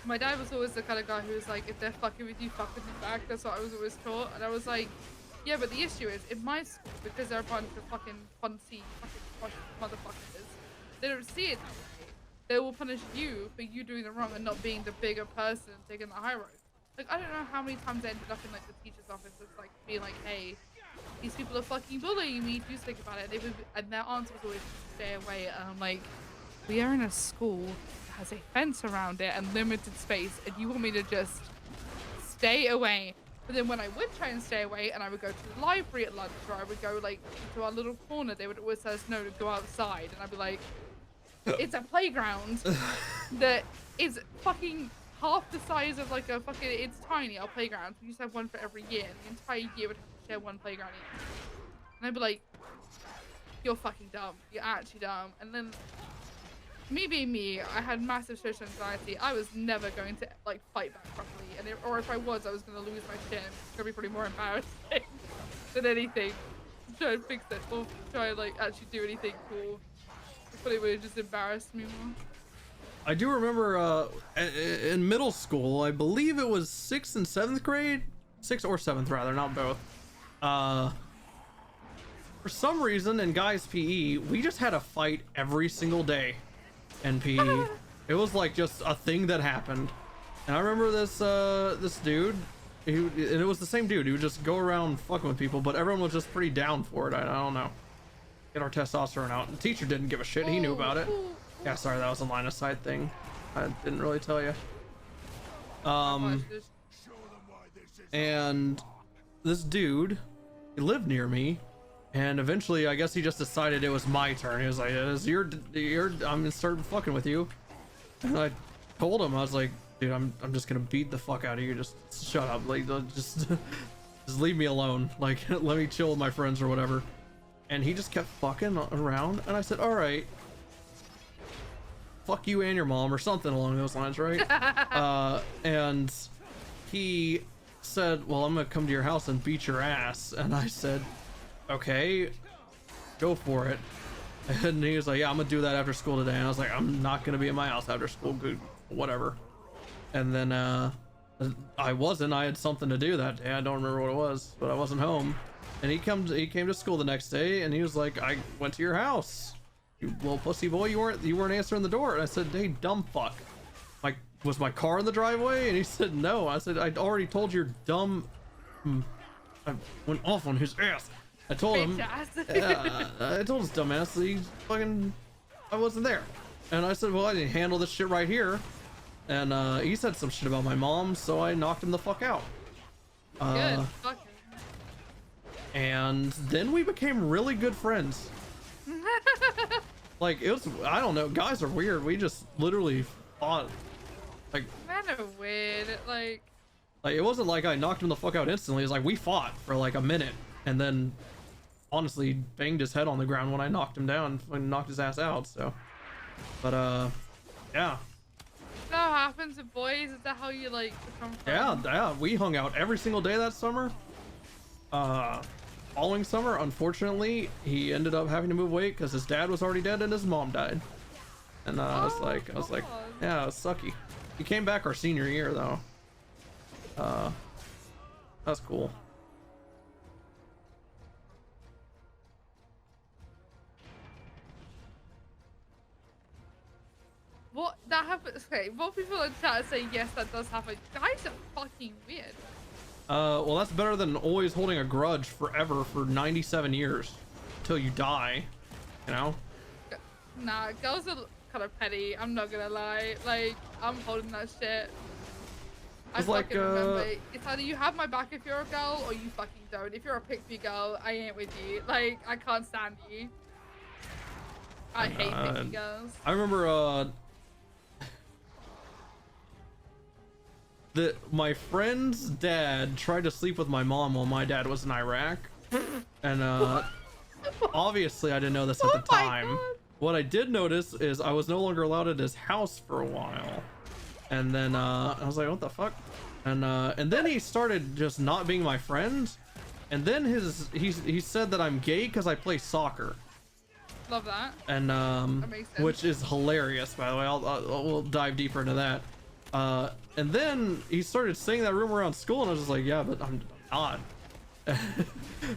My dad was always the kind of guy who was like, if they're fucking with you, fuck with them back. That's what I was always taught, and I was like, yeah, but the issue is, in my school, because they're a bunch of fucking funsy fucking motherfuckers, they don't see it that way. They will punish you for you doing the wrong and not being the bigger person taking the high road. Like, I don't know how many times I ended up in, like, the teacher's office that's, like, being like, hey, these people are fucking bullying me, do think about it. And their answer was always, stay away. And I'm like, we are in a school that has a fence around it and limited space, and you want me to just stay away? But then when I would try and stay away, and I would go to the library at lunch, or I would go like to our little corner, they would always tell us no to go outside, and I'd be like, it's a playground that is fucking half the size of like a fucking, it's tiny, our playground. We used to have one for every year, and the entire year would have to share one playground each. And I'd be like, you're fucking dumb, you're actually dumb. And then me being me, I had massive social anxiety. I was never going to like fight back properly, and or if I was gonna lose my shit. It's gonna be pretty more embarrassing than anything. Try and fix it, or try and like actually do anything cool. But it would just embarrass me more. I do remember in middle school, I believe it was 6th and 7th grade, 6th or 7th rather, not both. For some reason in guys PE, we just had a fight every single day. In PE, it was like just a thing that happened, and I remember this dude, and it was the same dude. He would just go around fucking with people, but everyone was just pretty down for it. I don't know, get our testosterone out. The teacher didn't give a shit. He knew about it. Yeah, sorry, that was a line of sight thing. I didn't really tell you. And this dude, he lived near me. And eventually, I guess he just decided it was my turn. He was like, I'm gonna start fucking with you. And I told him, I was like, dude, I'm just gonna beat the fuck out of you. Just shut up. Like, just leave me alone. Like, let me chill with my friends or whatever. And he just kept fucking around. And I said, all right, fuck you and your mom, or something along those lines, right? And he said, well, I'm gonna come to your house and beat your ass. And I said, okay, go for it. And he was like, yeah, I'm gonna do that after school today. And I was like, I'm not gonna be at my house after school, good, whatever. And then I had something to do that day. I don't remember what it was, but I wasn't home. And he came to school the next day, and he was like, I went to your house, you little pussy boy. You weren't answering the door. And I said, hey, dumb fuck, like, was my car in the driveway? And he said, no. I said, I already told your dumb. I went off on his ass. I told him. I told his dumb ass that I wasn't there. And I said, well, I didn't handle this shit right here. And he said some shit about my mom, so I knocked him the fuck out. Good. Fuck. And then we became really good friends. Like, it was, I don't know, guys are weird. We just literally fought. Like, Men are weird. Like, it wasn't like I knocked him the fuck out instantly. It was like we fought for like a minute, and then honestly banged his head on the ground when I knocked him down and knocked his ass out. So, but yeah. Is that what happens with boys? Is that how you like become friends? Yeah, we hung out every single day that summer. Following summer, unfortunately, he ended up having to move away because his dad was already dead and his mom died. And I was like, yeah, it was sucky. He came back our senior year though. That's cool. What that happens? Okay, what people in chat say yes, that does happen. Guys are fucking weird. Well, that's better than always holding a grudge forever for 97 years until you die, you know? Nah, girls are kind of petty. I'm not gonna lie. Like, I'm holding that shit. I It's fucking like, remember. It's either you have my back if you're a girl, or you fucking don't. If you're a pick-me girl, I ain't with you. Like, I can't stand you. I hate pick-me girls. I remember, my friend's dad tried to sleep with my mom while my dad was in Iraq, and obviously I didn't know this at the time. God. What I did notice is I was no longer allowed at his house for a while, and then I was like, what the fuck? And then he started just not being my friend, and then he said that I'm gay because I play soccer. Love that. And That makes sense. which is hilarious, by the way. We'll dive deeper into that. And then he started saying that rumor around school, and I was just like, yeah, but I'm not.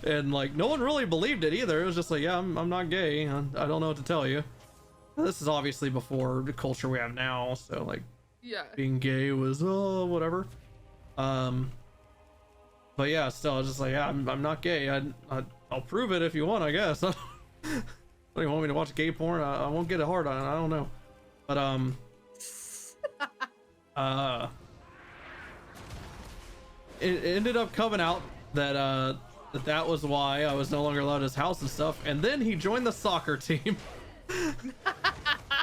And like, no one really believed it either. It was just like, yeah, I'm not gay. I don't know what to tell you. This is obviously before the culture we have now, so like, Yeah. being gay was whatever. But yeah, still, I was just like, yeah, I'm not gay. I'll prove it if you want, I guess. What do you want me to watch gay porn? I won't get it hard on it. I don't know. But it ended up coming out that that was why I was no longer allowed at his house and stuff. And then he joined the soccer team.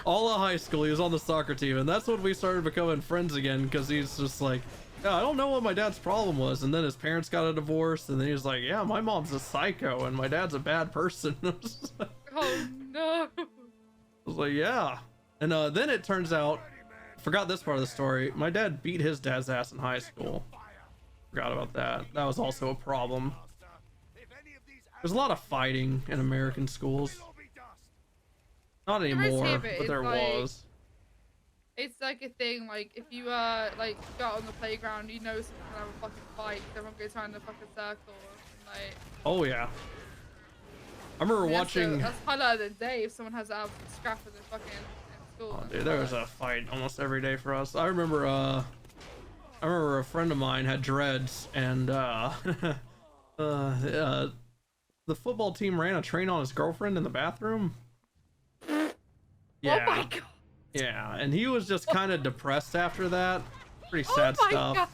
All of high school, he was on the soccer team, and that's when we started becoming friends again, because he's just like, yeah, I don't know what my dad's problem was. And then his parents got a divorce, and then he was like, yeah, my mom's a psycho and my dad's a bad person. Oh no. I was like, yeah. And then it turns out, forgot this part of the story, my dad beat his dad's ass in high school. Forgot about that. That was also a problem. There's a lot of fighting in American schools. Not anymore, but there was. It's like a thing, like if you like go out on the playground, you know someone's gonna have a fucking fight, everyone goes around in a fucking circle, and like. Oh yeah. I remember watching. That's highlighted the day if someone has a scrap in the fucking school. Oh dude, there was a fight almost every day for us. I remember a friend of mine had dreads, and the football team ran a train on his girlfriend in the bathroom. Yeah. Oh my god. Yeah, and he was just kind of depressed after that. Pretty sad stuff. God.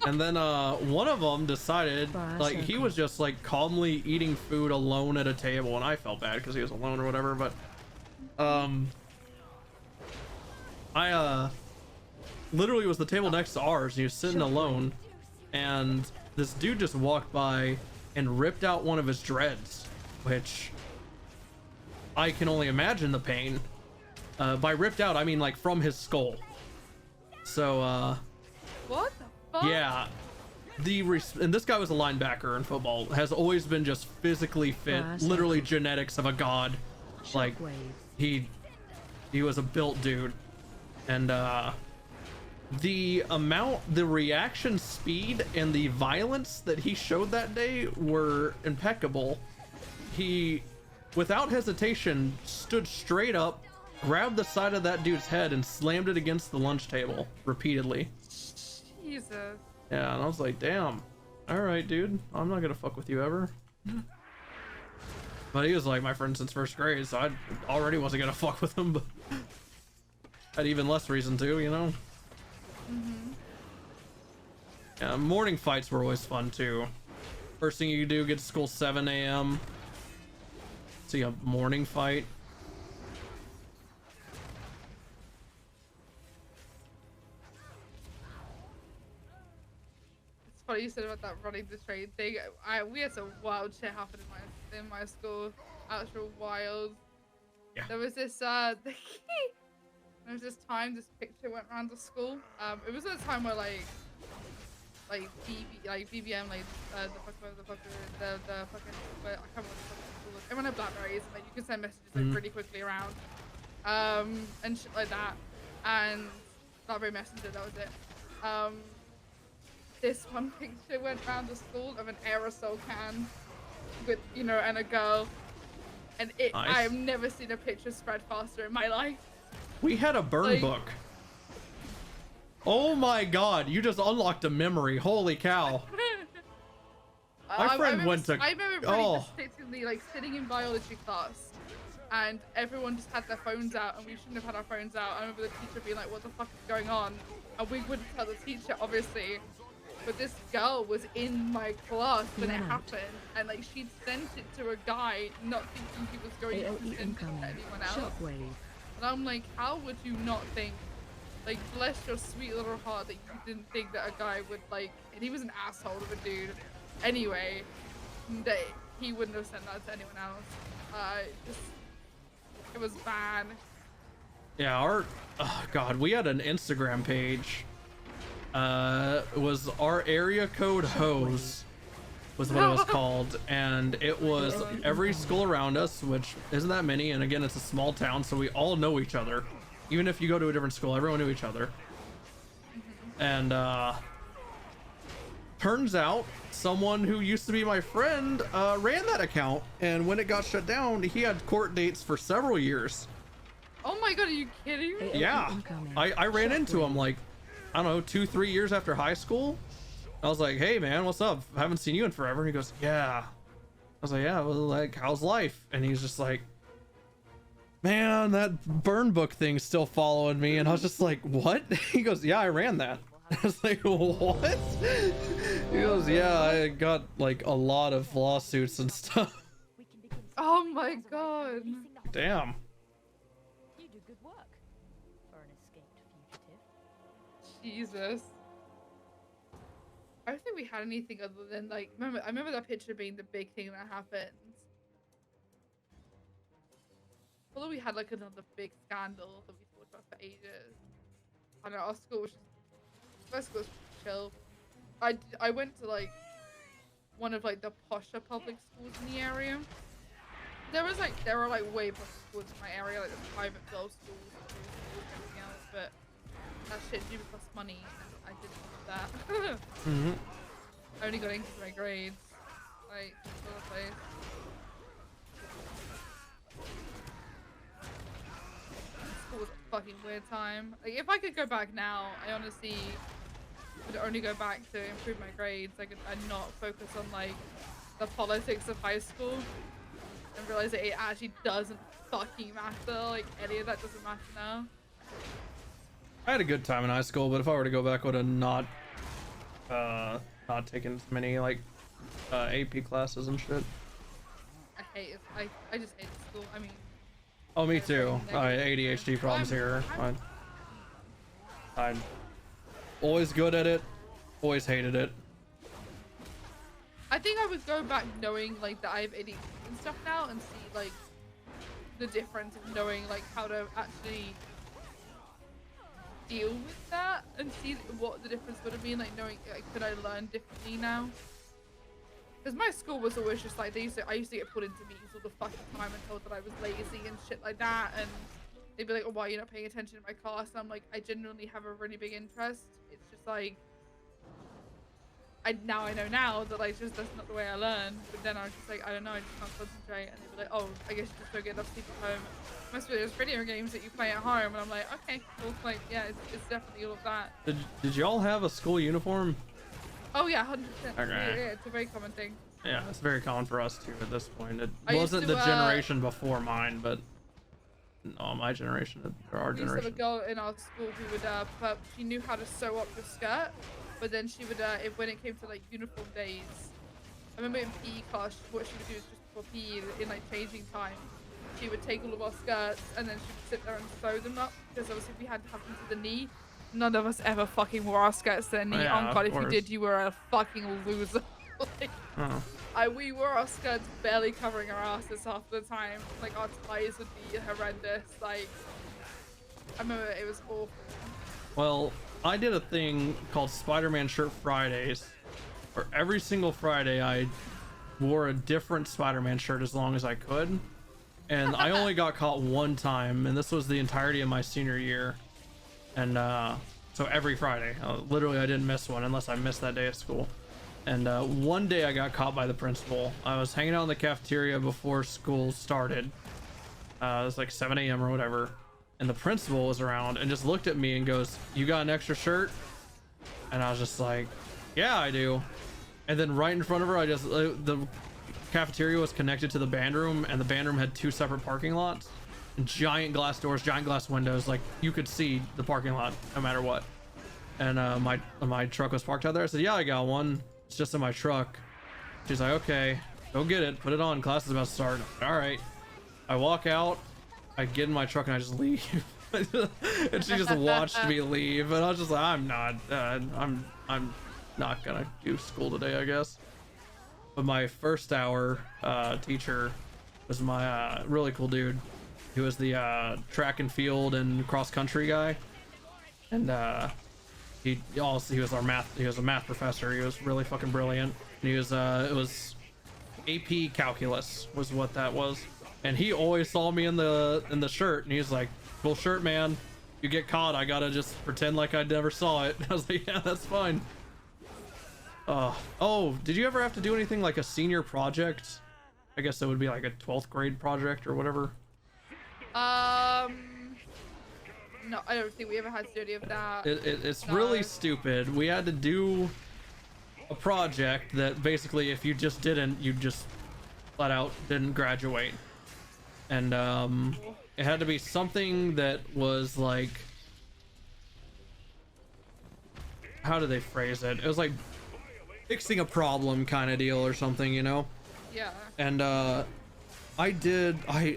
And then one of them decided, like, he was just like calmly eating food alone at a table, and I felt bad because he was alone or whatever. But I literally was the table next to ours, and he was sitting alone, and this dude just walked by and ripped out one of his dreads, which I can only imagine the pain. By ripped out, I mean like from his skull. So What the fuck? yeah, and this guy was a linebacker in football, has always been just physically fit, literally genetics of a god. Like, he was a built dude, and the reaction speed and the violence that he showed that day were impeccable. He, without hesitation, stood straight up, grabbed the side of that dude's head and slammed it against the lunch table repeatedly. Jesus. Yeah, and I was like, damn. All right, dude. I'm not gonna fuck with you ever. But he was like my friend since first grade, so I already wasn't gonna fuck with him, but had even less reason to, you know? Yeah, morning fights were always fun too. First thing you do, get to school 7 a.m. See a morning fight. It's funny you said about that running the train thing. We had some wild shit happen in my school. Actual wild. Yeah. There was this time this picture went around the school. It was a time where like BBM, the fucking, I can't remember what the fucking school was. Everyone had Blackberries, and like you could send messages like really quickly around, and shit like that. And Blackberry Messenger, that was it. This one picture went around the school of an aerosol can with, you know, and a girl. And it, nice. I have never seen a picture spread faster in my life. We had a burn book. Oh my god, you just unlocked a memory. Holy cow. My friend went to... I remember really distinctly like sitting in biology class and everyone just had their phones out and we shouldn't have had our phones out. I remember the teacher being like, what the fuck is going on? And we wouldn't tell the teacher, obviously. But this girl was in my class when it happened, and like she'd sent it to a guy, not thinking he was going to send it to anyone else. And I'm like, how would you not think, like, bless your sweet little heart that you didn't think that a guy would like, and he was an asshole of a dude, anyway, that he wouldn't have sent that to anyone else. It was bad. Yeah, oh god, we had an Instagram page. It was our area code hose was what it was called, and it was every school around us, which isn't that many, and again it's a small town, so we all know each other. Even if you go to a different school, everyone knew each other. And turns out someone who used to be my friend ran that account, and when it got shut down, he had court dates for several years. Oh my god, are you kidding me? Yeah, I ran into him like, I don't know, 2-3 years after high school. I was like, hey man, what's up? I haven't seen you in forever. He goes, yeah. I was like, yeah, well, like, how's life? And he's just like, man, that burn book thing's still following me. And I was just like, what? He goes, yeah, I ran that. I was like, what? He goes, yeah, I got like a lot of lawsuits and stuff. Oh my god. Damn. You do good work for an escaped fugitive. Jesus. I don't think we had anything other than like, I remember that picture being the big thing that happened. Although we had like another big scandal that we talked about for ages. I don't know, our school was chill. I went to like one of like the posher public schools in the area. There were like way posher schools in my area, like the private girls' schools and everything else, but that shit did cost money and I didn't want that. I only got into my grades. Like, all the place. School was a fucking weird time. Like, if I could go back now, I honestly would only go back to improve my grades. Like, and not focus on like the politics of high school, and realize that it actually doesn't fucking matter. Like, any of that doesn't matter now. I had a good time in high school, but if I were to go back, I would have not taken as many like AP classes and shit. I hate it. I just hate school. I mean. Oh, me too. ADHD problems here. I'm always good at it, always hated it. I think I would go back knowing like that I have ADHD and stuff now, and see like the difference of knowing like how to actually deal with that, and see what the difference would have been, like knowing like could I learn differently now? Because my school was always just like I used to get put into meetings all the fucking time and told that I was lazy and shit like that, and they'd be like, oh, why are you not paying attention in my class? And I'm like, I genuinely have a really big interest. It's just like, I know now that like just that's not the way I learn. But then I was just like, I don't know, I just can't concentrate. And they'd be like, oh, I guess you just don't get enough sleep at home. Must be those video games that you play at home. And I'm like, okay, cool. Like, yeah, it's definitely all of that. Did y'all have a school uniform? Oh yeah, 100%. Okay. Yeah, it's a very common thing. Yeah, it's very common for us too at this point. It I used wasn't to, the generation before mine, but no, my generation or our We used to have a generation. girl in our school who would, but she knew how to sew up your skirt, but then she would, when it came to like uniform days, I remember in PE class, what she would do is just before PE, in like changing time, she would take all of our skirts and then she would sit there and sew them up, because obviously we had to have them to the knee. None of us ever fucking wore our skirts to the knee. Yeah, Oh god, if you course. did, you were a fucking loser. Like, Oh. we wore our skirts barely covering our asses half the time. Like, our ties would be horrendous. Like, I remember it was awful. Well, I did a thing called Spider-Man Shirt Fridays, where every single Friday I wore a different Spider-Man shirt as long as I could. And I only got caught one time, and this was the entirety of my senior year. And so every Friday, literally I didn't miss one unless I missed that day of school. And one day I got caught by the principal. I was hanging out in the cafeteria before school started. It was like 7 a.m. or whatever. And the principal was around and just looked at me and goes, "You got an extra shirt?" And I was just like, "Yeah, I do." And then right in front of her, the cafeteria was connected to the band room, and the band room had 2 separate parking lots. And giant glass doors, giant glass windows, like you could see the parking lot no matter what. And my truck was parked out there. I said, "Yeah, I got one. It's just in my truck." She's like, "Okay, go get it, put it on, class is about to start." All right. I walk out, I get in my truck, and I just leave. And she just watched me leave, and I was just like, I'm not gonna do school today, I guess. But my first hour teacher was my really cool dude. He was the track and field and cross country guy, and he was our math. He was a math professor. He was really fucking brilliant. And he was it was AP calculus was what that was. And he always saw me in the shirt, and he was like, "Cool shirt, man. You get caught, I gotta just pretend like I never saw it." I was like, "Yeah, that's fine." Oh, did you ever have to do anything like a senior project? I guess it would be like a 12th grade project or whatever. No, I don't think we ever had to do any of that. It's No. really stupid. We had to do a project that basically if you just didn't, you just flat out didn't graduate. And it had to be something that was like, how do they phrase it? It was like fixing a problem kind of deal or something, you know? Yeah. And I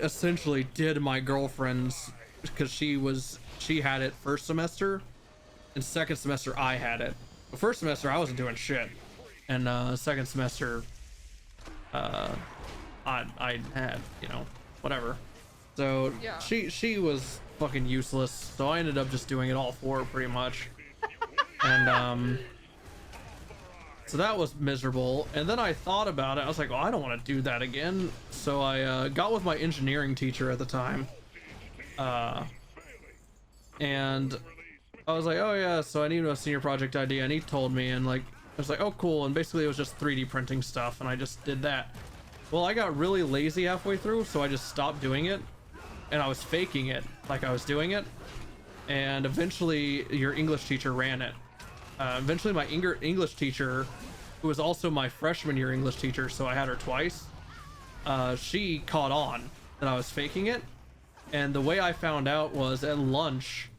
essentially did my girlfriend's, because she had it first semester, and second semester I had it. The first semester I wasn't doing shit, and second semester I had, you know, whatever. So Yeah. she was fucking useless, so I ended up just doing it all for her pretty much. And so that was miserable. And then I thought about it. I was like, "Oh, I don't want to do that again." So I got with my engineering teacher at the time, and I was like, "Oh yeah, so I need a senior project idea," and he told me, and like I was like, "Oh cool," and basically it was just 3D printing stuff, and I just did that. Well, I got really lazy halfway through, so I just stopped doing it, and I was faking it like I was doing it, and eventually your English teacher ran it. Eventually my English teacher, who was also my freshman year English teacher, so I had her twice, she caught on that I was faking it. And the way I found out was at lunch,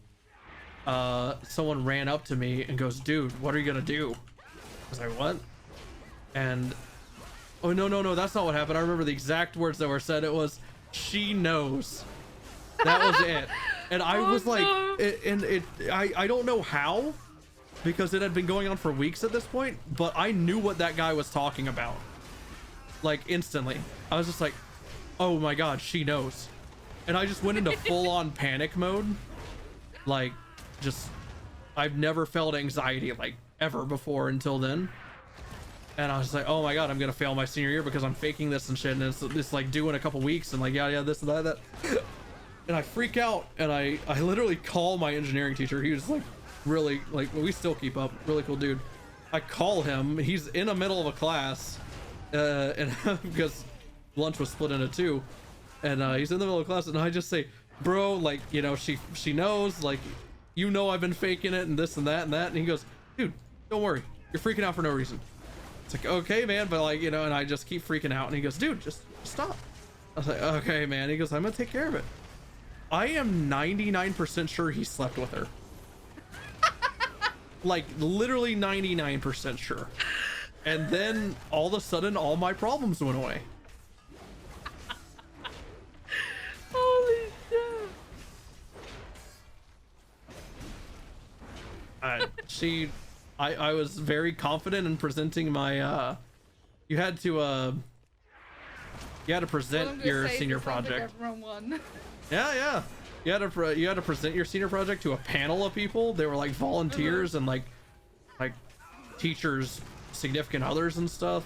someone ran up to me and goes, "Dude, what are you gonna do?" I was like, "What?" And oh no, that's not what happened. I remember the exact words that were said. It was, "She knows." That was it. And I was like, no. I don't know how, because it had been going on for weeks at this point, but I knew what that guy was talking about, like instantly. I was just like, "Oh my god, she knows." And I just went into full-on panic mode. Like, just, I've never felt anxiety like ever before until then. And I was like, "Oh my god, I'm gonna fail my senior year because I'm faking this and shit, and it's like due in a couple weeks," and like, yeah, this and that. and I freak out, and I literally call my engineering teacher. He was like really, like, we still keep up, really cool dude. I call him, he's in the middle of a class, and because lunch was split into two, and he's in the middle of class, and I just say, bro, like, you know, she knows, like, you know, I've been faking it and this and that and that. And he goes, dude, don't worry, you're freaking out for no reason. It's like, okay, man, but like, you know, and I just keep freaking out, and he goes, dude, just stop. I was like, okay, man. He goes, I'm gonna take care of it. I am 99% sure he slept with her. Like, literally 99% sure. And then all of a sudden, all my problems went away. Holy shit. I was very confident in presenting my, you had to present your senior project. Yeah. You had to present your senior project to a panel of people. They were like volunteers and like teachers, significant others and stuff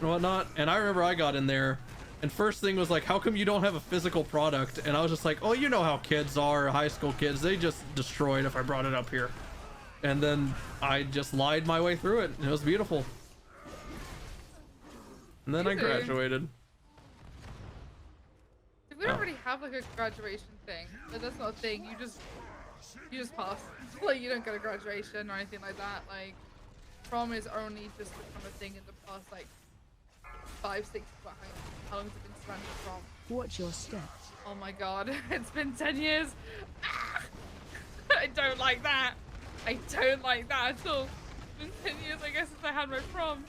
and whatnot. And I remember I got in there, and first thing was like, how come you don't have a physical product? And I was just like, oh, you know how kids are, high school kids, they just destroy it if I brought it up here. And then I just lied my way through it, and it was beautiful. And then I graduated. We don't really have like a graduation thing. Like, that's not a thing. You just pass. Like, you don't go to graduation or anything like that. Like, prom is only just become a thing in the past like 5, 6. How long has it been surrounded prom? Watch your step. Oh my god, it's been 10 years. I don't like that. I don't like that at all. It's been 10 years, I guess, since I had my prom.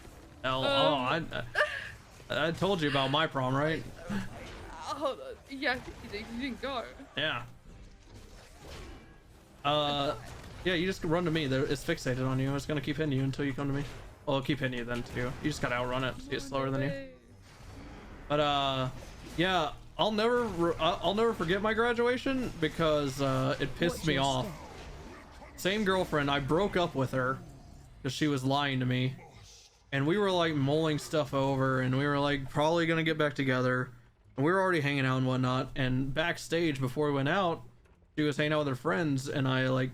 I told you about my prom, right? Hold on. Yeah, I think you didn't go. Yeah. Yeah, you just run to me. It's fixated on you. It's gonna keep hitting you until you come to me. Well, it'll keep hitting you then too. You just gotta outrun it. Get slower than you. But yeah, I'll never forget my graduation because it pissed me off. Same girlfriend. I broke up with her because she was lying to me, and we were like mulling stuff over, and we were like probably gonna get back together. And we were already hanging out and whatnot, and backstage before we went out, she was hanging out with her friends, and I like,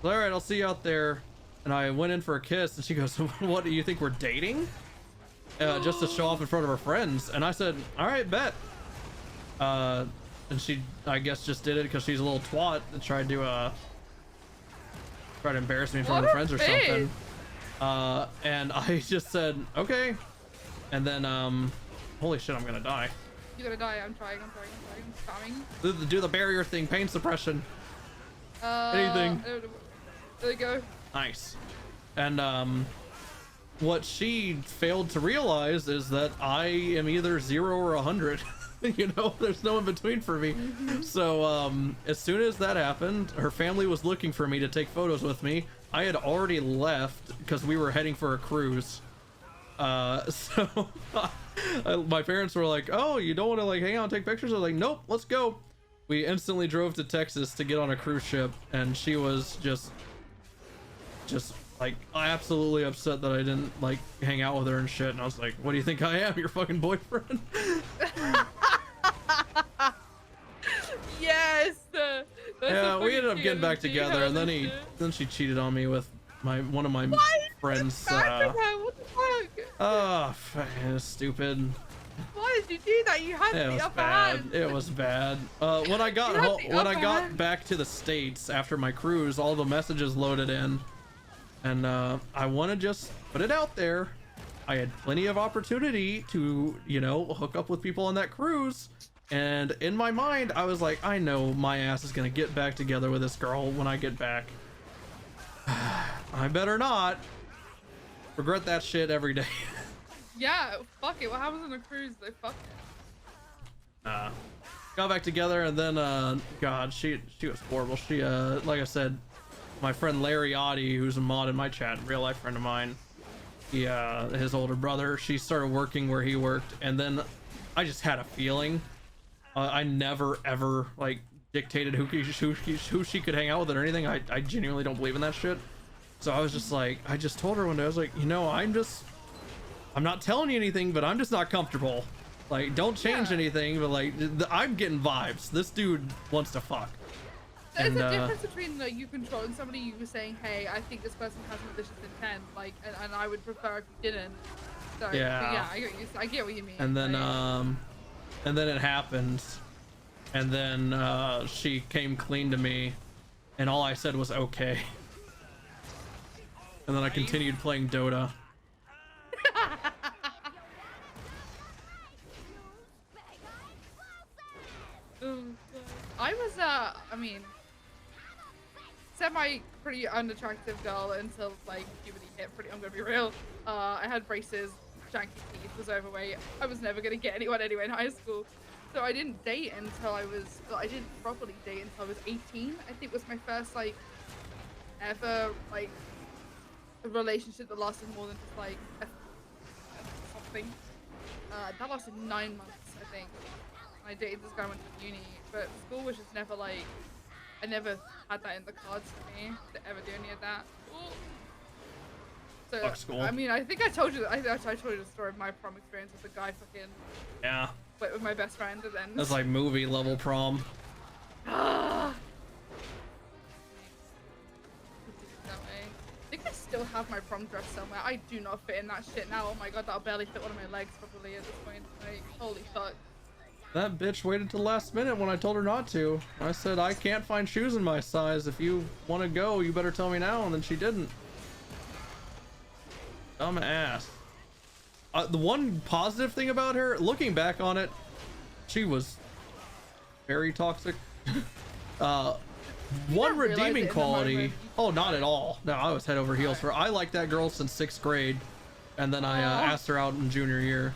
all right, I'll see you out there. And I went in for a kiss, and she goes, what, do you think we're dating? Just to show off in front of her friends. And I said, all right, bet. And she, I guess, just did it because she's a little twat and tried to embarrass me in front of her friends or something. And I just said, okay. And then, holy shit, I'm gonna die. You're gonna die. I'm trying. Spamming. Do the barrier thing, pain suppression. Anything. There you go. Nice. And what she failed to realize is that I am either 0 or 100. You know, there's no in between for me. So as soon as that happened, her family was looking for me to take photos with me. I had already left because we were heading for a cruise. So my parents were like, oh, you don't want to like hang out and take pictures? I was like, nope, let's go. We instantly drove to Texas to get on a cruise ship, and she was just like absolutely upset that I didn't like hang out with her and shit. And I was like, what do you think I am, your fucking boyfriend? Yes. Yeah, we ended up getting back together, and then she cheated on me with one of my friends. What the fuck? Oh, stupid. Why did you do that? You had the upper hand. It was bad. When I got back to the States after my cruise, all the messages loaded in, and I want to just put it out there. I had plenty of opportunity to, you know, hook up with people on that cruise, and in my mind, I was like, I know my ass is gonna get back together with this girl when I get back. I better not regret that shit every day. Yeah, fuck it. What happens on a cruise? They fuck it. Got back together, and then God, she was horrible. She like I said, my friend Larry Oddie, who's a mod in my chat, real life friend of mine, he his older brother, she started working where he worked, and then I just had a feeling. I never ever like dictated who she could hang out with or anything. I genuinely don't believe in that shit. So I was just like, I just told her one day, I was like, you know, I'm not telling you anything, but I'm just not comfortable. Like, don't change Yeah. anything, but like, I'm getting vibes. This dude wants to fuck. There's And, a difference between like you controlling somebody, you were saying, hey, I think this person has malicious intent, like, and I would prefer if you didn't. So Yeah. I get what you mean. And then like, it happened, and then she came clean to me, and all I said was okay. And then I continued playing Dota. I was I mean, semi pretty unattractive girl until like puberty hit. I'm gonna be real. I had braces, janky teeth, was overweight. I was never gonna get anyone anyway in high school. So I didn't date until I didn't properly date until I was 18. I think was my first like ever like a relationship that lasted more than just like something. That lasted 9 months, I think. I dated this guy, went to uni, but school was just never like, I never had that in the cards for me to ever do any of that. Ooh. So, Fuck school. I mean, I think I told you, I told you the story of my prom experience with the guy fucking Yeah. went with my best friend and then. That's like movie level prom. Ah. That way. I think I still have my prom dress somewhere. I do not fit in that shit now. Oh my god, that'll barely fit one of my legs probably at this point. Like, holy fuck. That bitch waited till the last minute when I told her not to. I said, I can't find shoes in my size. If you want to go, you better tell me now. And then she didn't. Dumb ass. The one positive thing about her, looking back on it, she was very toxic. One redeeming quality. Oh, not at all. No, I was head over heels for her. I liked that girl since 6th grade. And then I asked her out in junior year.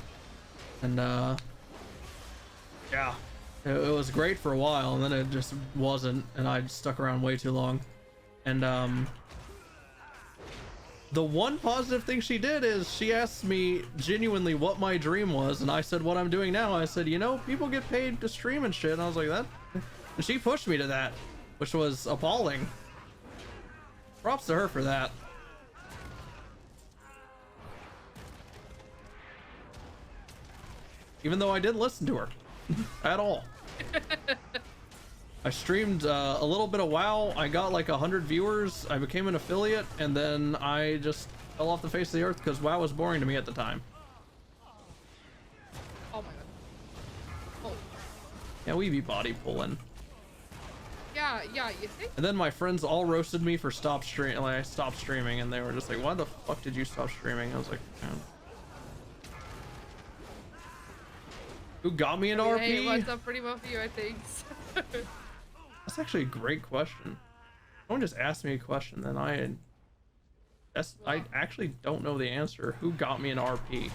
And yeah, it was great for a while, and then it just wasn't, and I stuck around way too long. And the one positive thing she did is she asked me genuinely what my dream was, and I said what I'm doing now. I said, you know, people get paid to stream and shit. And I was like, that, and she pushed me to that, which was appalling. Props to her for that. Even though I didn't listen to her at all. I streamed a little bit of WoW. I got like 100 viewers. I became an affiliate, and then I just fell off the face of the earth because WoW was boring to me at the time. Oh my god. Holy. Yeah, we be body pulling. Yeah, you think? And then my friends all roasted me for stopped streaming, and they were just like, "Why the fuck did you stop streaming?" I was like, "Man." Who got me an RP? Hey, it worked out pretty well for you, I think. That's actually a great question. Someone just asked me a question, then I actually don't know the answer. Who got me an RP?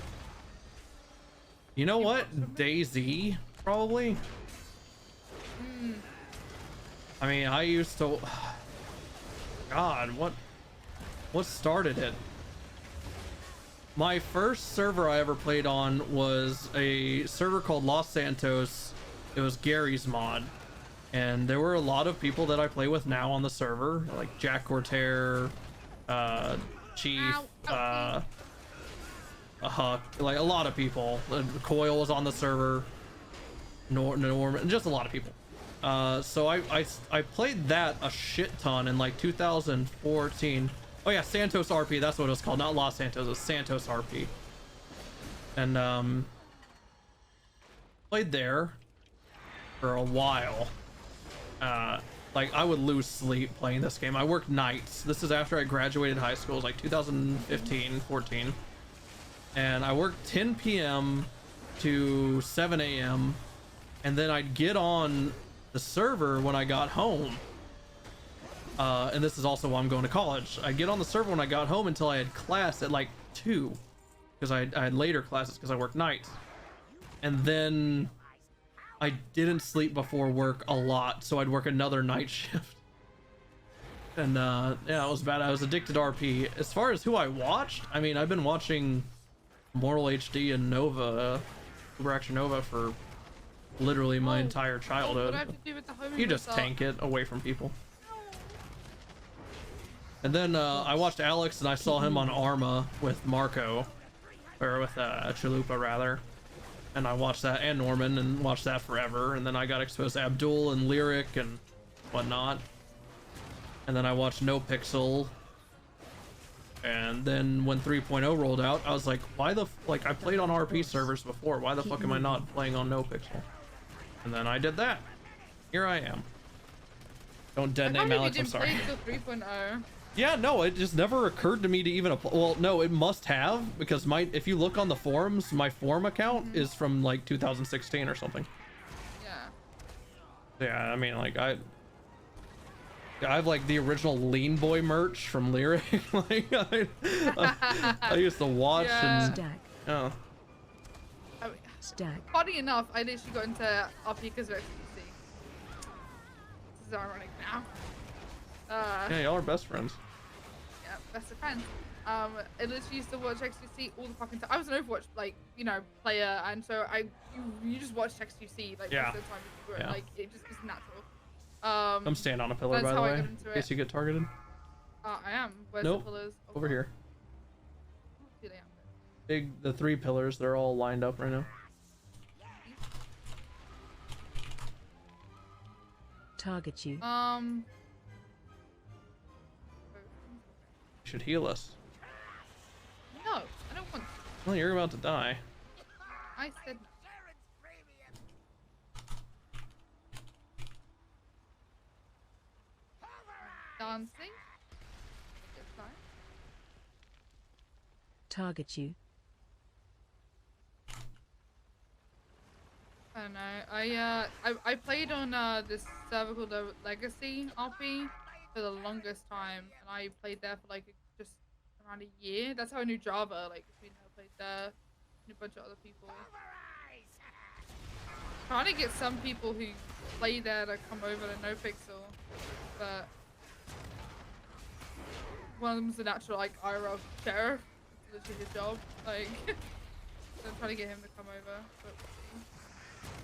You know what? DayZ, probably. I mean, I used to. God, what started it? My first server I ever played on was a server called Los Santos. It was Gary's mod, and there were a lot of people that I play with now on the server, like Jack Cortair, Chief, Huck, like a lot of people. Coil was on the server, Norman, just a lot of people. So I played that a shit ton in like 2014. Oh yeah, Santos RP, that's what it was called, not Los Santos, it was Santos RP. And played there for a while. Like I would lose sleep playing this game. I worked nights. This is after I graduated high school, it was like 2015, 14. And I worked 10 p.m. to 7 a.m. and then I'd get on the server when I got home. And this is also why I'm going to college. I get on the server when I got home until I had class at like 2, because I had later classes because I worked nights. And then I didn't sleep before work a lot, so I'd work another night shift. And yeah, it was bad. I was addicted to RP. As far as who I watched, I mean, I've been watching Mortal HD and Nova, Uber Action Nova for literally my entire childhood. What do I have to do with the homing You just missile? tank it away from people. And then I watched Alex, and I saw him on Arma with Marco, or with Chalupa rather. and I watched that, and Norman, and watched that forever. And then I got exposed to Abdul and Lyric and whatnot. And then I watched No Pixel. And then when 3.0 rolled out, I was like, why the like I played on RP servers before, why the fuck am I not playing on No Pixel? And then I did that. Here I am. Don't dead name Alex, I'm sorry. Play till 3.0. Yeah, no, it just never occurred to me to even apply. Well, no, it must have, because if you look on the forums, my forum account is from like 2016 or something. Yeah, I mean, like I have like the original Lean Boy merch from Lyric. Like I used to watch and Stack. oh. Stack. Funny enough, I literally got into RP because of XQC. This is ironic now. Yeah, y'all are best friends. Yeah, best of friends. I literally used to watch XQC all the fucking time. I was an Overwatch, like, you know, player, and so you just watched XQC like most of the time. You were, like, it just was natural. I'm staying on a pillar, by the way, in case you get targeted. I am. Where's nope. the pillars? Oh, over here. Here they are. The 3 pillars, they're all lined up right now. Target you. You should heal us. No, I don't want to. Well, you're about to die. I said no. Dancing. Good time. Target you. I don't know. I played on this server called the Legacy RP for the longest time, and I played there for like just around a year. That's how I knew Java. Like, we played there, and a bunch of other people. Trying to get some people who play there to come over to NoPixel, but one of them's an actual like IRL sheriff. It's literally his job. Like, so I'm trying to get him to come over. But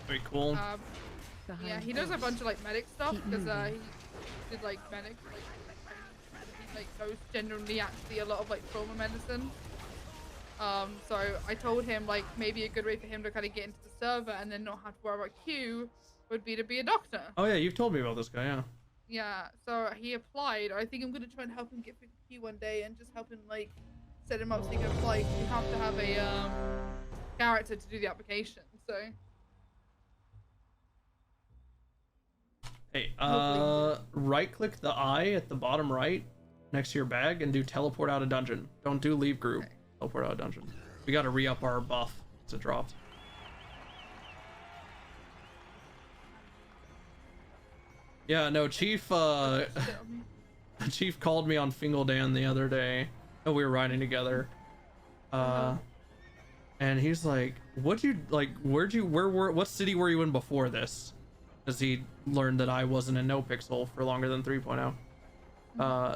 very cool. Yeah, he does a bunch of like medic stuff because he did like medic, he like knows generally actually a lot of like trauma medicine. So I told him like maybe a good way for him to kind of get into the server and then not have to worry about Q would be to be a doctor. Oh yeah, you've told me about this guy, yeah. Yeah, so he applied. I think I'm gonna try and help him get through Q one day and just help him like set him up so he can apply. You have to have a character to do the application, so. Hey, right click the eye at the bottom right next to your bag and do teleport out of dungeon. Don't do leave group. Okay. Teleport out of dungeon. We gotta re-up our buff. It's a drop. Yeah, no, Chief Chief called me on Fingaldan the other day. Oh, we were riding together. And he's like, what city were you in before this? Because he learned that I wasn't in NoPixel for longer than 3.0.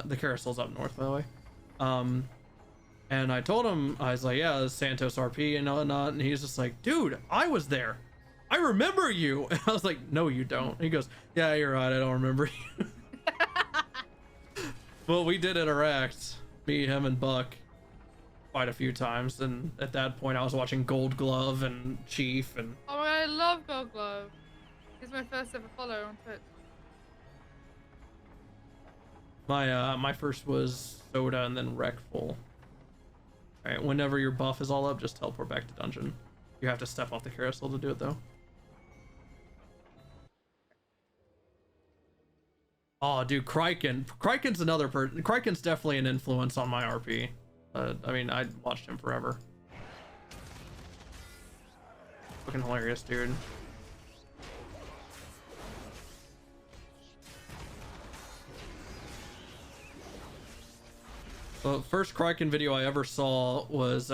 The carousel's up north, by the way. And I told him, I was like, yeah, it's Santos RP and whatnot. And he's just like, dude, I was there. I remember you. And I was like, no, you don't. And he goes, yeah, you're right. I don't remember you. Well, we did interact, me, him, and Buck, quite a few times. And at that point, I was watching Gold Glove and Chief. And oh my God, I love Gold Glove. He's my first ever follower on Twitch. My first was Soda and then Wreckful. Alright, whenever your buff is all up, just teleport back to dungeon. You have to step off the carousel to do it though. Oh, dude, Kryken. Kryken's another person. Kryken's definitely an influence on my RP. I mean, I watched him forever. Fucking hilarious, dude. The first Kryken video I ever saw was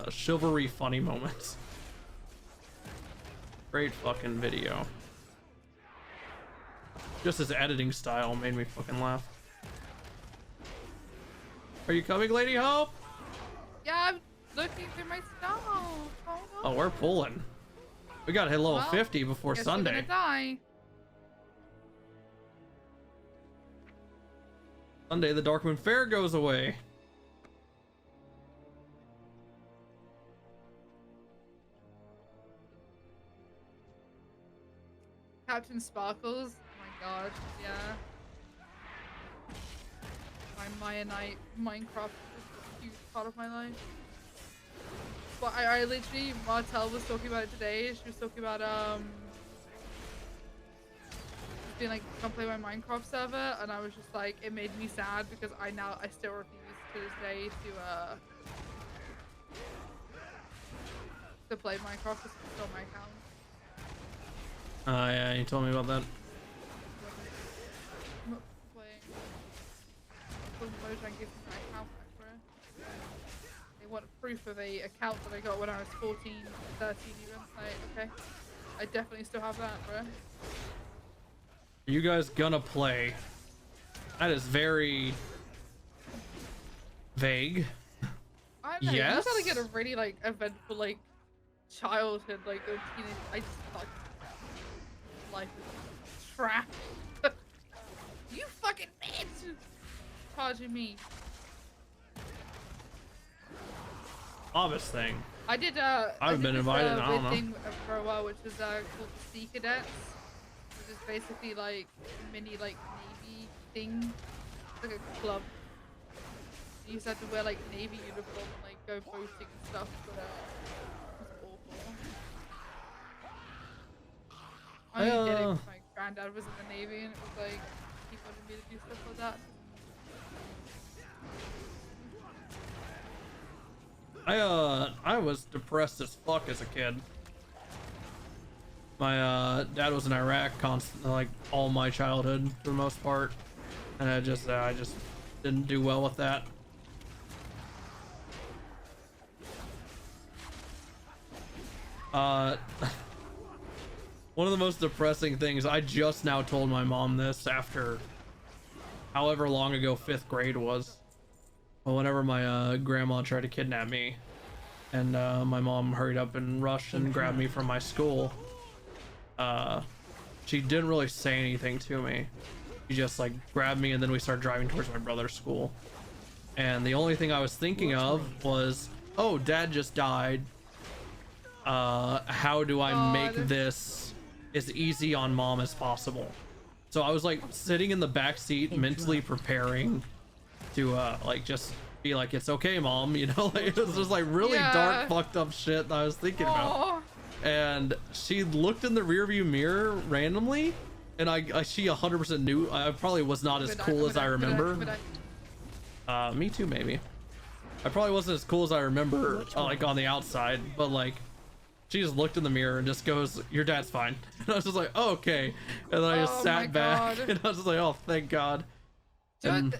Chivalry Funny Moments. Great fucking video. Just his editing style made me fucking laugh. Are you coming, Lady Hope? Yeah, I'm looking through my stuff. Oh, we're pulling. We gotta hit level 50 before Sunday. We're gonna die. Sunday, the Darkmoon Fair goes away. Captain Sparkles. Oh my god, yeah. My Mayanite Minecraft is a huge part of my life. But I literally, Martel was talking about it today. She was talking about being like, come play my Minecraft server, and I was just like, it made me sad because I still refuse to this day to play Minecraft because it's still my account. Oh yeah, you told me about that. I'm not playing. Mojang gives me my account back for it. They want proof of a account that I got when I was 14, 13 even. Like, okay. I definitely still have that, bro. Are you guys gonna play? That is very vague. I don't know. Yes? You gotta get a really like eventful like childhood, like a teenage. I just thought life is trash. You fucking bitch! Charging me. Obvious thing. I did. I've been invited. I don't know. Thing for a while, which is called the Sea Cadets. Which is basically like mini like Navy thing. It's like a club. You used to have to wear like Navy uniform and like go boating and stuff, but it was awful. I only did it because my granddad was in the Navy and it was like he wanted me to do stuff like that. I was depressed as fuck as a kid. My dad was in Iraq like all my childhood for the most part, and I just didn't do well with that. One of the most depressing things, I just now told my mom this after however long ago 5th grade was. Well, whenever my grandma tried to kidnap me, and my mom hurried up and rushed and grabbed me from my school, she didn't really say anything to me. She just like grabbed me, and then we started driving towards my brother's school. And the only thing I was thinking of was, oh, dad just died. How do I make this as easy on mom as possible? So I was like sitting in the back seat, mentally preparing to like just be like, it's okay, mom, you know. Like, it was just like really dark, fucked up shit that I was thinking about. And she looked in the rearview mirror randomly, and she 100% knew I probably was not as cool as I remember. Me too, maybe. I probably wasn't as cool as I remember, like on the outside, but like she just looked in the mirror and just goes, your dad's fine. And I was just like, oh, okay. And then I just sat back and I was just like, oh, thank God. And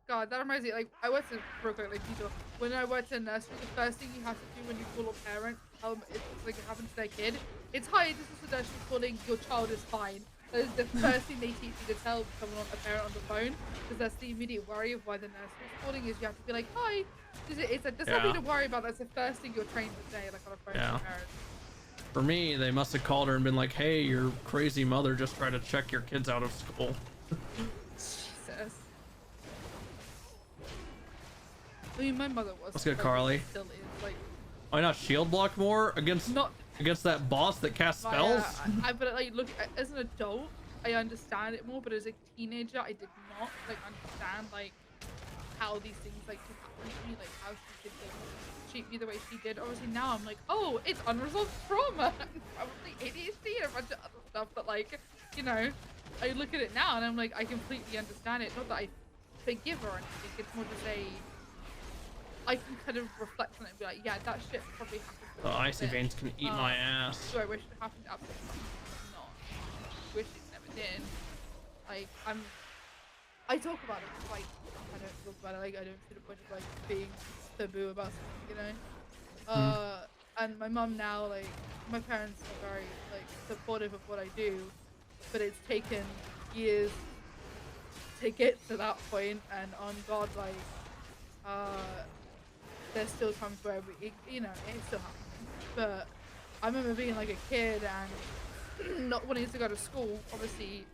God, that reminds me, like, I went to Brooklyn, like, you know, when I went to nursery, the first thing you have to do when you call a parent, tell them it's like it happened to their kid. It's hi, this is the nursery calling, your child is fine. That is the first thing they teach you to tell someone, a parent on the phone, because that's the immediate worry of why the nursery is calling, is you have to be like, hi, it's like, there's nothing to worry about, that's the first thing you're trained to say, like, on a phone to parents. For me, they must have called her and been like, hey, your crazy mother just tried to check your kids out of school. Jesus. I mean, my mother was. Let's get Carly. Still is, like, why not shield block more against that boss that casts spells? But like, look, as an adult, I understand it more. But as a teenager, I did not like understand like how these things like could happen to me, like how she could like, treat me the way she did. Obviously, now I'm like, oh, it's unresolved trauma, and probably ADHD and a bunch of other stuff. But like, you know, I look at it now and I'm like, I completely understand it. Not that I forgive her or anything. It's more just I can kind of reflect on it and be like, yeah, that shit probably happened. The icy veins can eat my ass. Do I wish it happened? Absolutely not. Wish it never did. Like, I talk about it, like, I don't talk about it, like, I don't see the point of, like, being taboo about something, you know? And my mum now, like, my parents are very, like, supportive of what I do, but it's taken years to get to that point, and on God, like, there's still times where you know, it's still happening. But I remember being like a kid and not wanting to go to school. Obviously,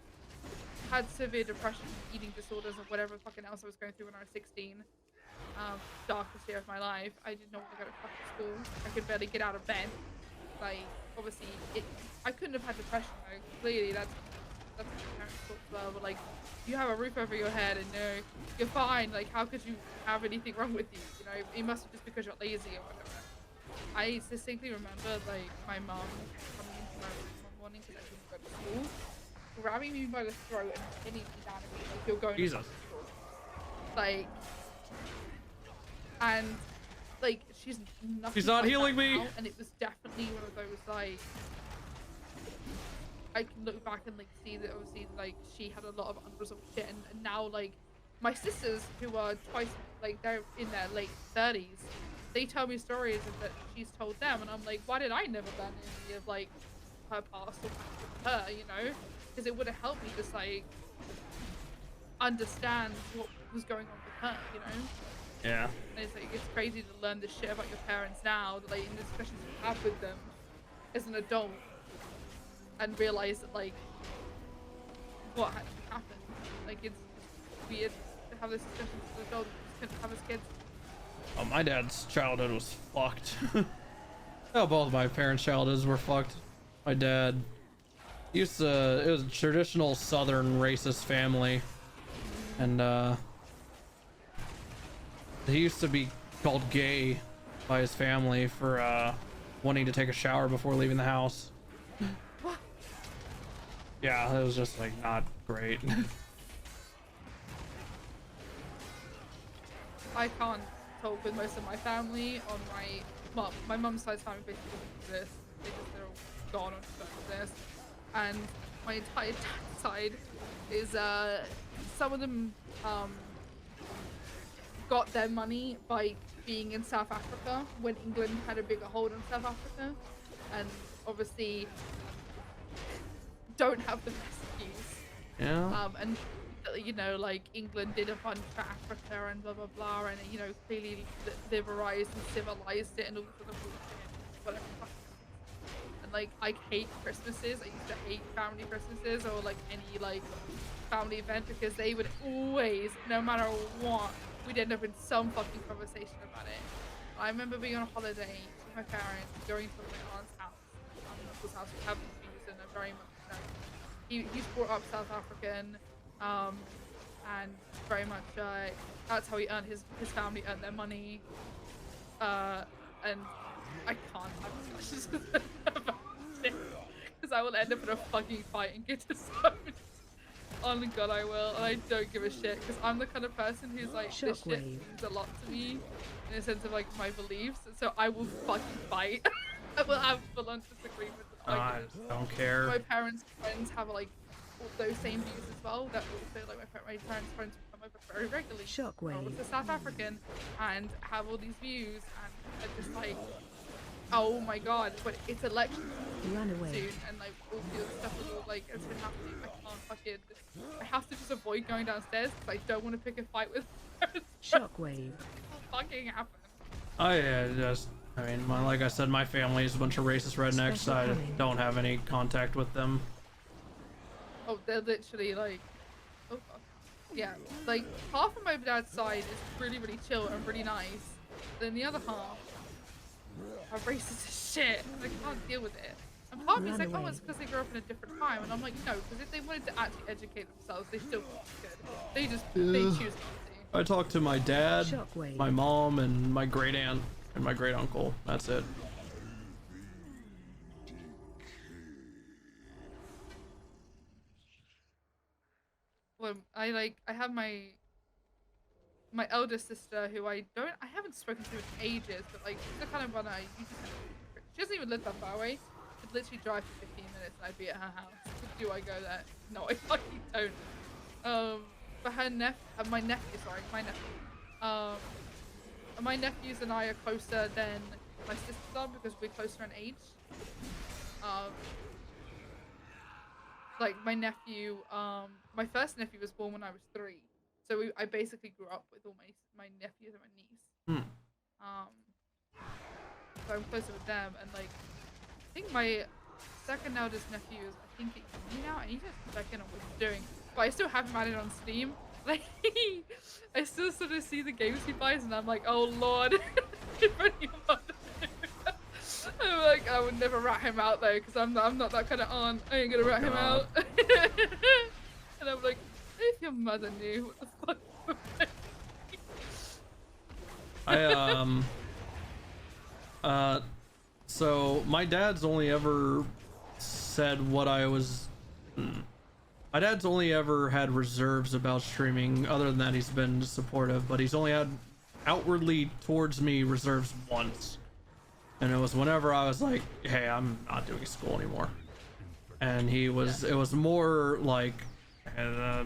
had severe depression, eating disorders, or whatever fucking else I was going through when I was 16. Darkest year of my life. I did not want to go to fucking school. I could barely get out of bed. like obviously I couldn't have had depression though. Clearly that's what my parents talked about. But like you have a roof over your head and you're fine. Like how could you have anything wrong with you? You know, it must be just because you're lazy or whatever. I distinctly remember like my mom coming into my room one morning because I didn't go to school, grabbing me by the throat and pinning me down and being like, "You're going to school." Like, and like she's nothing. She's not like healing that me. now, and it was definitely one of those like I can look back and like see that obviously like she had a lot of unresolved shit, and now like my sisters who are twice like they're in their late 30s, they tell me stories that she's told them, and I'm like, why did I never learn any of like her past or her, you know? Because it would have helped me just like understand what was going on with her, you know? Yeah. And it's like it's crazy to learn this shit about your parents now, like in the discussions you have with them as an adult, and realize that like what actually happened. Like it's weird to have this discussion as an adult that we just couldn't have as kids. Oh, my dad's childhood was fucked. Oh, both my parents' childhoods were fucked. My dad it was a traditional Southern racist family, and he used to be called gay by his family for wanting to take a shower before leaving the house. Yeah, it was just like not great. I can't talk with most of my family on my mum's side's family basically doesn't exist. They're all gone or don't exist. And my entire dad's side is some of them got their money by being in South Africa when England had a bigger hold on South Africa, and obviously don't have the recipes. Yeah. And you know, like England did a bunch for Africa and blah blah blah, and you know, clearly liberalized and civilized it and all sort of bullshit, whatever. And like, I hate Christmases. I used to hate family Christmases or like any like family event because they would always, no matter what, we'd end up in some fucking conversation about it. I remember being on a holiday with my parents, going to my aunt's house, my uncle's house, we have these views and are very much, you know, he's brought up South African, and very much, that's how he earned his family earned their money, and I can't have discussions with them about shit, because I will end up in a fucking fight and get disowned. Oh my god, I will, and I don't give a shit, because I'm the kind of person who's like, this shit means a lot to me, in a sense of like my beliefs, so I will fucking fight. I will have full-on disagreements. I don't care. My parents' friends have like those same views as well. That also like my parents' friends come over very regularly. Shockwave. Also South African and have all these views, and are just like, oh my god, but it's election Run away. soon, and like all the other stuff is all like it's been happening. I can't fucking. I have to just avoid going downstairs because I don't want to pick a fight with parents. Shockwave. It'll fucking happen. I mean, like I said, my family is a bunch of racist rednecks. So I don't have any contact with them. Oh, they're literally like, oh fuck. Yeah, like half of my dad's side is really, really chill and really nice. Then the other half are racist as shit. And I can't deal with it. And part of me is like, oh, it's because they grew up in a different time. And I'm like, no, because if they wanted to actually educate themselves, they still could. They just, they choose not to. I talked to my dad, Shockwave. my mom, and my great aunt and my great uncle. That's it. Well, I have my eldest sister who I haven't spoken to in ages, but like she's the kind of one she doesn't even live that far away. I'd literally drive for 15 minutes and I'd be at her house. Do I go there? No, I fucking don't. But my nephews and I are closer than my sisters are because we're closer in age. Like my nephew, my first nephew was born when I was 3, so I basically grew up with all my nephews and my niece. So I'm closer with them, and like I think my second eldest nephew is at uni now, and he just check in on what he's doing. But I still have him added on Steam. Like I still sort of see the games he buys, and I'm like, oh lord, I'm like, I would never rat him out though, because I'm not that kind of aunt. I ain't gonna rat him out. And I'm like, if your mother knew, what the fuck would I so my dad's only ever said what I was. My dad's only ever had reserves about streaming. Other than that, he's been supportive, but he's only had outwardly towards me reserves once. And it was whenever I was like, hey, I'm not doing school anymore. And he was, it was more like,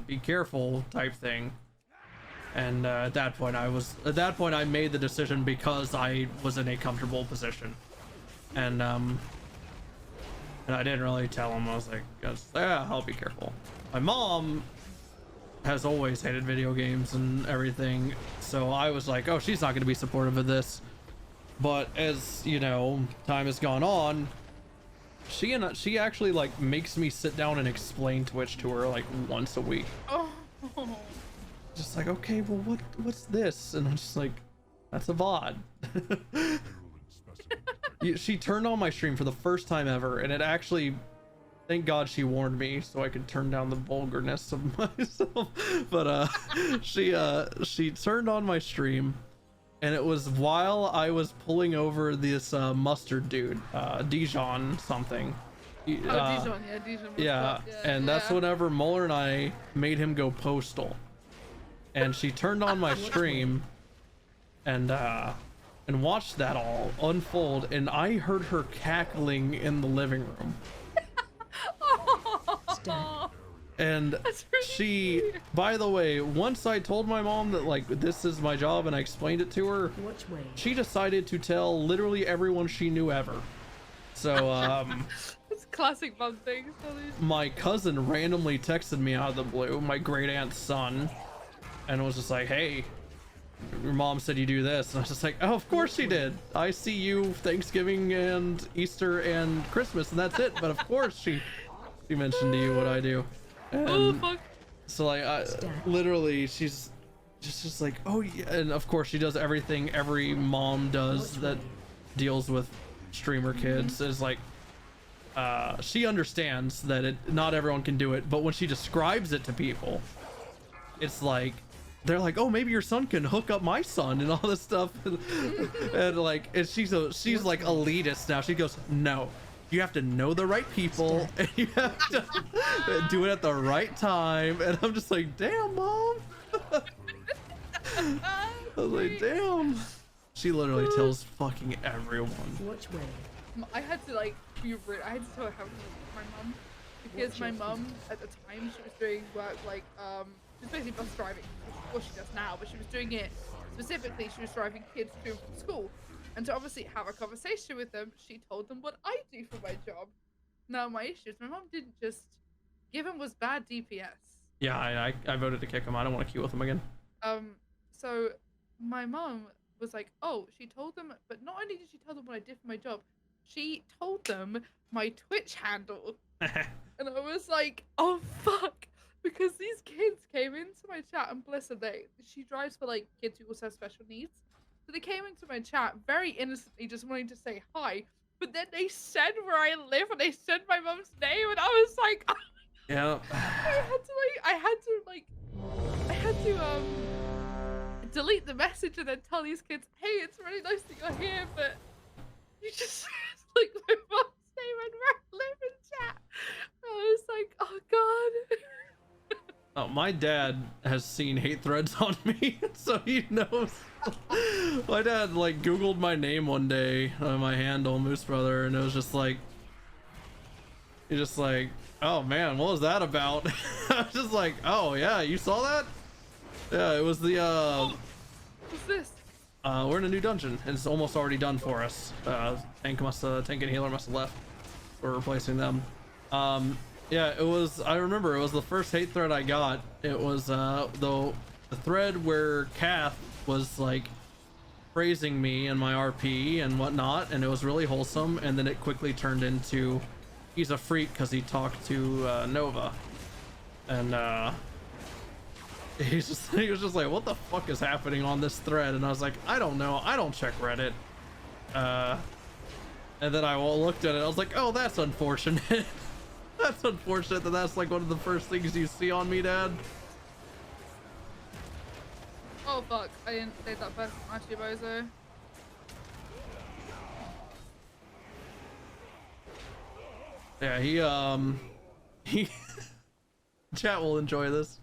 be careful type thing. And at that point I made the decision because I was in a comfortable position. And I didn't really tell him. I was like, yeah, I'll be careful. My mom has always hated video games and everything. So I was like, oh, she's not going to be supportive of this. But as you know, time has gone on, she actually like makes me sit down and explain Twitch to her like once a week. Oh. Just like, okay, well, what's this? And I'm just like, that's a VOD. She turned on my stream for the first time ever, and it actually, thank God she warned me so I could turn down the vulgarness of myself. But she turned on my stream, and it was while I was pulling over this mustard dude, Dijon something. Dijon, yeah, and that's whenever Muller and I made him go postal. And she turned on my stream and watched that all unfold, and I heard her cackling in the living room. And she, by the way, once I told my mom that like this is my job and I explained it to her, she decided to tell literally everyone she knew ever. So it's classic mom things. My cousin randomly texted me out of the blue, my great aunt's son, and was just like, hey, your mom said you do this. And I was just like, oh, of course she did. I see you Thanksgiving and Easter and Christmas, and that's it. But of course she mentioned to you what I do. And oh, fuck. So like, literally, she's just like, oh yeah. And of course she does everything every mom does that deals with streamer kids. Is like, she understands that not everyone can do it, but when she describes it to people, it's like, they're like, oh, maybe your son can hook up my son and all this stuff. And like, and she's like elitist now. She goes, no, you have to know the right people and you have to do it at the right time. And I'm just like, damn, mom. I was like, damn. She literally tells fucking everyone. Which way? I had to like be rude. I had to tell her how to my mom, because my mom at the time, she was doing work like she was basically bus driving. Of course she does now, but she was doing it specifically. She was driving kids to and from school, and to obviously have a conversation with them, she told them what I do for my job. Now my issues, my mom didn't just give him was bad DPS. Yeah, I voted to kick him. I don't want to queue with him again. So my mom was like, oh, she told them, but not only did she tell them what I did for my job, she told them my Twitch handle. And I was like, oh fuck, because these kids came into my chat, and bless her, she drives for like kids who also have special needs, so they came into my chat very innocently just wanting to say hi, but then they said where I live and they said my mom's name, and I was like, oh, yeah, I had to delete the message and then tell these kids, hey, it's really nice that you're here, but you just like my mom's name and where I live in chat. I was like, oh god. Oh, my dad has seen hate threads on me, so he knows. My dad like Googled my name one day, my handle, Moosebrother, and it was just like, he's just like, oh man, what was that about? I was just like, oh yeah, you saw that? Yeah, it was the What's this? We're in a new dungeon. It's almost already done for us. Tank and healer must have left. We're replacing them. Yeah, it was, I remember it was the first hate thread I got. It was the thread where Kath was like praising me and my RP and whatnot, and it was really wholesome, and then it quickly turned into he's a freak because he talked to Nova, and he was just like, what the fuck is happening on this thread? And I was like, I don't know, I don't check Reddit. And then I looked at it. I was like, oh, that's unfortunate. That's unfortunate that that's like one of the first things you see on me, Dad. Oh fuck! I didn't say that first. Actually, Bozo. Yeah, he chat will enjoy this.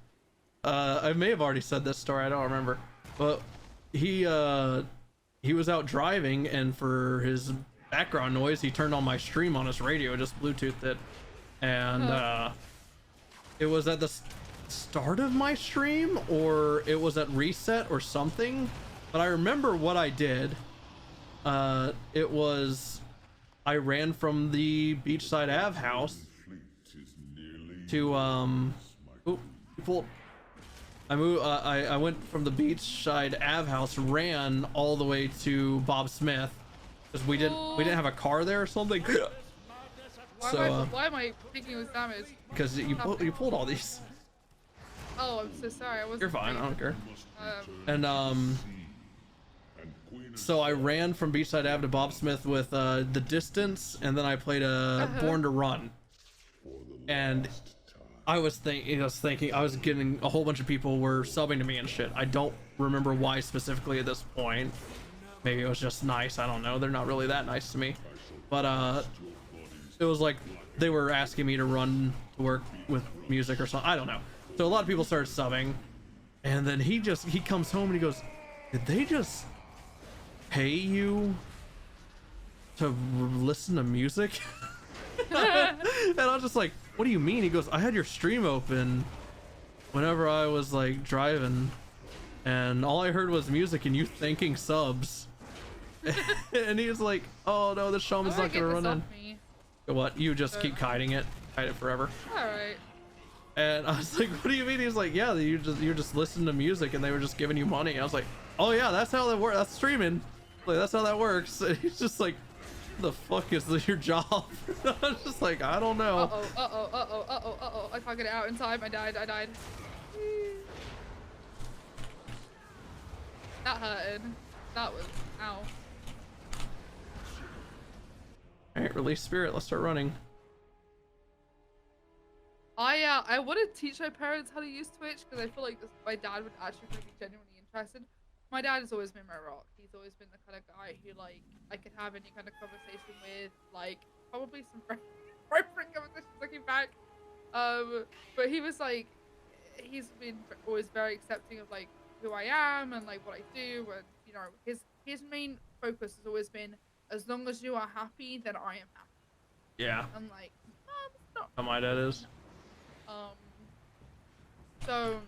I may have already said this story, I don't remember, but he was out driving, and for his background noise he turned on my stream on his radio, just Bluetoothed it, and it was at the start of my stream, or it was at reset or something, but I remember what I did. It was I ran from the Beachside Ave house to I went from the Beachside Ave house, ran all the way to Bob Smith because we didn't have a car there or something. Why am I thinking it was damage? Because you pulled all these. Oh, I'm so sorry. I wasn't. You're fine. I don't care. And so I ran from Beachside Ave to Bob Smith with the distance, and then I played Born to Run. And I was getting a whole bunch of people were subbing to me and shit. I don't remember why specifically at this point. Maybe it was just nice. I don't know. They're not really that nice to me. But it was like they were asking me to run to work with music or something. I don't know. So a lot of people started subbing, and then he comes home and he goes, "Did they just pay you to listen to music?" And I was just like, "What do you mean?" He goes, "I had your stream open whenever I was like driving, and all I heard was music and you thanking subs." And he was like, "Oh no, the shaman's not gonna run in." What? You just keep kiting it, kite it forever. All right. And I was like, "What do you mean?" He's like, "Yeah, you're just listening to music and they were just giving you money." I was like, "Oh yeah, that's how that works. That's streaming. Like that's how that works." And he's just like, "The fuck is your job?" I was just like, "I don't know." Uh-oh. I can't get it out in time. I died. That hurted. That was, ow. Alright, release spirit. Let's start running. I want to teach my parents how to use Twitch because I feel like my dad would actually be genuinely interested. My dad has always been my rock. He's always been the kind of guy who like I could have any kind of conversation with, like probably some very conversations looking back. But he was like, he's been always very accepting of like who I am and like what I do, and you know his main focus has always been, as long as you are happy, then I am happy. Yeah. I'm like, no. How my dad is. So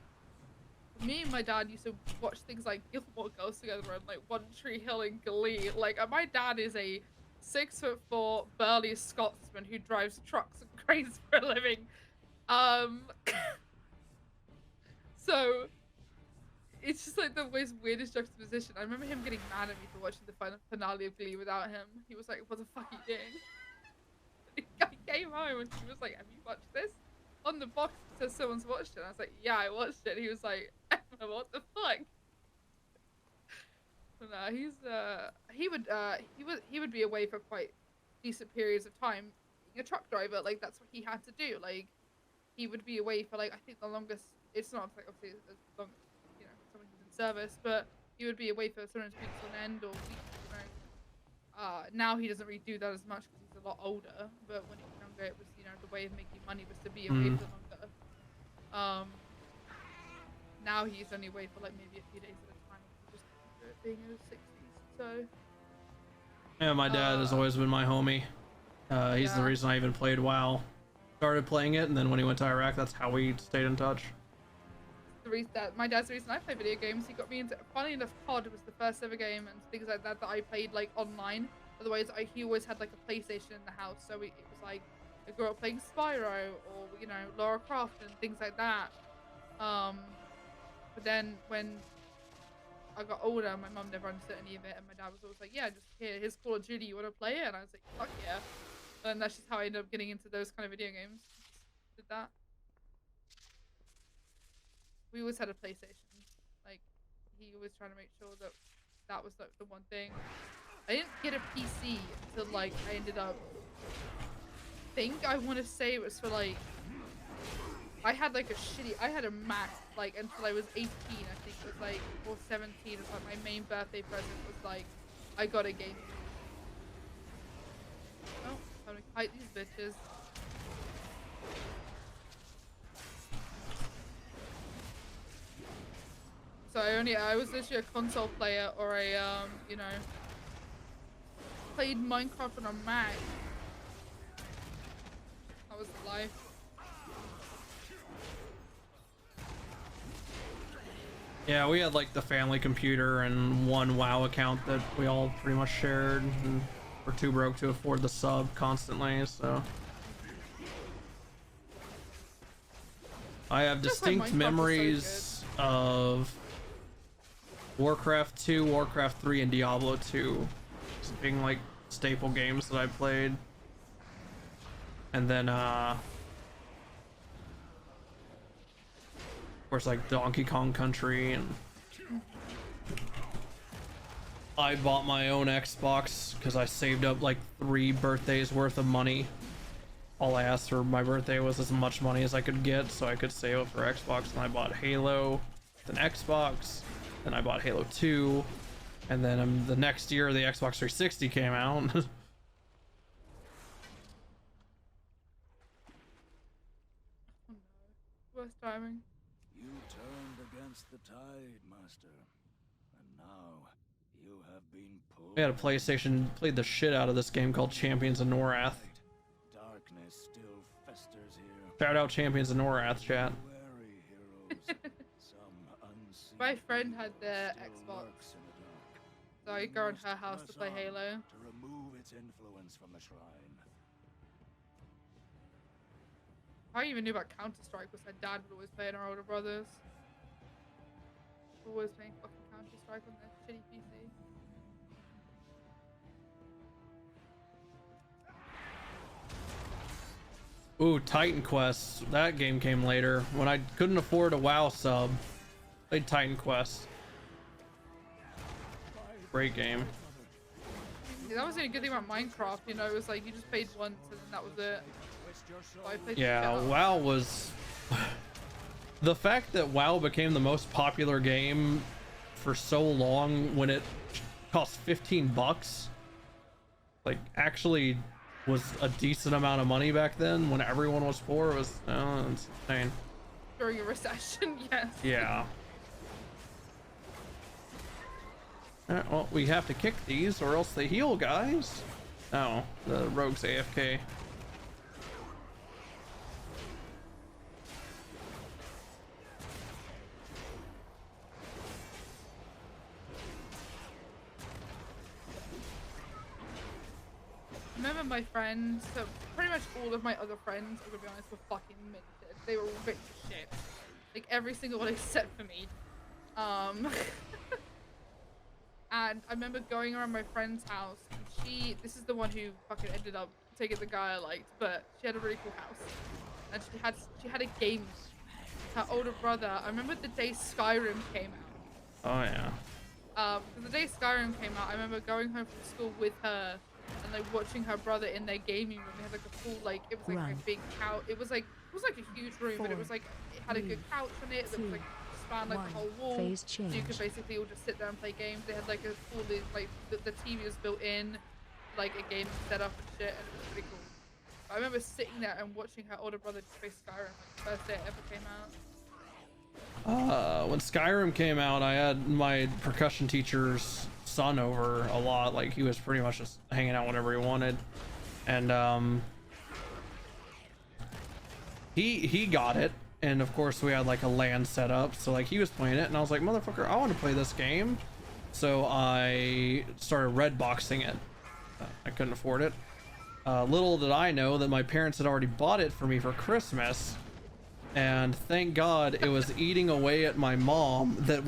me and my dad used to watch things like Gilmore Girls together and like One Tree Hill and Glee. Like my dad is a 6'4" burly Scotsman who drives trucks and cranes for a living. So it's just like the most weirdest juxtaposition. I remember him getting mad at me for watching the final finale of Glee without him. He was like, "What the fuck are you doing?" I came home and he was like, "Have you watched this?" On the box it says someone's watched it. And I was like, "Yeah, I watched it." He was like, "What the fuck?" No, he would be away for quite decent periods of time being a truck driver. Like that's what he had to do. Like he would be away for like, I think the longest, it's not like obviously as long as, you know, someone who's in service, but he would be away for sometimes weeks on end or weeks, you know. Now he doesn't really do that as much because he's a lot older, but when he was younger it was, you know, the way of making money was to be away for longer. Now he's only away for like maybe a few days at a time, just being in his 60s. So yeah, my dad has always been my homie. He's the reason I even played WoW. Started playing it, and then when he went to Iraq, that's how we stayed in touch. The reason that my dad's the reason I play video games. He got me into, funny enough, COD was the first ever game and things like that that I played like online. Otherwise, he always had like a PlayStation in the house, so it was like I grew up playing Spyro or, you know, Lara Croft and things like that. But then when I got older, my mum never understood any of it, and my dad was always like, "Yeah, just here's Call of Duty, you want to play it?" And I was like, "Fuck yeah!" And that's just how I ended up getting into those kind of video games. Did that. We always had a PlayStation. Like he was trying to make sure that that was like the one thing. I didn't get a PC until like I ended up. I want to say it was for like. I had like I had a Mac like until I was 18. I think it was like or 17. It was like my main birthday present was like I got a game. Oh, time to fight these bitches. So I was literally a console player or a you know, played Minecraft on a Mac. That was life. Yeah, we had like the family computer and one WoW account that we all pretty much shared, and we're too broke to afford the sub constantly, so. I have distinct memories of Warcraft 2, Warcraft 3, and Diablo 2 just being like staple games that I played. And then of course like Donkey Kong Country, and I bought my own Xbox because I saved up like 3 birthdays worth of money. All I asked for my birthday was as much money as I could get so I could save up for Xbox, and I bought Halo, then Xbox, then I bought Halo 2, and then the next year the Xbox 360 came out. Worst timing. You turned against the tide, Master, and now you have been pulled. We had a PlayStation, played the shit out of this game called Champions of Norath. Darkness still festers here. Shout out Champions of Norath, chat. Wary heroes, some unseen My friend had the still Xbox, lurks in the dark. so I go in her house to play Halo. To remove its influence from the shrine. I even knew about Counter-Strike because her dad would always play and our older brothers. Always playing fucking Counter-Strike on their shitty PC. Ooh, Titan Quest. That game came later when I couldn't afford a WoW sub. Played Titan Quest. Great game. Yeah, that was the only good thing about Minecraft, you know, it was like you just played once and then that was it. So I played Yeah, WoW was the fact that WoW became the most popular game for so long when it cost $15, like actually was a decent amount of money back then when everyone was poor. It was it's insane. During a recession, yes. Yeah. Well, we have to kick these or else they heal, guys. Oh, the rogue's AFK. I remember my friends, so pretty much all of my other friends, I'm gonna be honest, were fucking minted. They were all rich as shit. Like every single one except for me. And I remember going around my friend's house, and this is the one who fucking ended up taking the guy I liked, but she had a really cool house. And she had a game. Her older brother, I remember the day Skyrim came out. Oh yeah. The day Skyrim came out, I remember going home from school with her and like watching her brother in their gaming room. They had like a full it was like a big couch. It was like a huge room, but it was like it had a good couch on it that was like spanned like the whole wall. So you could basically all just sit there and play games. They had like a full like the TV was built in, like a game setup and shit, and it was pretty cool. But I remember sitting there and watching her older brother play Skyrim like the first day it ever came out. When Skyrim came out, I had my percussion teacher's son over a lot. Like he was pretty much just hanging out whenever he wanted, and he got it, and of course we had like a LAN set up, so like he was playing it, and I was like, motherfucker, I want to play this game. So I started red boxing it. I couldn't afford it. Little did I know that my parents had already bought it for me for Christmas. And thank God it was eating away at my mom that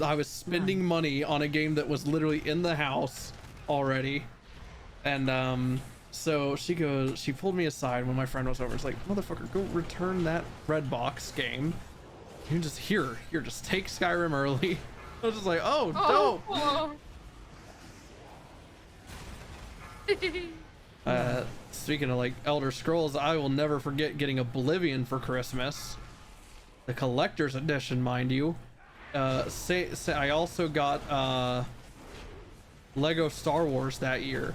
I was spending money on a game that was literally in the house already. And so she pulled me aside when my friend was over. It's like, motherfucker, go return that red box game. You just just take Skyrim early. I was just like, oh dope. Speaking of like Elder Scrolls, I will never forget getting Oblivion for Christmas, the collector's edition, mind you. I also got Lego Star Wars that year,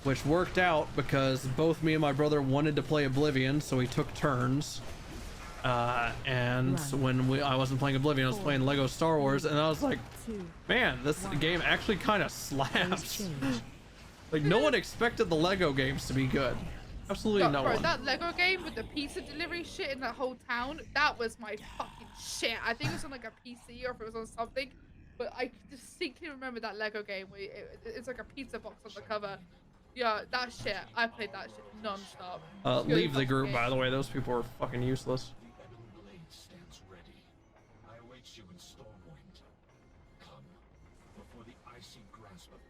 which worked out because both me and my brother wanted to play Oblivion, so we took turns. And when I wasn't playing Oblivion, I was playing Lego Star Wars, and I was like, man, this game actually kind of slaps. Like, no one expected the Lego games to be good. Absolutely no one. That Lego game with the pizza delivery shit in that whole town, that was my fucking shit. I think it was on like a PC or if it was on something, but I distinctly remember that Lego game where it's like a pizza box on the cover. Yeah, that shit. I played that shit non-stop. Leave the group, by the way. Those people are fucking useless.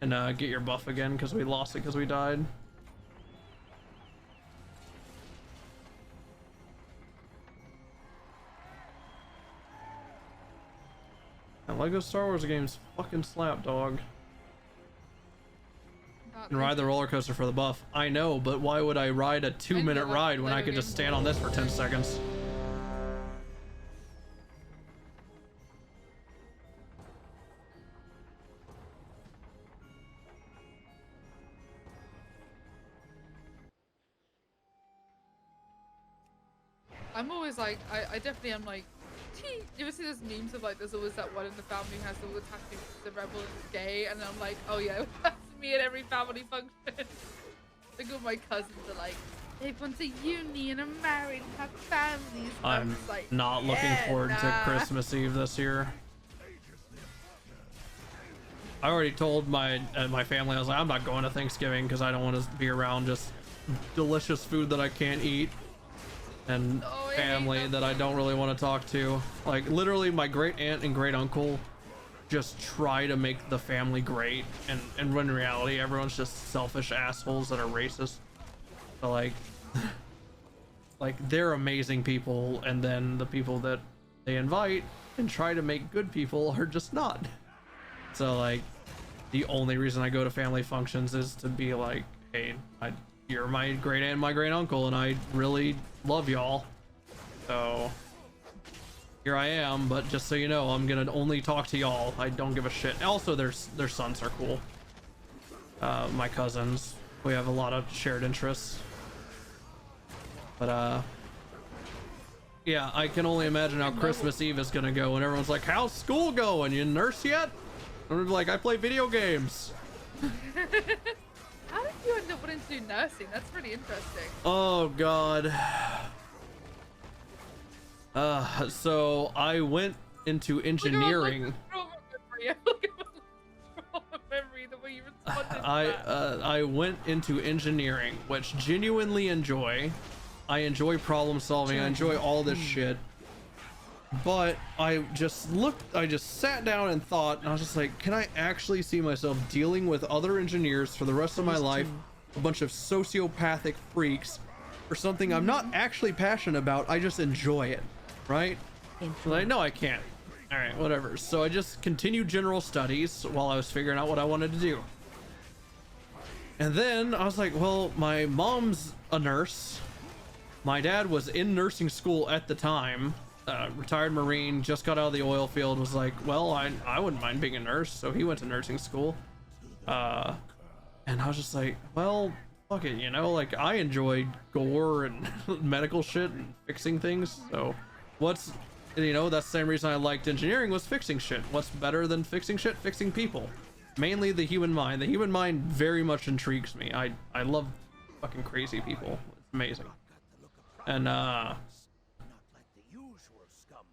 And get your buff again because we lost it because we died. And Lego Star Wars games fucking slap, dog. And ride the roller coaster for the buff. I know, but why would I ride a 2-minute ride when I could just stand on this for 10 seconds? I'm always like, I definitely am like, you ever see those memes of like, there's always that one in the family who has all the tattoos, the rebel and the gay, and then I'm like, oh yeah, that's me at every family function. Like all my cousins are like, they've gone to uni and are married and have families. And I'm like, not looking forward to Christmas Eve this year. I already told my family, I was like, I'm not going to Thanksgiving because I don't want to be around just delicious food that I can't eat. And family that I don't really want to talk to. Like literally my great aunt and great uncle just try to make the family great, and when in reality everyone's just selfish assholes that are racist. So like they're amazing people, and then the people that they invite and try to make good people are just not. So like the only reason I go to family functions is to be like, hey, you're my great aunt and my great uncle, and I really love y'all, so here I am. But just so you know, I'm gonna only talk to y'all. I don't give a shit. Also, their sons are cool. My cousins, we have a lot of shared interests. But yeah, I can only imagine how Christmas Eve is gonna go when everyone's like, how's school going? You nurse yet? And I'm like, I play video games. How did you end up wanting to do nursing? That's pretty interesting. Oh god. So I went into engineering. I went into engineering, which genuinely enjoy. I enjoy problem solving. I enjoy all this shit. But I just sat down and thought, and I was just like, can I actually see myself dealing with other engineers for the rest of my life, a bunch of sociopathic freaks, for something I'm not actually passionate about? I just enjoy it, right? Like, no, I can't. All right, whatever. So I just continued general studies while I was figuring out what I wanted to do. And then I was like, well, my mom's a nurse. My dad was in nursing school at the time. Retired Marine, just got out of the oil field, was like, well, I wouldn't mind being a nurse, so he went to nursing school. And I was just like, well, fuck it, you know, like I enjoy gore and medical shit and fixing things, so what's, you know, that's the same reason I liked engineering, was fixing shit. What's better than fixing shit? Fixing people. Mainly the human mind. The human mind very much intrigues me. I love fucking crazy people. It's amazing. And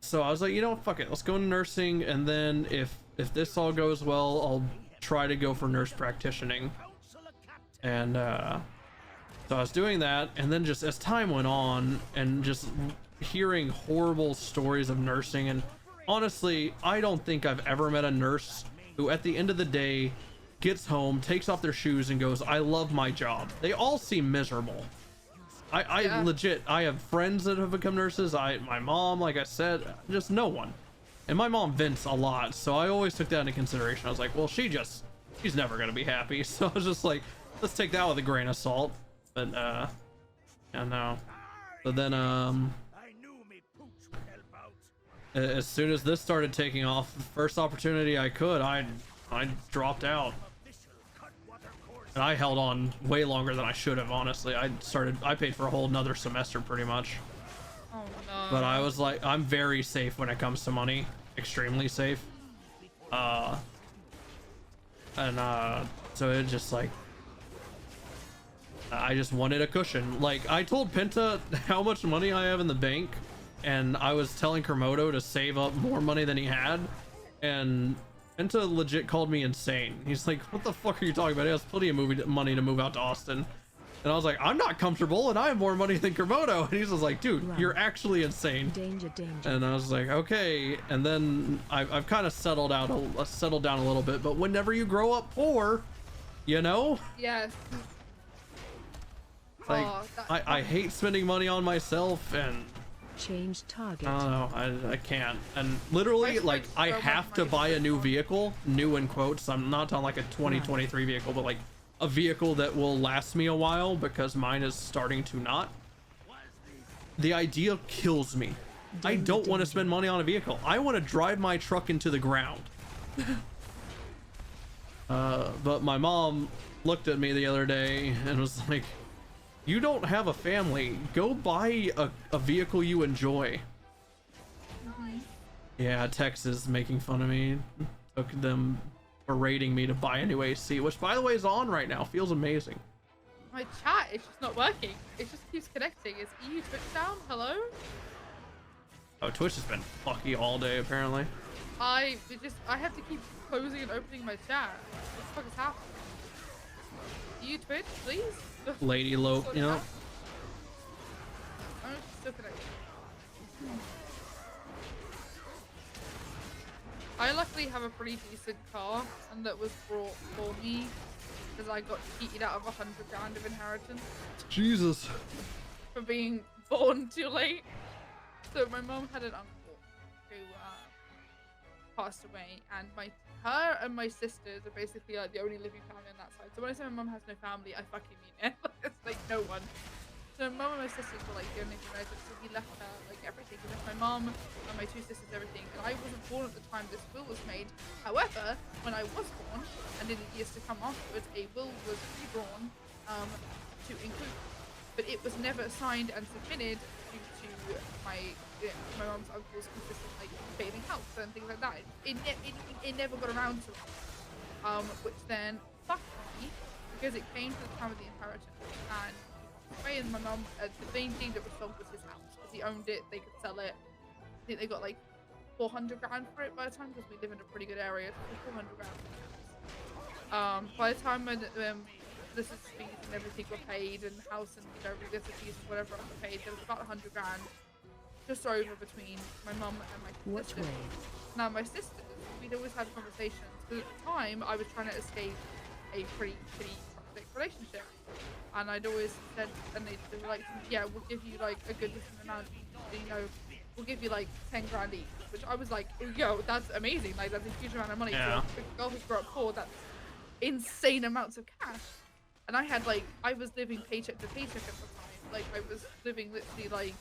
so I was like, you know, fuck it, let's go into nursing, and then if this all goes well, I'll try to go for nurse practitioning. And so I was doing that, and then just as time went on, and just hearing horrible stories of nursing, and honestly, I don't think I've ever met a nurse who at the end of the day gets home, takes off their shoes, and goes, I love my job. They all seem miserable. I legit, I have friends that have become nurses. My mom, like I said, just no one. And my mom vents a lot, so I always took that into consideration. I was like, well, she just she's never gonna be happy. So I was just like, let's take that with a grain of salt. But yeah, no. So then I knew me pooch would help out. as soon as this started taking off, the first opportunity I could, I dropped out. And I held on way longer than I should have, honestly. I paid for a whole nother semester pretty much. Oh no. But I was like, I'm very safe when it comes to money. Extremely safe. So it just like, I just wanted a cushion. Like, I told Penta how much money I have in the bank, and I was telling Kermodo to save up more money than he had, and Penta legit called me insane. He's like, what the fuck are you talking about? He has plenty of money to move out to Austin. And I was like, I'm not comfortable and I have more money than Kermodo. And he's just like, dude, you're actually insane. Danger. And I was like, okay. And then I've kind of settled down a little bit, but whenever you grow up poor, you know? Yes. Like, I hate spending money on myself, and Change target. I don't know, I can't. And literally, like, I have to buy a new vehicle, new in quotes. I'm not talking like a 2023 vehicle, but like a vehicle that will last me a while, because mine is starting to not. The idea kills me. I don't want to spend money on a vehicle. I want to drive my truck into the ground. But my mom looked at me the other day and was like, you don't have a family. Go buy a vehicle you enjoy. Yeah, Tex is making fun of me. Took them berating me to buy a new AC, which by the way is on right now. Feels amazing. My chat is just not working. It just keeps connecting. Is EU Twitch down? Hello? Oh, Twitch has been fucky all day apparently. I have to keep closing and opening my chat. What the fuck is happening? EU Twitch, please? Lady Lope, you know. I'm still connected. I luckily have a pretty decent car, and that was brought for me because I got cheated out of 100 grand of inheritance. Jesus. For being born too late. So my mom had an uncle who passed away, and her and my sisters are basically like the only living family on that side. So when I say my mom has no family, I fucking mean it. It's like no one. So my mom and my sisters were like the only relatives, so he left her like everything. He left my mom and my two sisters everything. And I wasn't born at the time this will was made. However, when I was born, and in the years to come afterwards, a will was redrawn to include, but it was never signed and submitted due to my mom's uncle's consistent like failing health and things like that. It never got around to it, which then fucked me because it came to the time of the inheritance, and my mum, the main thing that was sold was his house because he owned it. They could sell it. I think they got like 400 grand for it by the time, because we live in a pretty good area. So 400 grand for the house. By the time when the fees and everything were paid, and the house and the fees and whatever else were paid, there was about 100 grand just over between my mum and my sisters. Now my sisters, we'd always had conversations, because at the time I was trying to escape a pretty shitty toxic relationship, and I'd always said, and they were like, yeah, we'll give you like a good decent amount, you know, we'll give you like 10 grand each, which I was like, yo, that's amazing, like that's a huge amount of money. Yeah. For a girl who grew up poor, that's insane amounts of cash. And I had like, I was living paycheck to paycheck at the time. Like I was living literally like,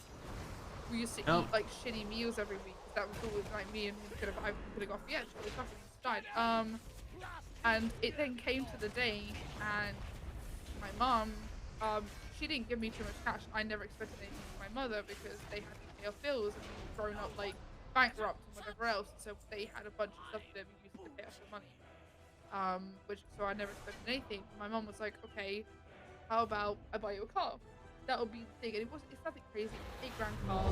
we used to eat like shitty meals every week. That was always like me and we could have got the edge. We died. And it then came to the day, and my mom, she didn't give me too much cash. I never expected anything from my mother because they had to pay our bills and we were grown up like bankrupt and whatever else. So they had a bunch of stuff that we used to pay us for money. So I never expected anything. My mom was like, okay, how about I buy you a car? That'll be the thing. And it's nothing crazy. 8 grand car.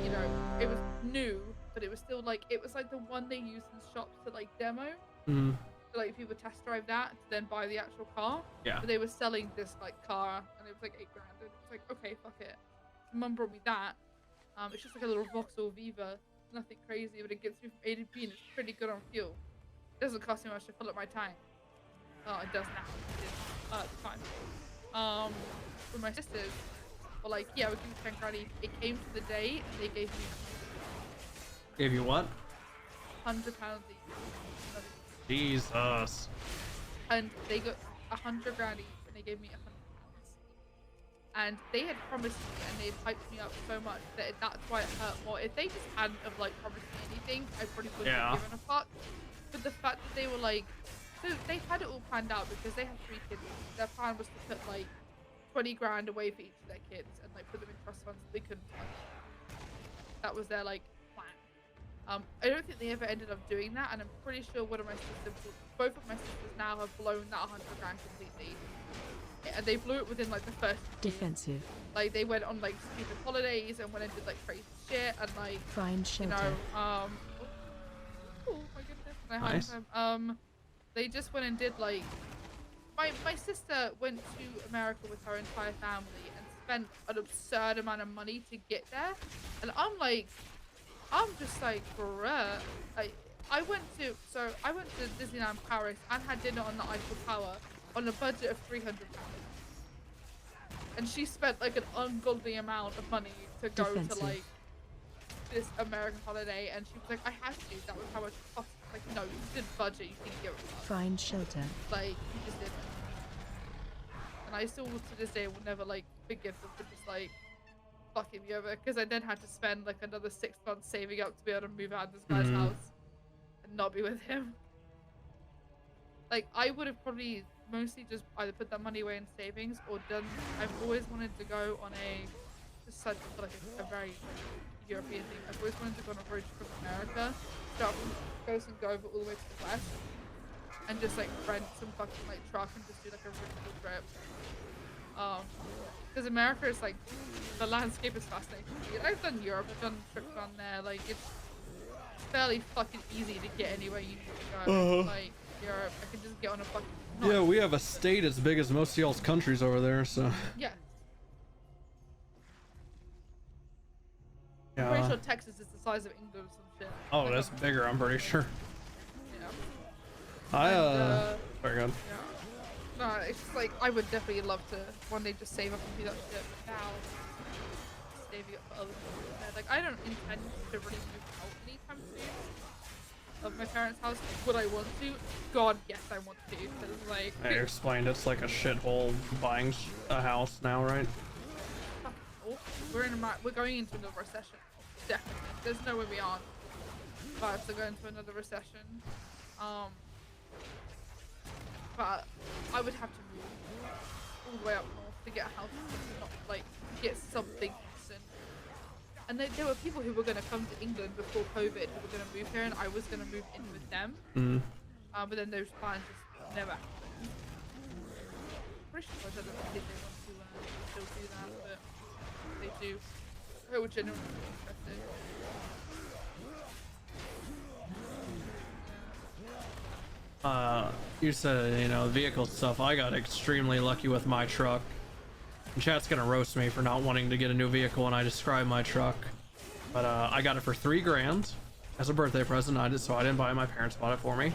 You know, it was new, but it was still like, it was like the one they used in shops to like demo. Mm. So, like people test drive that to then buy the actual car. Yeah. But they were selling this like car, and it was like 8 grand. And it was like, okay, fuck it. So Mum brought me that. It's just like a little Vauxhall Viva. Nothing crazy, but it gets me from A to B, and it's pretty good on fuel. It doesn't cost me much to fill up my tank. Oh, it does now. It did at the time. For my sisters, were like, yeah, we'll give you 10 grand each. It came to the day, and they gave me Gave you what? £100 each. Jesus. And they got 100 grand each, and they gave me 100 pounds. And they had promised me, and they hyped me up so much that that's why it hurt more. If they just hadn't have like promised me anything, I probably wouldn't have given a fuck. But the fact that they were like, so they had it all planned out because they have 3 kids. Their plan was to put like 20 grand away for each of their kids and like put them in trust funds that they couldn't touch. That was their like plan. I don't think they ever ended up doing that, and I'm pretty sure one of my sisters, both of my sisters now have blown that 100 grand completely. And they blew it within like the first year. Defensive. Like they went on like stupid holidays and went and did like crazy shit and like Find shelter. you know oh my goodness. Nice. They just went and did like my sister went to America with her entire family and spent an absurd amount of money to get there, and I'm just like bruh. I went to Disneyland Paris and had dinner on the Eiffel Tower on a budget of £300, and she spent like an ungodly amount of money to go to like this American holiday, and she was like, I had to, that was how much it cost. Like, no, you didn't budget, you didn't give a fuck. Find shelter. Like, you just didn't. And I still to this day will never like forgive them for just like fucking me over, because I then had to spend like another 6 months saving up to be able to move out of this guy's house and not be with him. Like, I would have probably mostly just either put that money away in savings or done. I've always wanted to go on just such like a very European thing. I've always wanted to go on a road trip from America, start from the coast and go over all the way to the west, and just like rent some fucking like truck and just do like a really cool trip. Because America is like, the landscape is fascinating. I've done Europe, I've done trips on there. Like, it's fairly fucking easy to get anywhere you need to go. Like Europe, I can just get on a fucking. Yeah, we have a state as big as most of y'all's countries over there, so. Yeah. I'm pretty sure Texas is the size of England or some shit. Oh, like, that's bigger, I'm pretty sure. Yeah. Very good. Yeah. No, it's just like, I would definitely love to one day just save up and do that shit, but now, saving up for other people. Like, I don't intend to really move out anytime soon of my parents' house. Would I want to? God, yes, I want to. Because, like, I explained it's like a shithole buying a house now, right? we're going into another recession. Definitely. There's no way we aren't about to go into another recession. But I would have to move all the way up north to get a house, not like get something decent. And there were people who were going to come to England before COVID who were going to move here, and I was going to move in with them. But then those plans just never happened. Pretty sure I don't think they want to still do that, but they do. I would genuinely be interested. You said, you know, vehicle stuff. I got extremely lucky with my truck. And chat's gonna roast me for not wanting to get a new vehicle when I describe my truck. But I got it for $3 grand as a birthday present. So I didn't buy it, my parents bought it for me.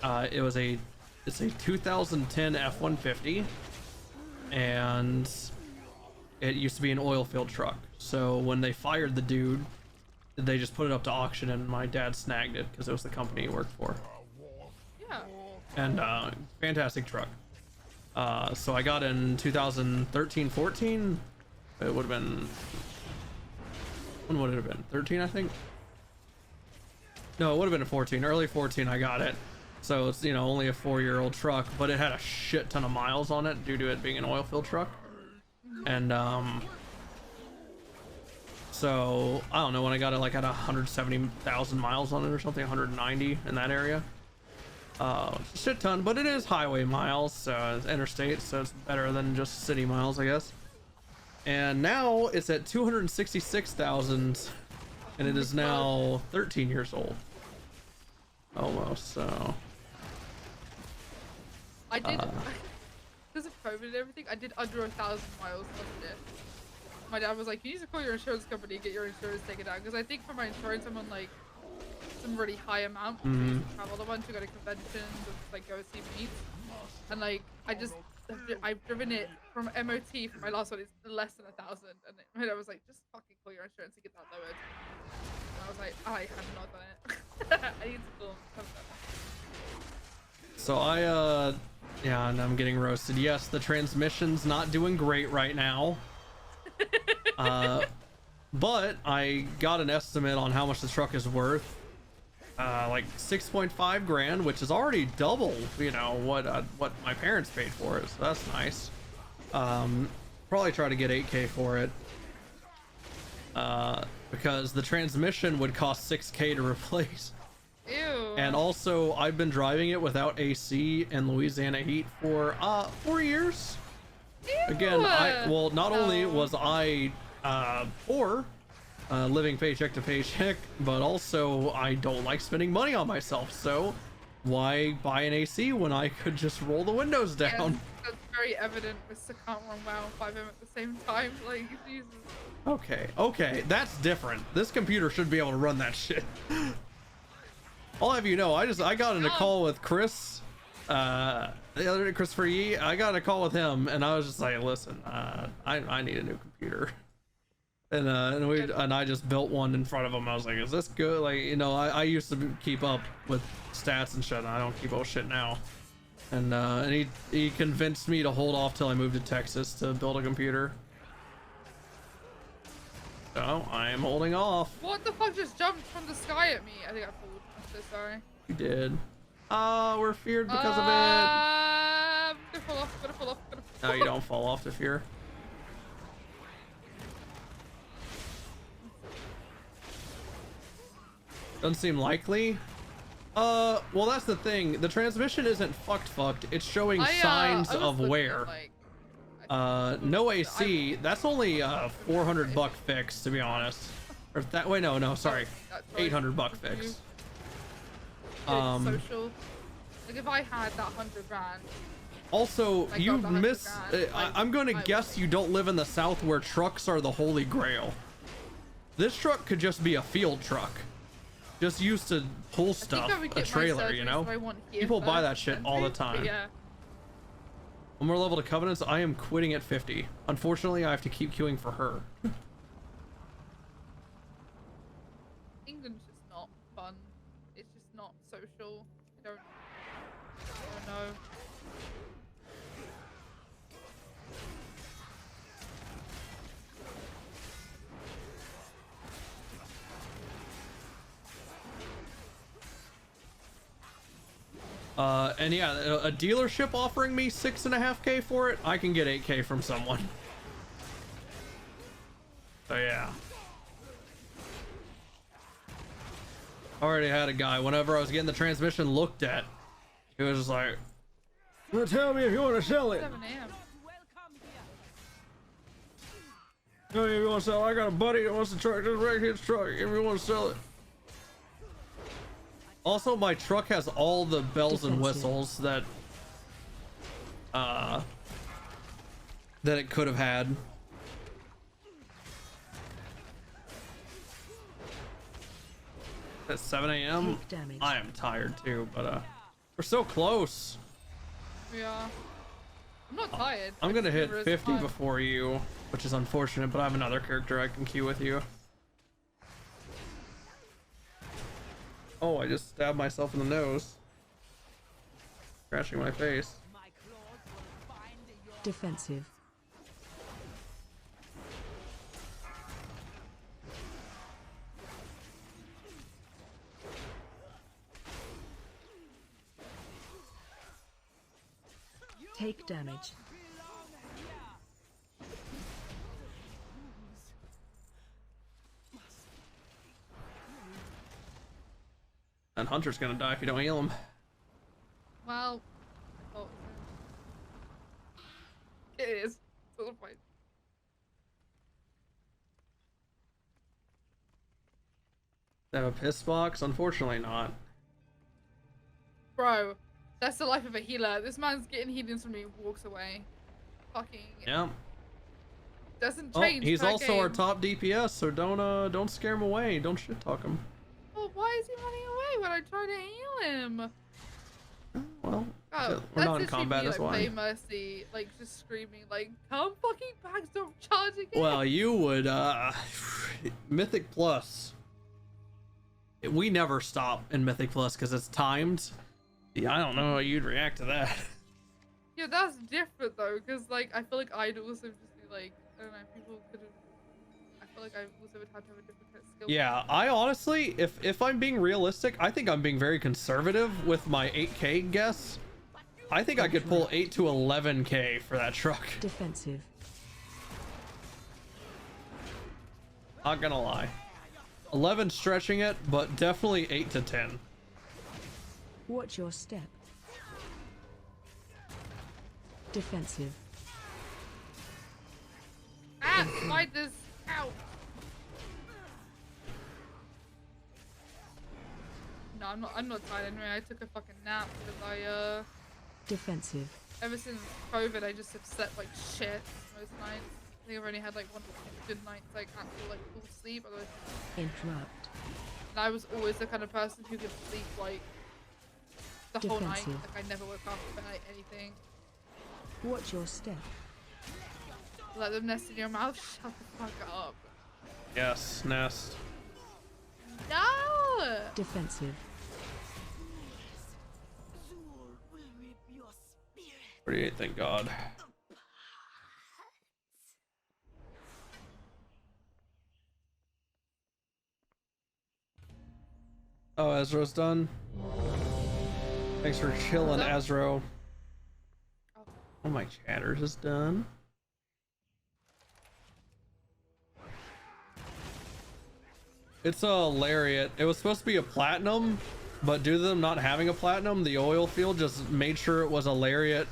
It's a 2010 F-150, and it used to be an oil filled truck. So when they fired the dude, they just put it up to auction, and my dad snagged it because it was the company he worked for. Yeah. And fantastic truck. So I got in 2013-14. It would have been, when would it have been? 13, I think. No, it would have been a 14, early 14. I got it. So it's, you know, only a 4-year-old truck, but it had a shit ton of miles on it due to it being an oil filled truck. And so I don't know, when I got it, like, had 170,000 miles on it or something, 190 in that area. Shit ton, but it is highway miles, so it's interstate, so it's better than just city miles, I guess. And now it's at 266,000, and it is now 13 years old, almost. So I did, because of COVID and everything, I did under 1,000 miles last year. My dad was like, you need to call your insurance company and get your insurance taken out, because I think for my insurance I'm on like some really high amount to travel a bunch, to go to conventions and just like go see meets, and like I've driven it from MOT for my last one. It's less than 1,000, and my dad was like, just fucking call your insurance and get that lowered. And I was like, I have not done it. I need to call them. so yeah, and I'm getting roasted. Yes, the transmission's not doing great right now. But I got an estimate on how much the truck is worth. Like 6.5 grand, which is already double, you know, what my parents paid for it. So that's nice. Probably try to get 8K for it. Because the transmission would cost 6K to replace. Ew. And also, I've been driving it without AC and Louisiana heat for 4 years. Ew. Again, not only was I poor, living paycheck to paycheck, but also I don't like spending money on myself. So why buy an AC when I could just roll the windows down? Yeah, that's very evident. Mr. Can't run WoW and 5M at the same time. Like, Jesus. Okay, that's different. This computer should be able to run that shit. I'll have you know, I got in a call with Chris, the other Christopher Yee. I got in a call with him, and I was just like, listen, I need a new computer. And I just built one in front of him. I was like, is this good? Like, you know, I used to keep up with stats and shit, and I don't keep up with shit now. And he convinced me to hold off till I moved to Texas to build a computer. So I am holding off. What the fuck just jumped from the sky at me? I think I pulled. I'm so sorry. You did. We're feared because of it. I'm gonna fall off. Gonna fall off. No, you don't fall off to fear. Doesn't seem likely. Well, that's the thing. The transmission isn't fucked. It's showing signs of wear. No AC. That's only a $400 fix, to be honest. Or that. Wait, no, sorry. $800 fix. Social. Like if I had that 100 grand. Also, you miss. I'm going to guess you don't live in the South where trucks are the holy grail. This truck could just be a field truck. Just used to pull stuff, a trailer, you know? People buy that shit all the time. Yeah. One more level to Covenants, I am quitting at 50. Unfortunately, I have to keep queuing for her. England's just not fun. It's just not social. I don't know. And yeah, a dealership offering me 6.5K for it, I can get 8K from someone. So yeah. Already had a guy, whenever I was getting the transmission looked at, he was just like, well, tell me if you want to sell it. 7 a.m. Tell me if you want to sell it. I got a buddy that wants to truck, just wreck his truck if you want to sell it. Also, my truck has all the bells and whistles that it could have had. At 7 a.m. I am tired too, but we're so close. Yeah. I'm not tired. I'm gonna hit 50 before you, which is unfortunate, but I have another character I can queue with you. Oh, I just stabbed myself in the nose. Scratching my face. Defensive. Take damage. And Hunter's gonna die if you don't heal him. Well, it is. Still a fight. They have a piss box? Unfortunately not. Bro, that's the life of a healer. This man's getting healings from me and walks away. Fucking. Yeah. Doesn't Oh, change. he's per also game. our top DPS, so don't scare him away. Don't shit talk him. Well, why is he running away when I try to heal him? Well, Oh, we're not in that's combat, me, that's like, why. Play Mercy, like just screaming, like, come fucking back, stop charging it. Well, you would, Mythic Plus. We never stop in Mythic Plus because it's timed. Yeah, I don't know how you'd react to that. Yeah, that's different though, because like I feel like I'd also just be like, I don't know, people could have. I feel like I also would have to have a different kind of skill. Yeah, I honestly, if I'm being realistic, I think I'm being very conservative with my 8K guess. I think I could pull 8 to 11K for that truck. Defensive. Not gonna lie. 11 stretching it, but definitely 8 to 10. Watch your step. Defensive. Ah, spiders! Ow! No, I'm not tired anyway. I took a fucking nap because Defensive. ever since COVID, I just have slept like shit most nights. I think I've only had like 1 or 2 good nights, like actual like full sleep. Otherwise, Interrupt. and I was always the kind of person who could sleep like the whole night. Defensive. Like I never woke up for like anything. Watch your step. Let them nest in your mouth. Shut the fuck up. Yes, nest. No. Defensive. 38, thank God. Oh, Ezra's done. Thanks for chilling, Ezra. Oh, my chatters is done. It's a lariat. It was supposed to be a platinum, but due to them not having a platinum, the oil field just made sure it was a lariat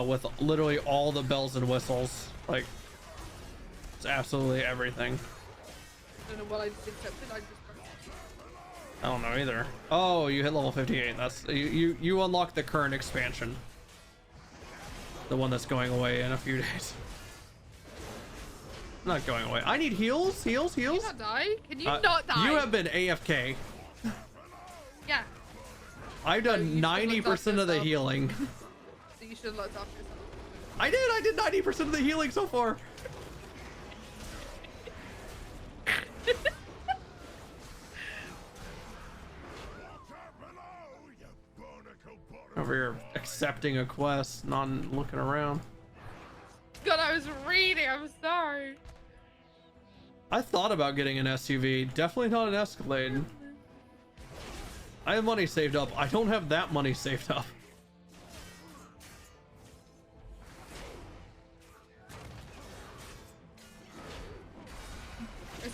with literally all the bells and whistles. Like, it's absolutely everything. I don't know what I just accepted. I just. I don't know either. Oh, you hit level 58. That's you unlock the current expansion. The one that's going away in a few days. Not going away. I need heals. Heals. Can you not die? Can you not die? You have been AFK. Yeah. I've done 90% of the healing. So you should have looked after yourself. I did 90% of the healing so far. Over here accepting a quest, not looking around. God, I was reading. I'm sorry. I thought about getting an SUV, definitely not an Escalade. I have money saved up. I don't have that money saved up.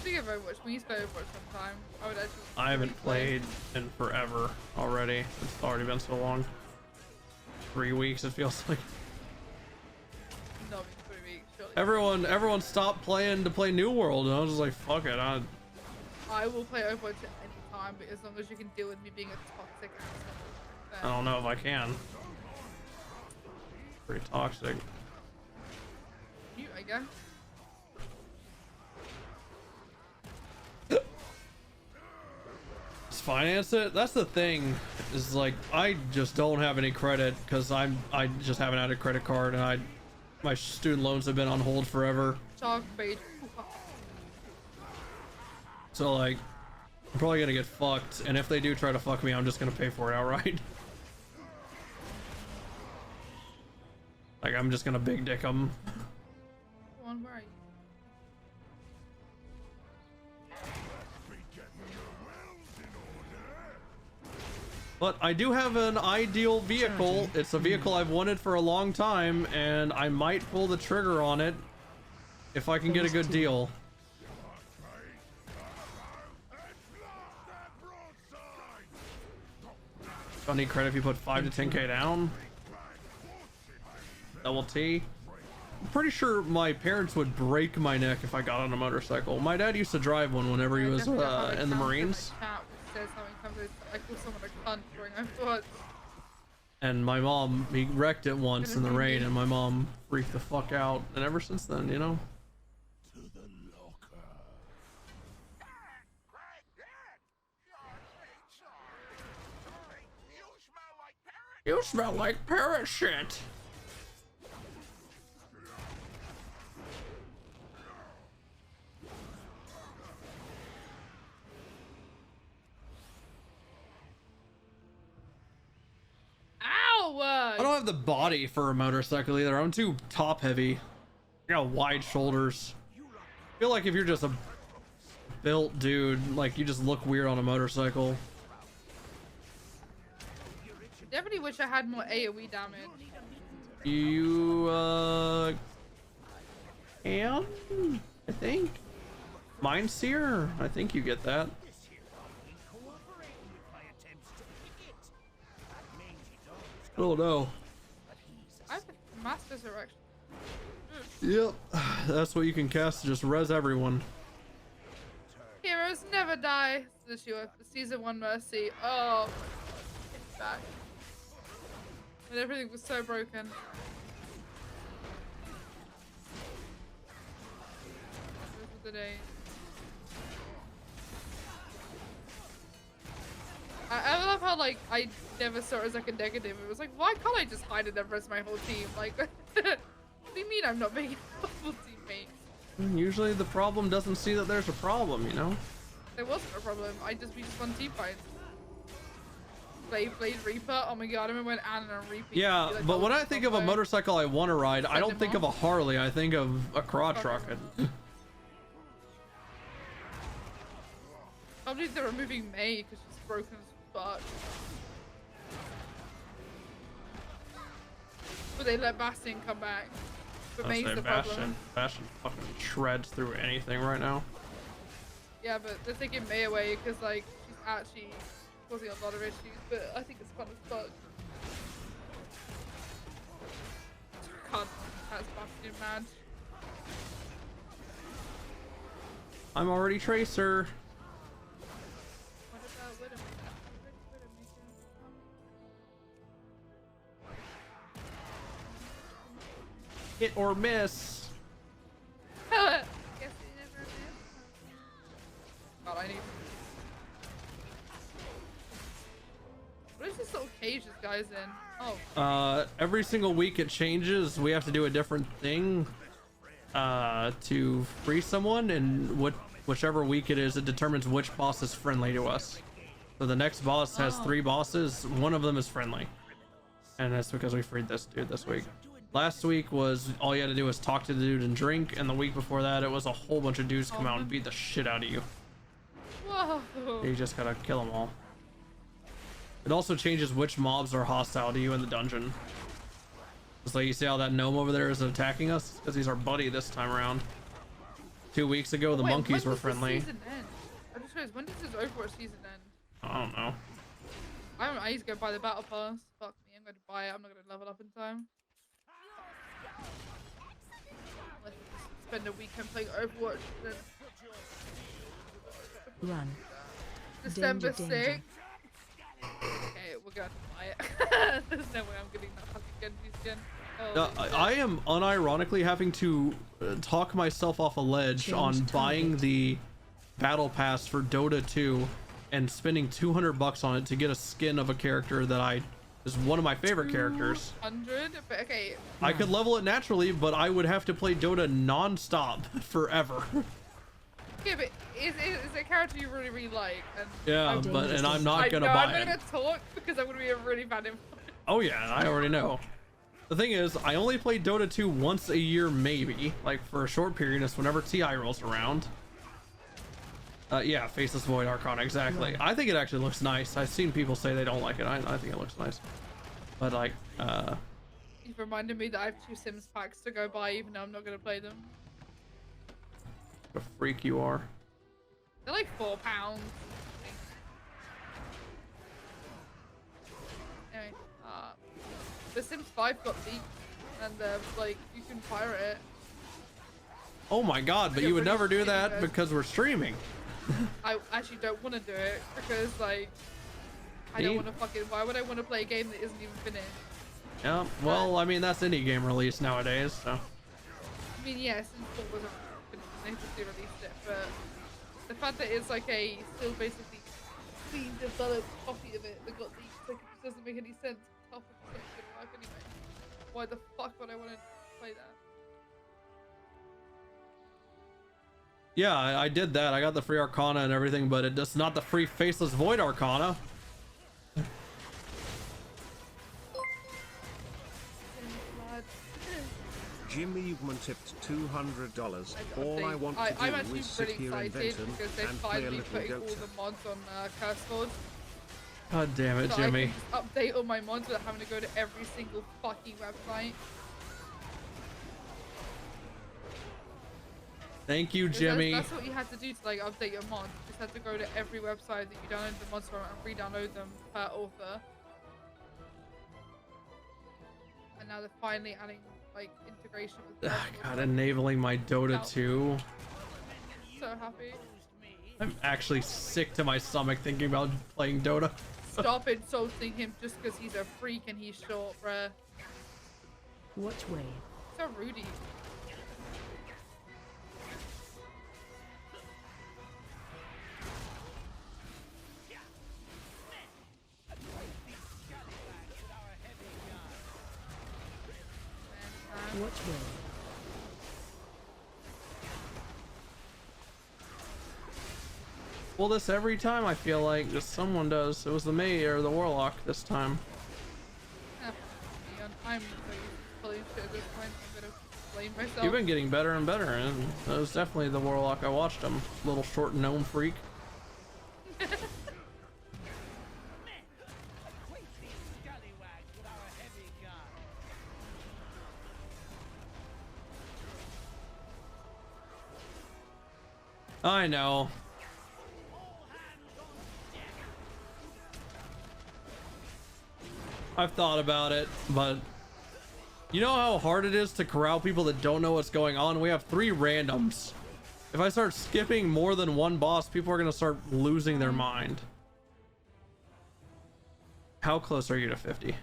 Speaking of Overwatch, we used to play Overwatch sometime. I would actually. I haven't played in forever already. It's already been so long. 3 weeks it feels like. No, it's 3 weeks. Surely. Everyone stopped playing to play New World, and I was just like, fuck it. I will play Overwatch at any time, but as long as you can deal with me being a toxic asshole. I don't know if I can. Pretty toxic. You, I guess. Just finance it. That's the thing. Is like I just don't have any credit because I just haven't had a credit card, and my student loans have been on hold forever. Chalk bait. So like, I'm probably gonna get fucked, and if they do try to fuck me, I'm just gonna pay for it outright. Like I'm just gonna big dick them. Go on, where are you? But I do have an ideal vehicle. It's a vehicle I've wanted for a long time, and I might pull the trigger on it if I can get a good deal. Don't need credit if you put 5 to 10k down. Double T. I'm pretty sure my parents would break my neck if I got on a motorcycle. My dad used to drive one whenever he was in the Marines. I call someone a cunt during Overwatch. And my mom, he wrecked it once in the rain, and my mom freaked the fuck out. And ever since then, you know. To the locker. You smell like parrot shit. have the body for a motorcycle either. I'm too top heavy. I got wide shoulders. I feel like if you're just a built dude, like you just look weird on a motorcycle. I definitely wish I had more AoE damage. You can, I think. Mind Seer, I think you get that. Oh no. I have a Master's Erection. Yep, that's what you can cast to just res everyone. Heroes never die. This year, the season 1 mercy. Oh, it's back. And everything was so broken. Those were the days. I love how like I never saw it as like a negative. It was like, why can't I just hide and then rest my whole team? Like, what do you mean I'm not making a full teammate? Usually the problem doesn't see that there's a problem, you know? There wasn't a problem. We just won team fights. Blade Reaper. Oh my god, I remember when Anna and Reaper. Yeah, like, but when I think of a motorcycle I want to ride, I don't him think of a Harley. I think of a crotch rocket. Probably they're removing May because she's broken as fuck. But they let Bastion come back. But May's the problem. Bastion fucking shreds through anything right now. Yeah, but they're taking May away because like she's actually causing a lot of issues. But I think it's fun as fuck. God, that's Bastion mad. I'm already Tracer. What about Widowmaker? Hit or miss. Guess they never missed. God, I need. What is this little cage this guy's in? Oh. Every single week it changes. We have to do a different thing to free someone, and whichever week it is, it determines which boss is friendly to us. So the next boss has 3 bosses. One of them is friendly, and that's because we freed this dude this week. Last week was all you had to do was talk to the dude and drink, and the week before that it was a whole bunch of dudes come out and beat the shit out of you. Whoa. You just gotta kill them all. It also changes which mobs are hostile to you in the dungeon. It's like, you see how that gnome over there is attacking us? Because he's our buddy this time around. 2 weeks ago the monkeys were friendly. When does the season end? I just realized, when does this Overwatch season end? I don't know. I need to go buy the battle pass. Fuck me, I'm going to buy it. I'm not going to level up in time. Let's spend a weekend playing Overwatch. Then Run. December Danger, 6th. danger. Okay, we're going to buy it. There's no way I'm getting that fucking Genji skin. Oh, I am unironically having to talk myself off a ledge Change on target. buying the battle pass for Dota 2 and spending $200 on it to get a skin of a character that is one of my favorite characters. 100? But okay. I could level it naturally, but I would have to play Dota non-stop forever. Okay, but is it a character you really, really like? And Yeah, and I'm not gonna I'm buy not it. gonna talk because I'm gonna be a really bad influence. Oh yeah, I already know. The thing is, I only play Dota 2 once a year, maybe, like for a short period. It's whenever TI rolls around. Yeah, Faceless Void Archon, exactly. I think it actually looks nice. I've seen people say they don't like it. I think it looks nice. But like, You've reminded me that I have 2 Sims packs to go buy, even though I'm not gonna play them. what a freak you are. They're like £4. Anyway, The Sims 5 got leaked, and like you can pirate it. Oh my god, but you would never do that because we're streaming. I actually don't want to do it because like I don't want to fucking. Why would I want to play a game that isn't even finished? Yeah, well, I mean, that's any game release nowadays, so. I mean, yes, Sims 4 wasn't finished when they officially released it, but the fact that it's like a still basically clean developed copy of it that got leaked, like, it doesn't make any sense. Half of it's not gonna work anyway. Why the fuck would I want to play that? Yeah, I did that. I got the free Arcana and everything, but it's not the free Faceless Void Arcana. Jimmy, you've tipped $200. I All I want to do I'm actually is sit really here in excited Benton because they're and play a finally little putting all Dota. the mods on CurseForge. God damn it, So Jimmy. I can just update all my mods without having to go to every single fucking website. Thank you, Because Jimmy. That's what you had to do to like update your mods. You just had to go to every website that you download the mods from and re-download them per author. And now they're finally adding like integration with God, enabling my Dota 2. So happy. I'm actually sick to my stomach thinking about playing Dota. Stop insulting him just because he's a freak and he's short, bruh. Watch way. So rudy. Watch way. Well, this every time I feel like just someone does. It was the May or the Warlock this time. I'm so used to pulling shit at this point. I'm gonna blame myself. You've been getting better and better, and it was definitely the Warlock I watched him. Little short gnome freak. I know. I've thought about it, but you know how hard it is to corral people that don't know what's going on? We have 3 randoms. If I start skipping more than one boss, people are gonna start losing their mind. How close are you to 50?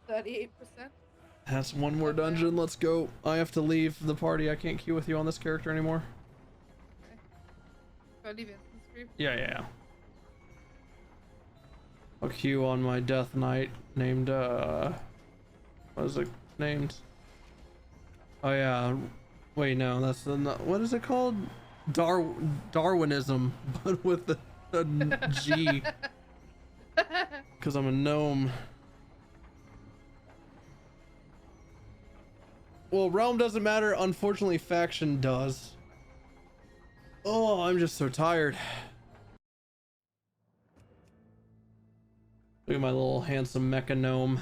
38%. That's one more dungeon. Let's go. I have to leave the party. I can't queue with you on this character anymore. Do I leave instance group? Yeah. I'll queue on my death knight named what is it named? Oh yeah. Wait, no, that's the what is it called? Darwinism, but with the G. Because I'm a gnome. Well, realm doesn't matter. Unfortunately, faction does. Oh, I'm just so tired. Look at my little handsome mecha gnome.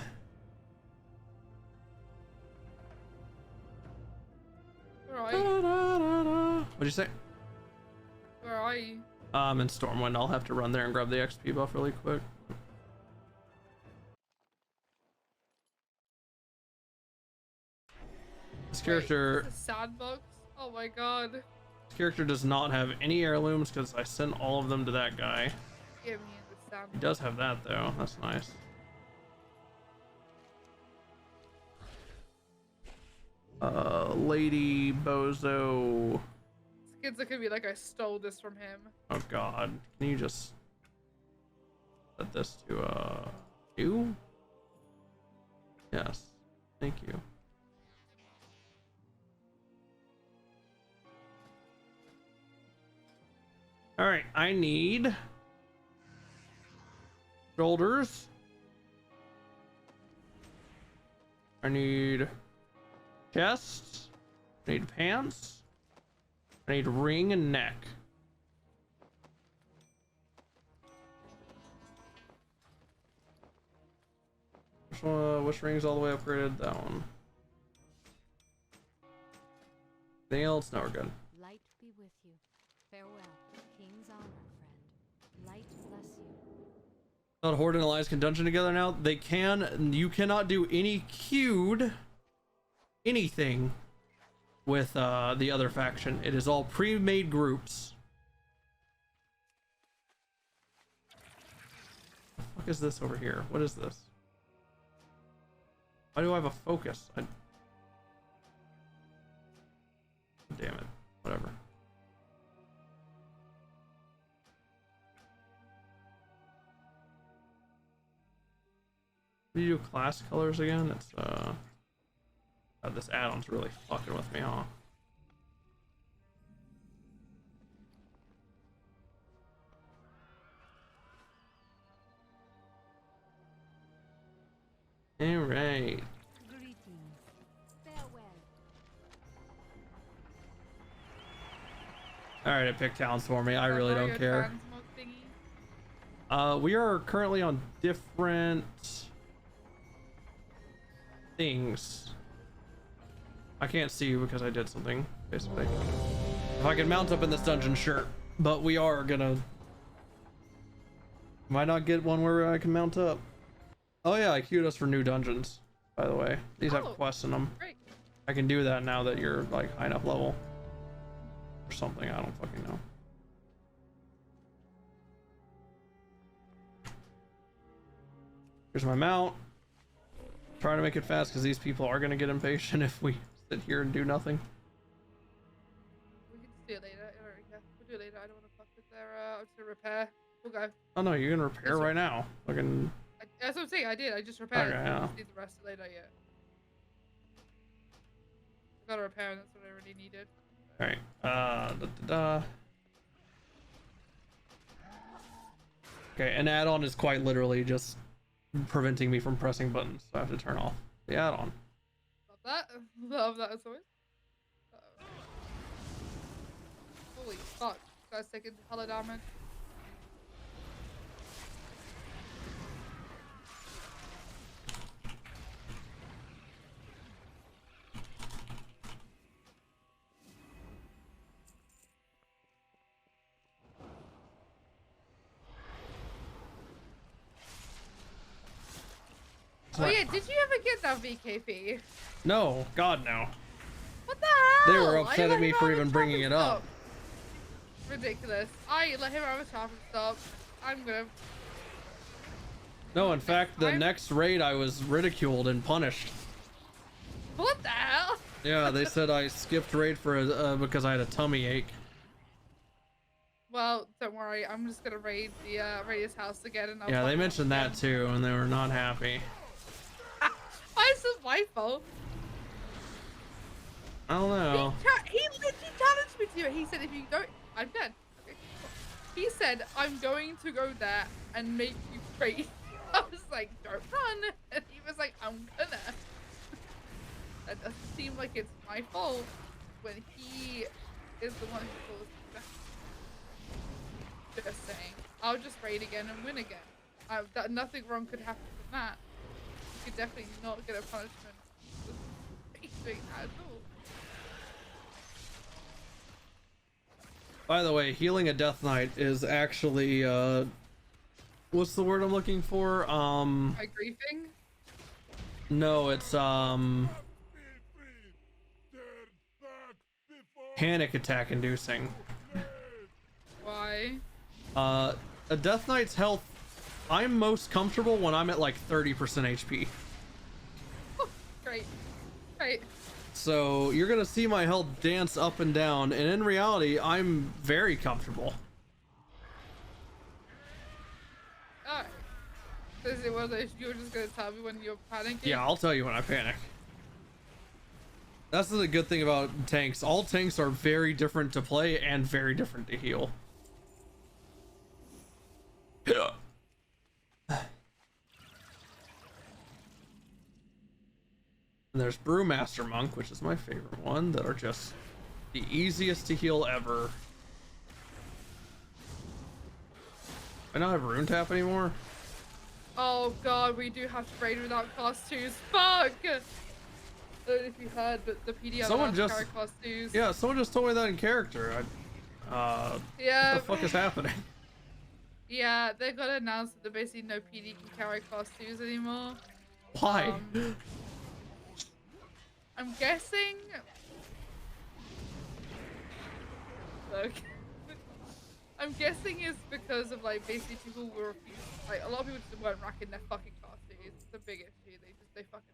Where are you? What'd you say? Where are you? I'm in Stormwind. I'll have to run there and grab the XP buff really quick. This character. Wait, this is a sandbox? Oh my god. This character does not have any heirlooms because I sent all of them to that guy. Get me in the sandbox. He does have that though. That's nice. Lady Bozo. This kid's looking at me like I stole this from him. Oh god. Can you just set this to you? Yes. Thank you. All right, I need shoulders. I need chest. I need pants. I need ring and neck. Which ring's all the way upgraded? That one. Anything else? No, we're good. Light be with you. Farewell, King's honor, friend. Light bless you. Not Horde and Alliance can dungeon together now. They can. You cannot do any queued anything with the other faction. It is all pre-made groups. What the fuck is this over here? What is this? Why do I have a focus? Damn it. Whatever. Do you do class colors again? It's God, this add-on's really fucking with me, huh? All right. Greetings. Farewell. All right, it picked towns for me. I really Mario don't care. Transmog thingy. We are currently on different things. I can't see you because I did something, basically. If I can mount up in this dungeon, sure. But we are gonna... Might not get one where I can mount up. Oh yeah, I queued us for new dungeons, by the way. These have quests in them. Great. I can do that now that you're like high enough level. Or something, I don't fucking know. Here's my mount. Trying to make it fast because these people are gonna get impatient if we sit here and do nothing. We can just do it later. I don't really care. We'll do it later. I don't want to fuck with their repair. We'll go. Oh no, you can repair right now. Fucking. That's what I'm saying. I did. I just repaired. Okay, I yeah. just need the rest later. Yeah. I got a repair, and that's what I really needed. All right. Okay, an add-on is quite literally just preventing me from pressing buttons, so I have to turn off the add-on. Love that. Love that as always. Holy fuck! Guys, taking hella damage. Oh yeah, did you ever get that VKP? No, God no. What the hell? They were upset at me for even bringing it up. Ridiculous. I let him have a traffic stop. I'm gonna... No, in fact, the next raid I was ridiculed and punished. What the hell? Yeah, they said I skipped raid for because I had a tummy ache. Well, don't worry. I'm just gonna raid the Radius house again. And I'll Yeah, they mentioned that too, and they were not happy. Why is this my fault? I don't know. He literally challenged me to do it. He said, if you go... I'm dead. Okay. He said, I'm going to go there and make you crazy. I was like, don't run. And he was like, I'm gonna. That doesn't seem like it's my fault when he is the one who caused that. Just saying. I'll just raid again and win again. Nothing wrong could happen from that. You could definitely not get a punishment for doing that at all. By the way, healing a Death Knight is actually what's the word I'm looking for? By griefing? No, it's panic attack inducing. Why? A Death Knight's health, I'm most comfortable when I'm at like 30% HP. Oh, great. Great. So you're gonna see my health dance up and down, and in reality, I'm very comfortable. Alright. So is it one of those you're just gonna tell me when you're panicking? Yeah, I'll tell you when I panic. That's the good thing about tanks. All tanks are very different to play and very different to heal. Yeah. And there's Brewmaster Monk, which is my favorite one, that are just the easiest to heal ever. I don't have Rune Tap anymore. Oh god, we do have to raid without class 2s. Fuck! I don't know if you heard, but the PDL Someone just carry class 2s. Yeah, someone just told me that in character. Yeah. What the fuck is happening? Yeah, they got announced that basically no PD can carry class 2s anymore. Why? I'm guessing. Look. I'm guessing it's because of like basically people were like a lot of people just weren't racking their fucking class 2s. It's a big issue. They fucking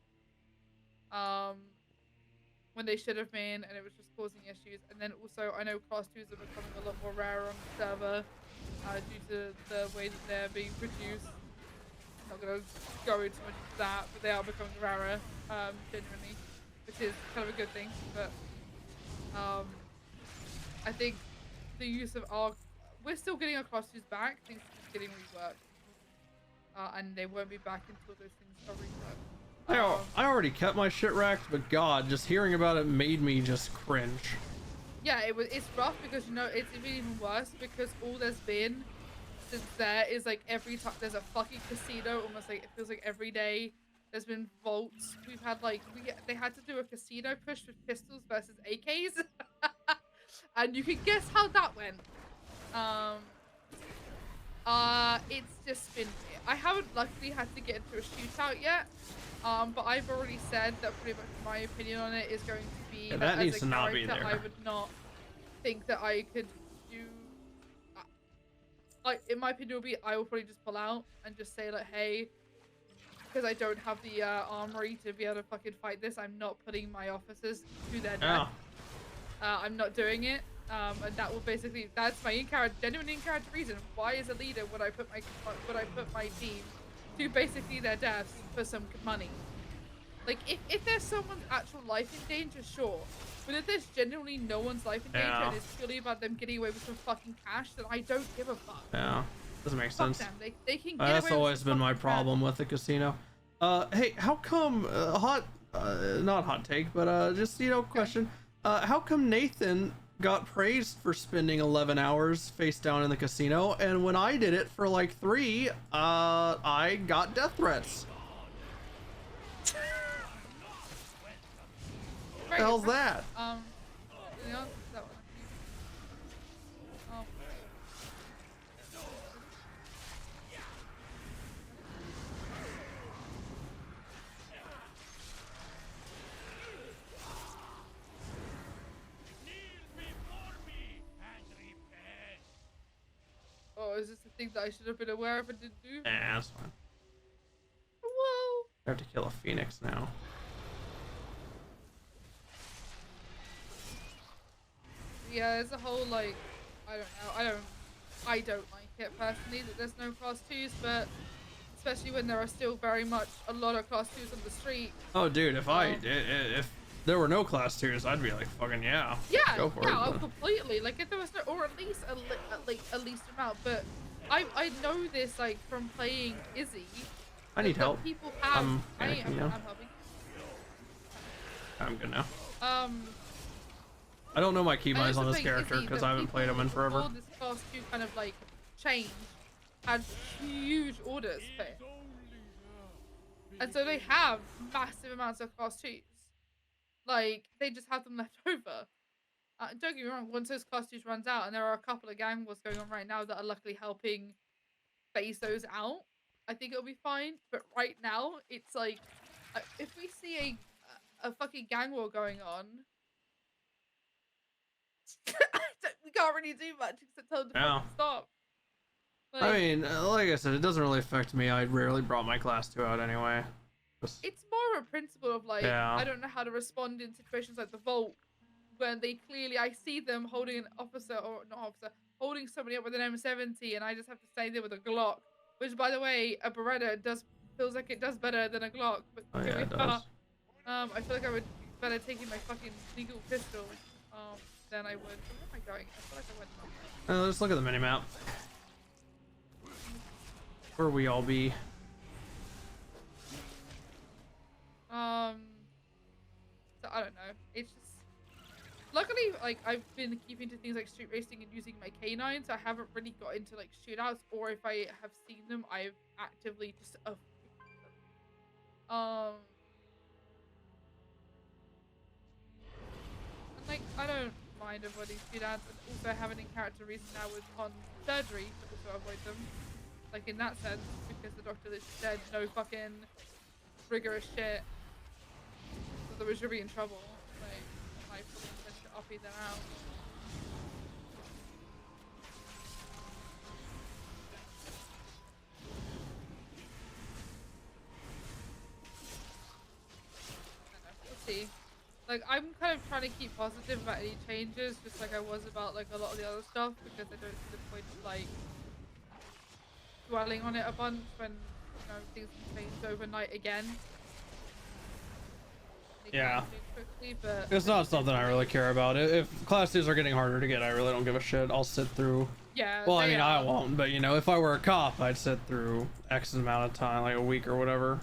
when they should have been, and it was just causing issues. And then also I know class 2s are becoming a lot more rare on the server due to the way that they're being produced. I'm not gonna go into much of that, but they are becoming rarer genuinely, which is kind of a good thing. But I think the use of our we're still getting our class 2s back. Things are just getting reworked, and they won't be back until those things are reworked. I already kept my shit racked, but God, just hearing about it made me just cringe. Yeah, it's rough because you know it's even worse because all there's been since there is like every time there's a fucking casino, almost like it feels like every day. There's been vaults. We've had like they had to do a casino push with pistols versus AKs, and you can guess how that went. It's just been. I haven't luckily had to get into a shootout yet. But I've already said that pretty much my opinion on it is going to be that needs to not be there. I would not think that I could do. In my opinion, will be I will probably just pull out and just say like, hey, because I don't have the armory to be able to fucking fight this. I'm not putting my officers to their death. I'm not doing it. And that will basically that's my genuine in-character reason. Why as a leader would I put my team to basically their deaths for some money? Like if there's someone's actual life in danger, sure. But if there's genuinely no one's life in danger and it's purely about them getting away with some fucking cash, then I don't give a fuck. Yeah, doesn't make sense. Them. They can get That's away always with been my problem with the casino. Hey, how come not hot take, but just question. How come Nathan got praised for spending 11 hours face down in the casino, and when I did it for like 3, I got death threats? What the hell's that? The answer to that one, Oh, is this the thing that I should have been aware of and didn't do? Yeah, that's fine. Whoa! I have to kill a phoenix now. Yeah, there's a whole like, I don't know, I don't like it personally that there's no class 2s, but especially when there are still very much a lot of class 2s on the street. Oh, dude, if there were no class 2s, I'd be like, fucking yeah. Yeah, go for yeah, it. completely. Like if there was no, or at least a least amount. But I know this like from playing Izzy. I need help. People have. I'm I'm helping. I'm good now. I don't know my keybind on this character because I haven't played him in forever. All this class 2 kind of like change had huge orders for it. And so they have massive amounts of class 2s. Like, they just have them left over. Don't get me wrong, once those class 2s runs out, and there are a couple of gang wars going on right now that are luckily helping phase those out, I think it'll be fine. But right now, it's like, if we see a fucking gang war going on, we can't really do much except tell them to fucking stop. Like, I mean, like I said, it doesn't really affect me. I rarely brought my class 2 out anyway. it's more a principle of like, I don't know how to respond in situations like the vault, when they clearly, I see them holding an officer, or not officer, holding somebody up with an M70, and I just have to stay there with a Glock, which, by the way, a Beretta feels like it does better than a Glock. But it does. I feel like I would be better taking my fucking legal pistol than I would. Where am I going? I feel like I went somewhere. Let's look at the minimap. Where we all be. So I don't know. It's just, luckily, like, I've been keeping to things like street racing and using my K9, so I haven't really got into like shootouts, or if I have seen them, I've actively just and like, I don't mind avoiding shootouts, and also having in character reason now with on surgery to also avoid them. Like, in that sense, because the doctor literally said no fucking rigorous shit. Otherwise you'll be in trouble. Like, my full intention to uppy them out. We'll see. Like, I'm kind of trying to keep positive about any changes, just like I was about like a lot of the other stuff, because I don't see the point of like dwelling on it a bunch when, you know, things can change overnight again. Yeah. Quickly, but it's not something I really care about. If class 2s are getting harder to get, I really don't give a shit. I'll sit through. Yeah. Well, I mean, I won't, but you know, if I were a cop, I'd sit through X amount of time, like a week or whatever.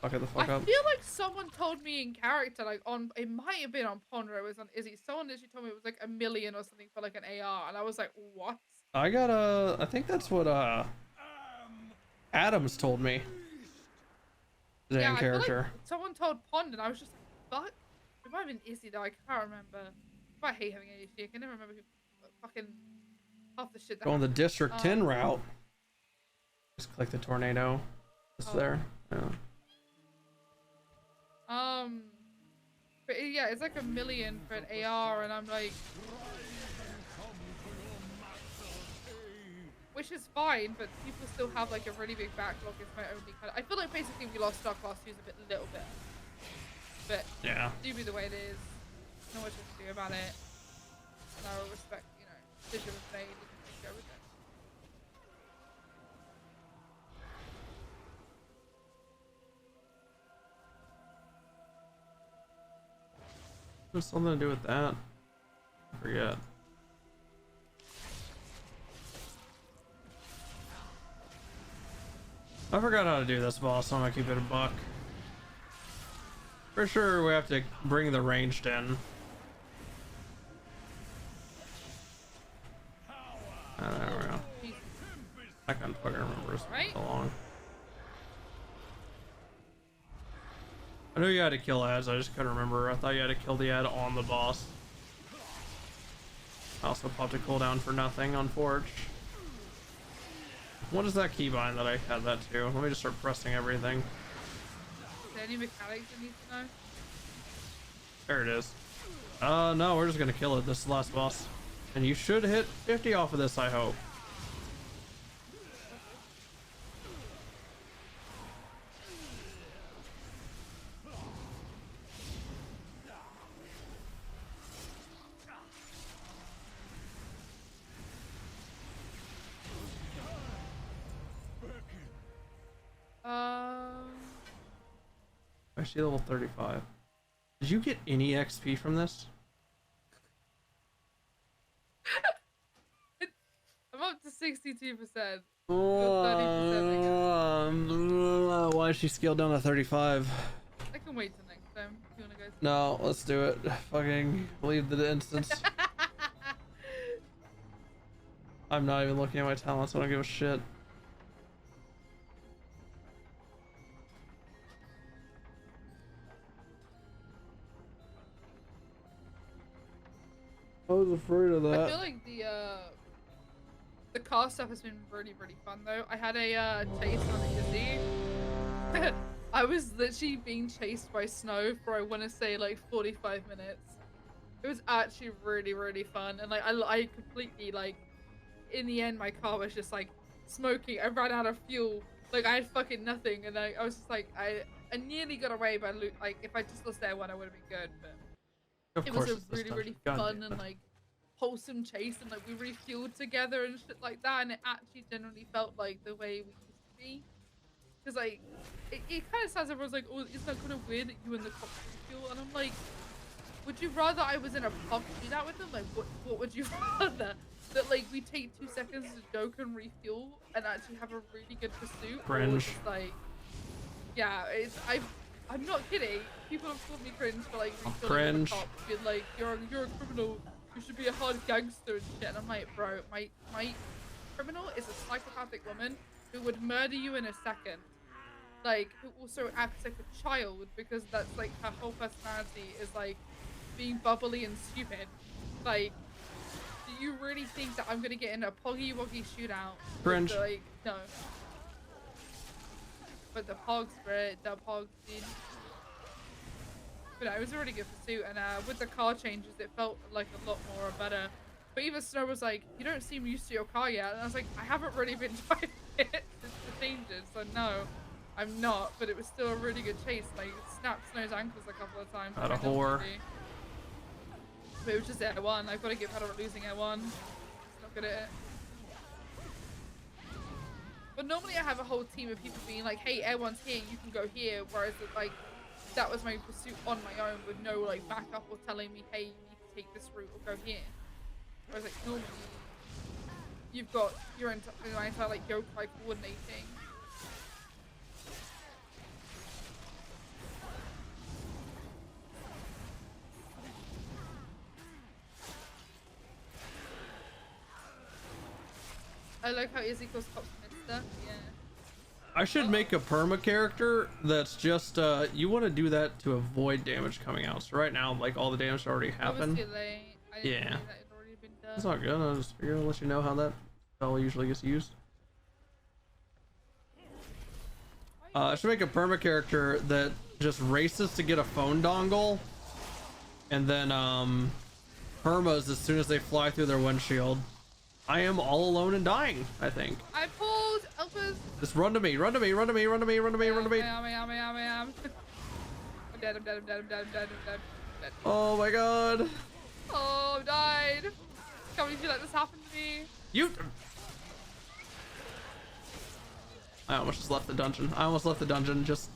Fuck it the fuck I up. feel like someone told me in character, like on, it might have been on Ponder, it was on Izzy. Someone literally told me it was like 1 million or something for like an AR, and I was like, what? I got I think that's what Adams told me. The Yeah, main I feel character. like someone told Pond, and I was just like, fuck. It might have been Izzy though, I can't remember. I hate having ADHD, I can never remember who fucking half the shit that Going the happened. District 10 route. Just click the tornado. It's there. Yeah. But yeah, it's like 1 million for an AR, and I'm like, which is fine, but people still have like a really big backlog. Is my only kind of, I feel like basically we lost our class use a little bit, but Yeah. do be the way it is. No what you can do about it. And I will respect, you know, decision was made and just go with it. There's something to do with that. I forget. I forgot how to do this boss, so I'm gonna keep it a buck. For sure, we have to bring the ranged in. There we go. I can't fucking remember so long. I knew you had to kill ads, I just couldn't remember. I thought you had to kill the ad on the boss. I also popped a cooldown for nothing on Forge. What is that keybind that I had that to? Let me just start pressing everything. Is there any mechanics you need to know? There it is. No, we're just gonna kill it. This is the last boss. And you should hit 50 off of this, I hope. Actually, level 35. Did you get any XP from this? I'm up to 62%. Why is she scaled down to 35? I can wait till next time if you wanna go. No, let's do it. Fucking leave the instance. I'm not even looking at my talents, I don't give a shit. I was afraid of that. I feel like the car stuff has been really, really fun though. I had a chase on Izzy. I was literally being chased by snow for, I want to say, like 45 minutes. It was actually really, really fun, and like I completely, like, in the end my car was just like smoking. I ran out of fuel. Like I had fucking nothing, and I was just like, I nearly got away by like, if I just lost Air 1 I would have been good, but it was a really, really fun and like wholesome chase, and like we refueled together and shit like that, and it actually generally felt like the way we used to be. Because like it kind of sounds, everyone's like, oh, isn't that kind of weird that you and the cops refuel? And I'm like, would you rather I was in a pub to do that with them? Like what would you rather? That like we take 2 seconds to joke and refuel and actually have a really good pursuit? Cringe. Or just, like, yeah, I'm not kidding. People have called me cringe for like refueling with the cops, being like, you're a criminal, you should be a hard gangster and shit. And I'm like, bro, my criminal is a psychopathic woman who would murder you in a second. Like, who also acts like a child, because that's like her whole personality is like being bubbly and stupid. Like, do you really think that I'm gonna get in a poggy woggy shootout? Cringe. Like, no. But the pogs, bro, the pogs, dude. But no, it was a really good pursuit, and with the car changes, it felt like a lot more better. But even Snow was like, you don't seem used to your car yet. And I was like, I haven't really been driving it since the changes, so no, I'm not. But it was still a really good chase. Like, it snapped Snow's ankles a couple of times. Not a whore. But it was just Air 1. I've got to give her losing Air 1. It's not good at it. But normally I have a whole team of people being like, hey, Air 1's here, you can go here. Whereas like, that was my pursuit on my own with no like backup or telling me, hey, you need to take this route or go here. Whereas like normally you've got your entire like yokai coordinating. I like how Izzy calls cops mister. Yeah. I should make a perma character that's just you want to do that to avoid damage coming out. So right now, like all the damage already happened. Obviously late. I didn't Yeah. see that it'd already been done. It's all good. I just figured I'll let you know how that spell usually gets used. I should make a perma character that just races to get a phone dongle, and then permas as soon as they fly through their windshield. I am all alone and dying, I think. I pulled Elvis. Just run to me, run to me, run to me, run to me, run to me, run to me. I am. I'm dead, I'm dead, I'm dead, I'm dead, I'm dead, I'm dead, I'm dead. Oh my god. Oh, I've died. Can't believe you let this happen to me. You. I almost just left the dungeon. I almost left the dungeon. Just.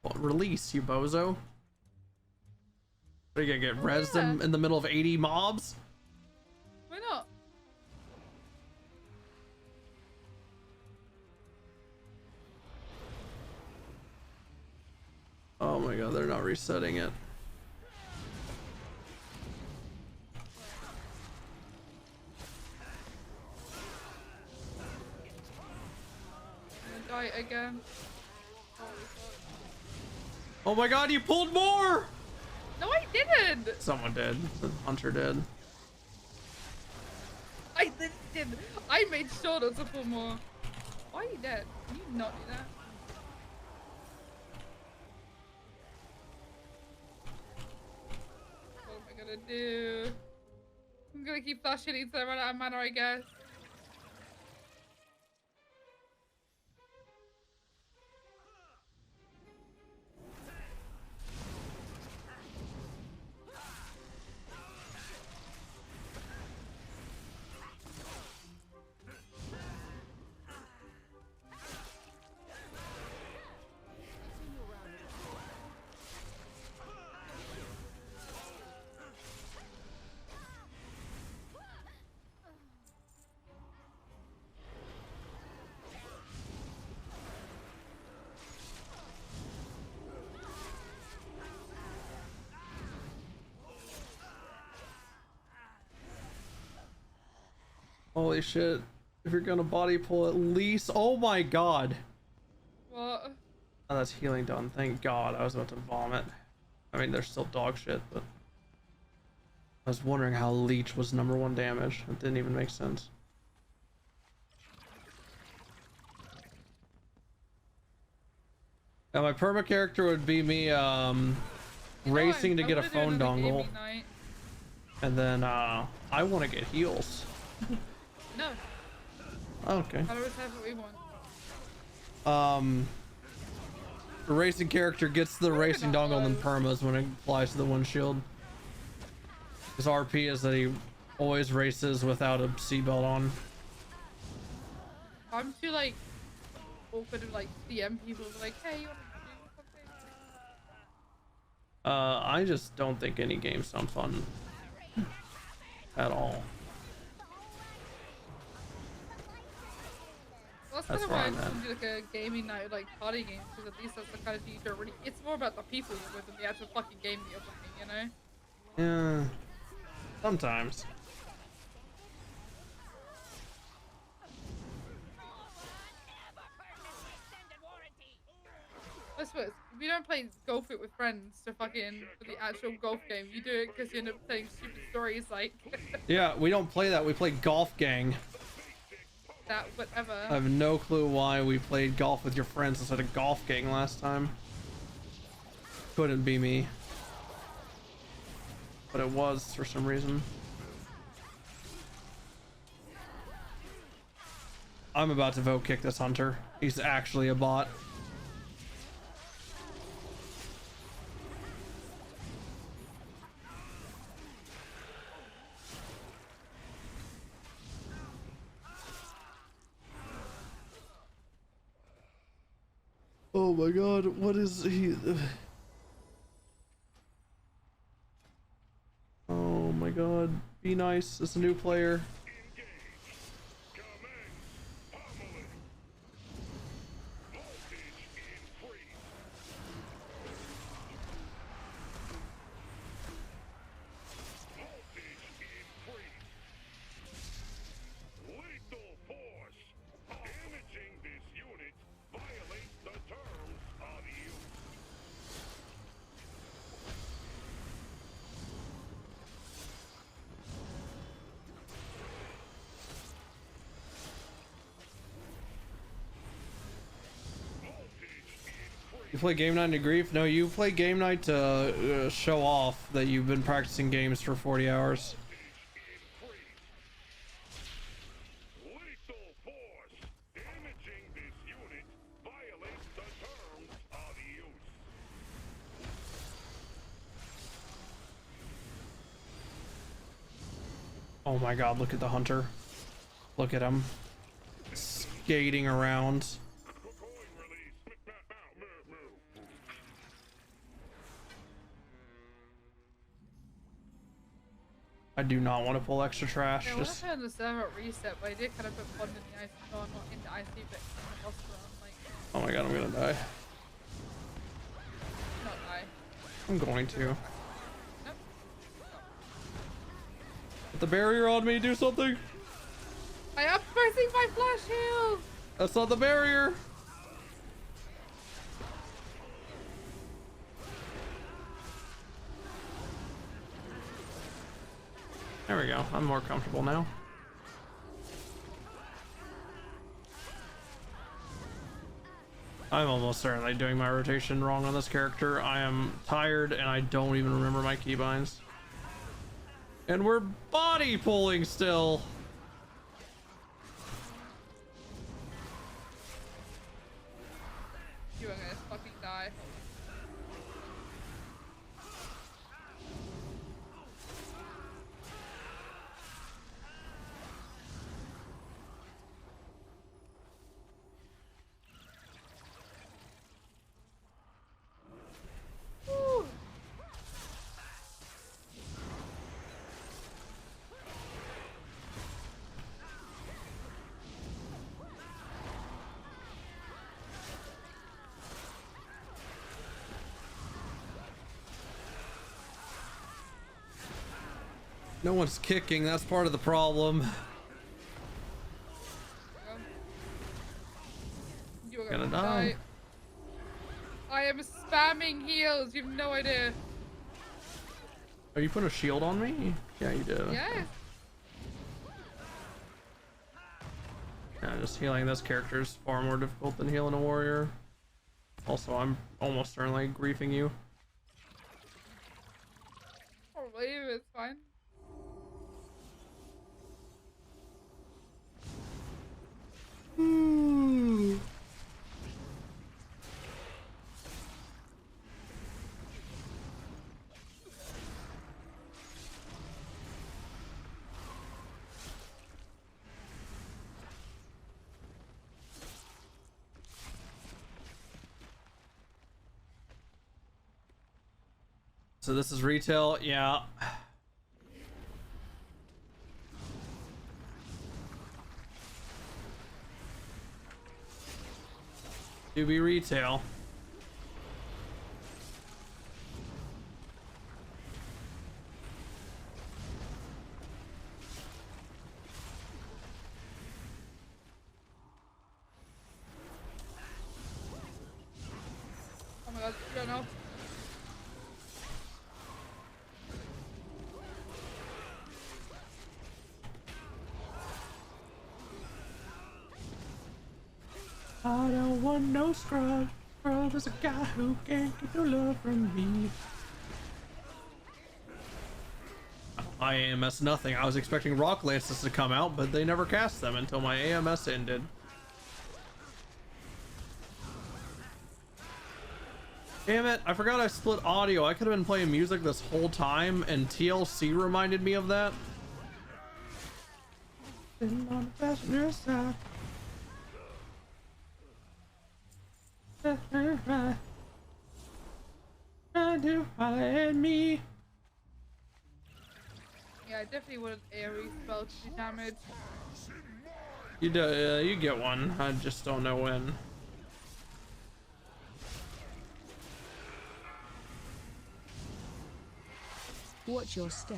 Well, release, you bozo. Are you gonna get rezzed in the middle of 80 mobs? Why not? Oh my god, they're not resetting it. I'm gonna die again. Holy fuck. Oh my god, you pulled more! No, I didn't! Someone did. The hunter did. I did. I made sure not to pull more. Why are you dead? Can you not do that? What am I gonna do? I'm gonna keep flashing until I run out of mana, I guess. Holy shit. If you're gonna body pull at least. Oh my god. What? Oh, that's healing done. Thank god. I was about to vomit. I mean, they're still dog shit, but. I was wondering how leech was #1 damage. It didn't even make sense. Now my perma character would be me racing to get a phone dongle. And then I want to get heals. No. Okay. I always have what we want. The racing character gets the racing dongle and then permas when it flies to the windshield. His RP is that he always races without a seatbelt on. I'm too like awkward of like DM people like, hey, you wanna do something? I just don't think any games sound fun at all. Well, that's That's kind of why I fine, just man. do like a gaming night, like party games, because at least that's the kind of thing you don't really. It's more about the people you're with than the actual fucking game that you're playing, you know? Yeah. Sometimes. I suppose if you don't play golf it with friends to fucking for the actual golf game, you do it because you end up playing stupid stories like Yeah, we don't play that. We play Golf Gang. that, whatever. I have no clue why we played golf with your friends instead of Golf Gang last time. Couldn't be me. But it was for some reason. I'm about to vote kick this hunter. He's actually a bot. Oh my god, what is he? Oh my god, be nice, it's a new player. You play game night to grief? No, you play game night to show off that you've been practicing games for 40 hours. Lethal force. Damaging this unit violates the terms of use. Oh my god, look at the hunter. Look at him. Skating around. I do not want to pull extra trash. Yeah, what Just... if I had the server at reset, but I did kind of put Bond in the IC, no, I'm not in the IC, but in the hospital. I'm like, Oh my god, I'm gonna die. not die. I'm going to. Nope. Put the barrier on me, do something! I am pressing my flash heal! That's not the barrier! There we go, I'm more comfortable now. I'm almost certainly doing my rotation wrong on this character. I am tired and I don't even remember my keybinds. And we're body pulling still. You are gonna fucking die. Woo. No one's kicking, that's part of the problem. You are Gonna die. I am spamming heals, you have no idea. Are you putting a shield on me? Yeah, you did. Yes. Yeah, just healing this character is far more difficult than healing a warrior. Also, I'm almost certainly griefing you. Probably, it's fine. So this is retail, yeah. Do be retail. Oh my god, you don't know. I don't want no scrub. Scrub is a guy who can't get no love from me. I AMS nothing. I was expecting rock lances to come out, but they never cast them until my AMS ended. Damn it, I forgot I split audio. I could have been playing music this whole time, and TLC reminded me of that. Sitting on the passenger side. Do at me. Yeah, I definitely want an AoE spell to do damage. You do, you get one. I just don't know when. Watch your step.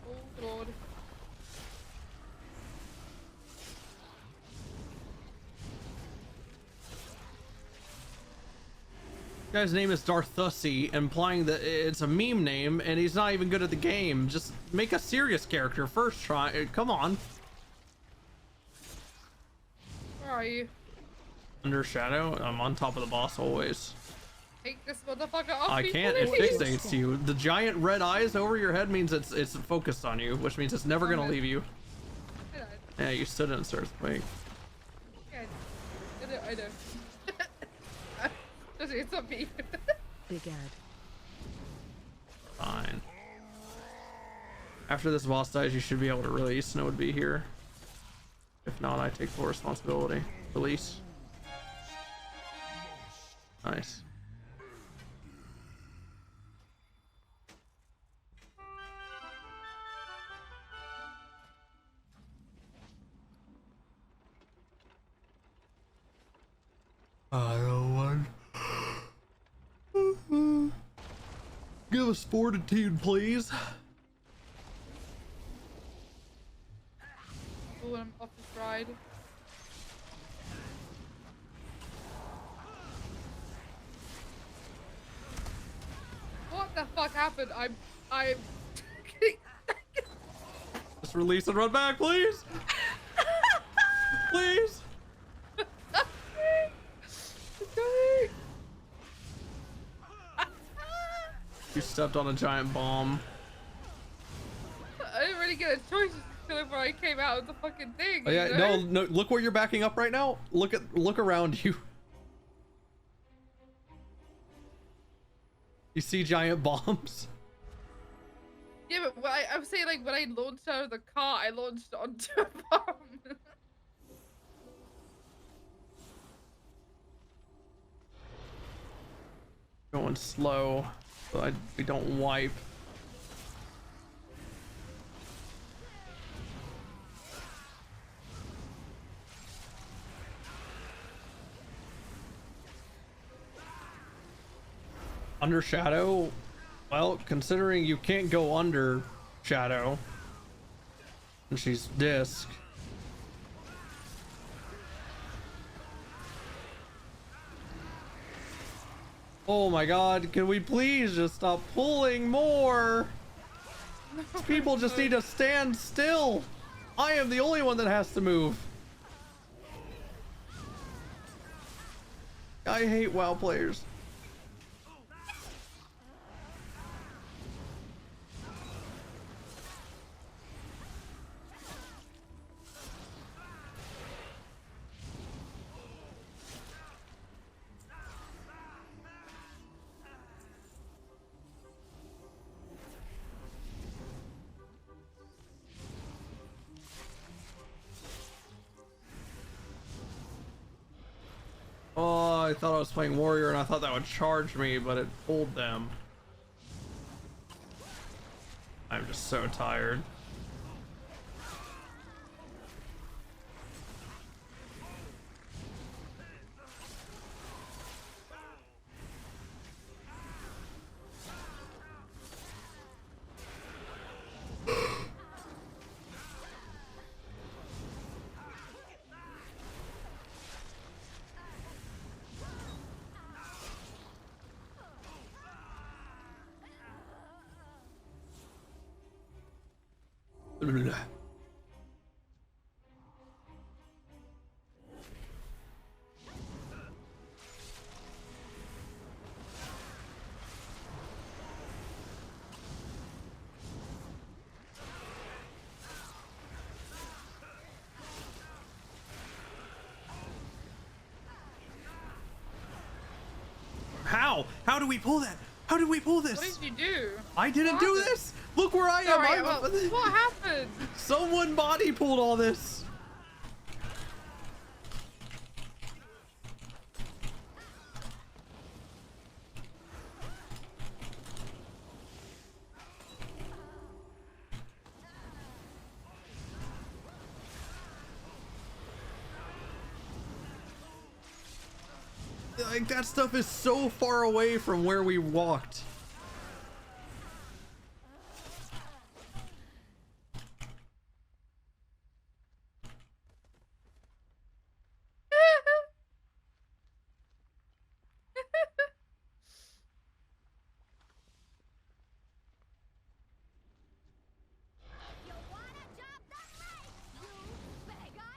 Oh lord. Guy's name is Darthussy, implying that it's a meme name, and he's not even good at the game. Just make a serious character first try. Come on. are you? Under shadow? I'm on top of the boss always. Take this motherfucker off I me, can't, it please. fixates you. The giant red eyes over your head means it's focused on you, which means it's never gonna leave you. Yeah, you stood in its earthquake. Yeah, I know. It's not me. Big ad. Fine. After this boss dies, you should be able to release, and it would be here. If not, I take full responsibility. Release. Nice. I don't want. Give us fortitude, please. Oh, I'm off this ride. What the fuck happened? I'm Just release and run back, please. Please. You stepped on a giant bomb. I didn't really get a choice whenever I came out of the fucking thing. Oh, yeah, you know? no, look where you're backing up right now. Look around you. You see giant bombs? Yeah, but I was saying, like, when I launched out of the car, I launched onto a bomb. Going slow, so we don't wipe. Under shadow? Well, considering you can't go under shadow, and she's disc. Oh my god, can we please just stop pulling more? People just need to stand still. I am the only one that has to move. I hate WoW players. Oh, I thought I was playing warrior and I thought that would charge me, but it pulled them. I'm just so tired. How? How do we pull that? How did we pull this? What did you do? I didn't do this. Look where I am. Sorry, what happened? Someone body pulled all this. Like, that stuff is so far away from where we walked.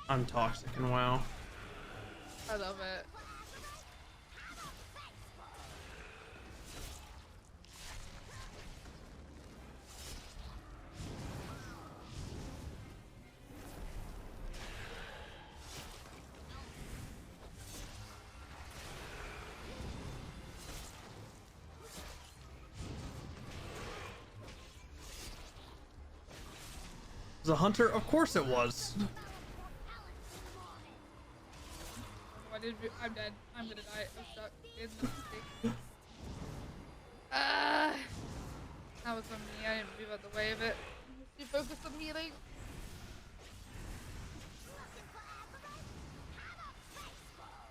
I'm toxic and WoW. I love it. The hunter? Of course it was. I'm dead. I'm gonna die. I'm stuck in the stick. That was on me. I didn't move out the way of it. You focus on healing.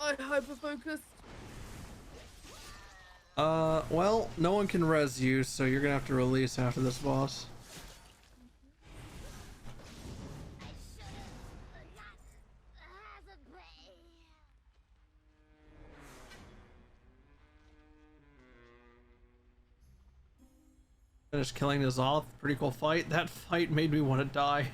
I hyper-focused. Well, no one can res you, so you're gonna have to release after this boss. Finished killing this off. Pretty cool fight. That fight made me want to die.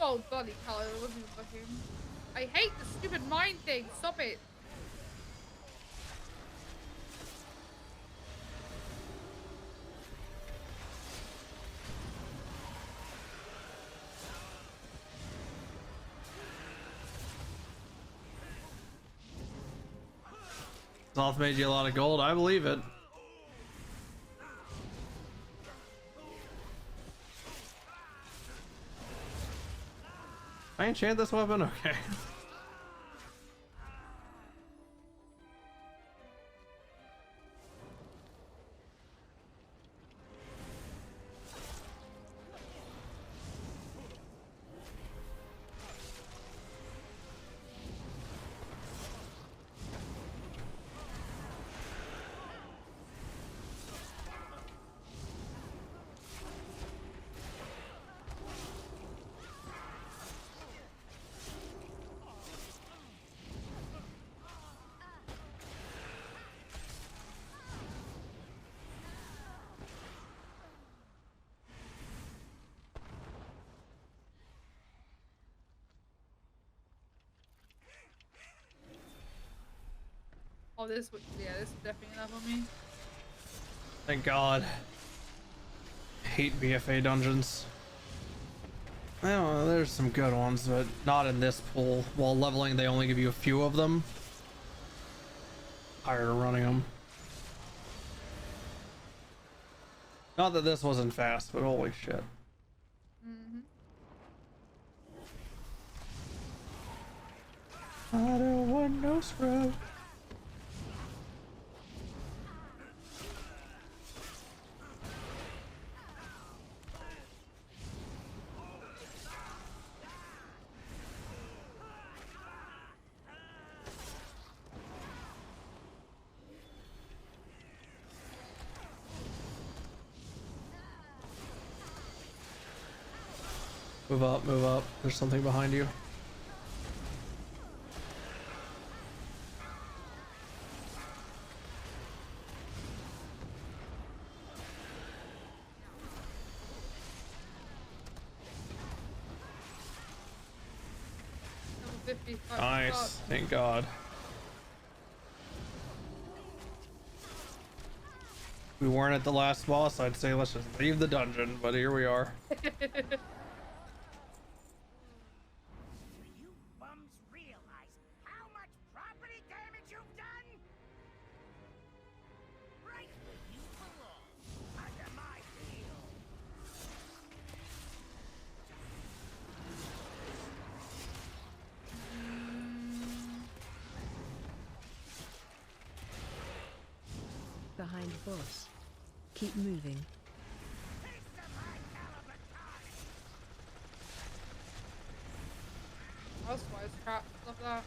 Oh, bloody hell, I wasn't even looking. I hate the stupid mine thing. Stop it. Zoth made you a lot of gold. I believe it. I enchant this weapon? Okay. Oh, this would, yeah, this is definitely enough on me. Thank God. Hate BFA dungeons. I don't know, there's some good ones, but not in this pool. While leveling, they only give you a few of them. Tired of running them. Not that this wasn't fast, but holy shit. I don't want no scrub. Move up, move up. There's something behind you. Level 50. Nice, thank God. If we weren't at the last boss, I'd say let's just leave the dungeon, but here we are. You bums realize how much property damage you've done? Right where you belong, under my heel. Behind boss. Keep moving. Housewise crap. Love that.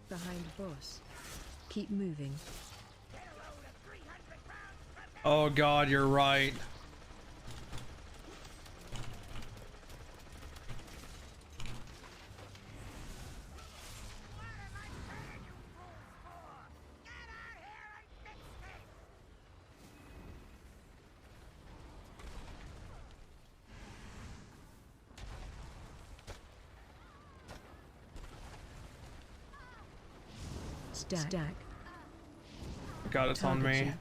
Behind boss. Keep moving. Get a load of grease Oh God, you're right. Stack. God, it's on me.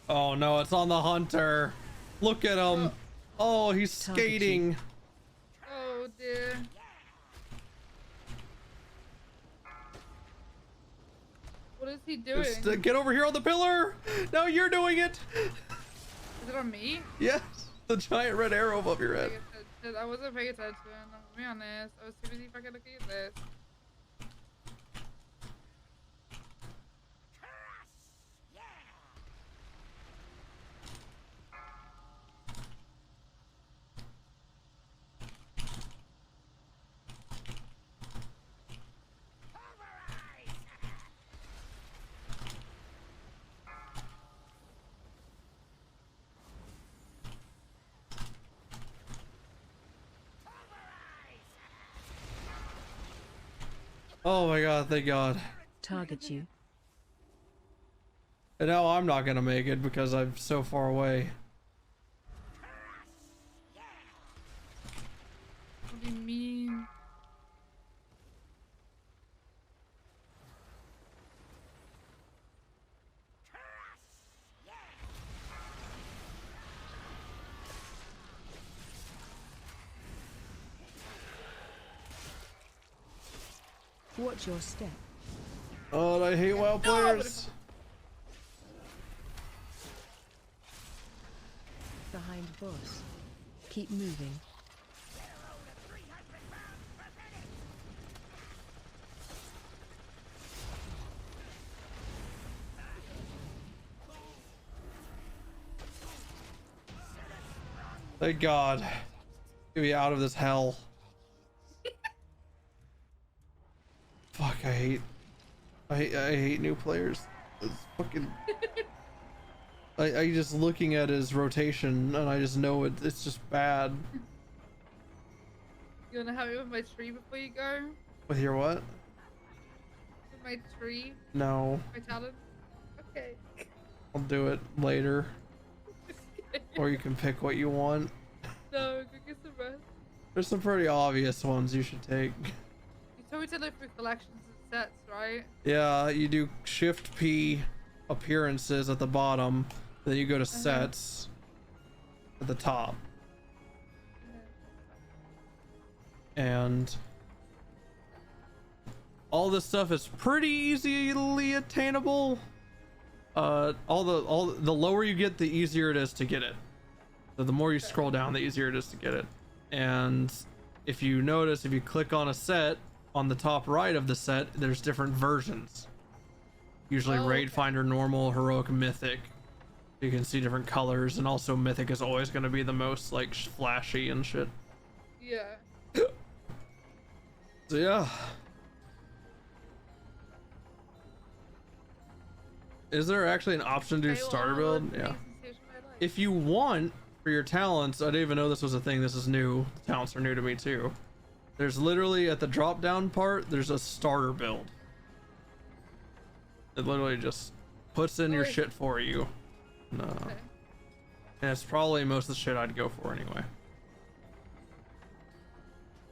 Oh no, it's on the hunter. Look at him. Oh, he's skating. Oh dear. What is he doing? Just, get over here on the pillar. No, you're doing it. Is it on me? Yes, the giant red arrow above your head. I wasn't paying attention. I'm gonna be honest. I was too busy fucking looking at this. Oh my God, thank God. Target you. And now I'm not gonna make it because I'm so far away. What do you mean? Watch your step. Oh, I hate WoW players. Behind boss. Keep moving. Thank God. Get me out of this hell. Fuck, I hate new players. It's fucking I just looking at his rotation and I just know it's just bad. You wanna help me with my tree before you go? With your what? With my tree? No. My talent? Okay. I'll do it later. Or you can pick what you want. No, go get some rest. There's some pretty obvious ones you should take. You told me to look for collections and sets, right? Yeah, you do Shift P appearances at the bottom, then you go to sets at the top. And all this stuff is pretty easily attainable. All the lower you get, the easier it is to get it. So the more you scroll down, the easier it is to get it. And if you notice, if you click on a set on the top right of the set, there's different versions. Usually Raid Finder, normal, heroic, mythic. You can see different colors, and also mythic is always going to be the most like flashy and shit. Yeah. So yeah. Is there actually an option to do starter build? Yeah. If you want, for your talents, I didn't even know this was a thing. This is new. The talents are new to me too. There's literally at the drop down part, there's a starter build. It literally just puts in your shit for you. No. Okay. And it's probably most of the shit I'd go for anyway.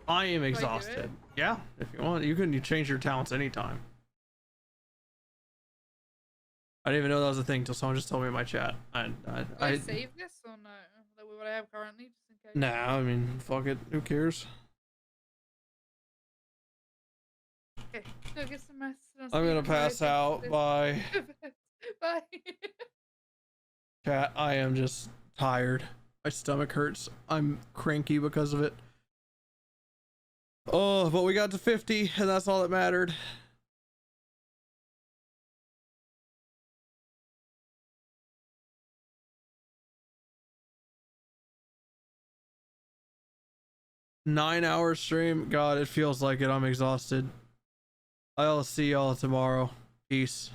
I am exhausted. Yeah, if you want, you can change your talents anytime. I didn't even know that was a thing till someone just told me in my chat. Do I save this or no? Like what I have currently, just in case. Nah, I mean, fuck it. Who cares? Okay, go get some rest. I'm gonna pass out. Bye. Bye. Chat, I am just tired. My stomach hurts. I'm cranky because of it. Oh, but we got to 50, and that's all that mattered. 9-hour stream. God, it feels like it. I'm exhausted. I'll see y'all tomorrow. Peace.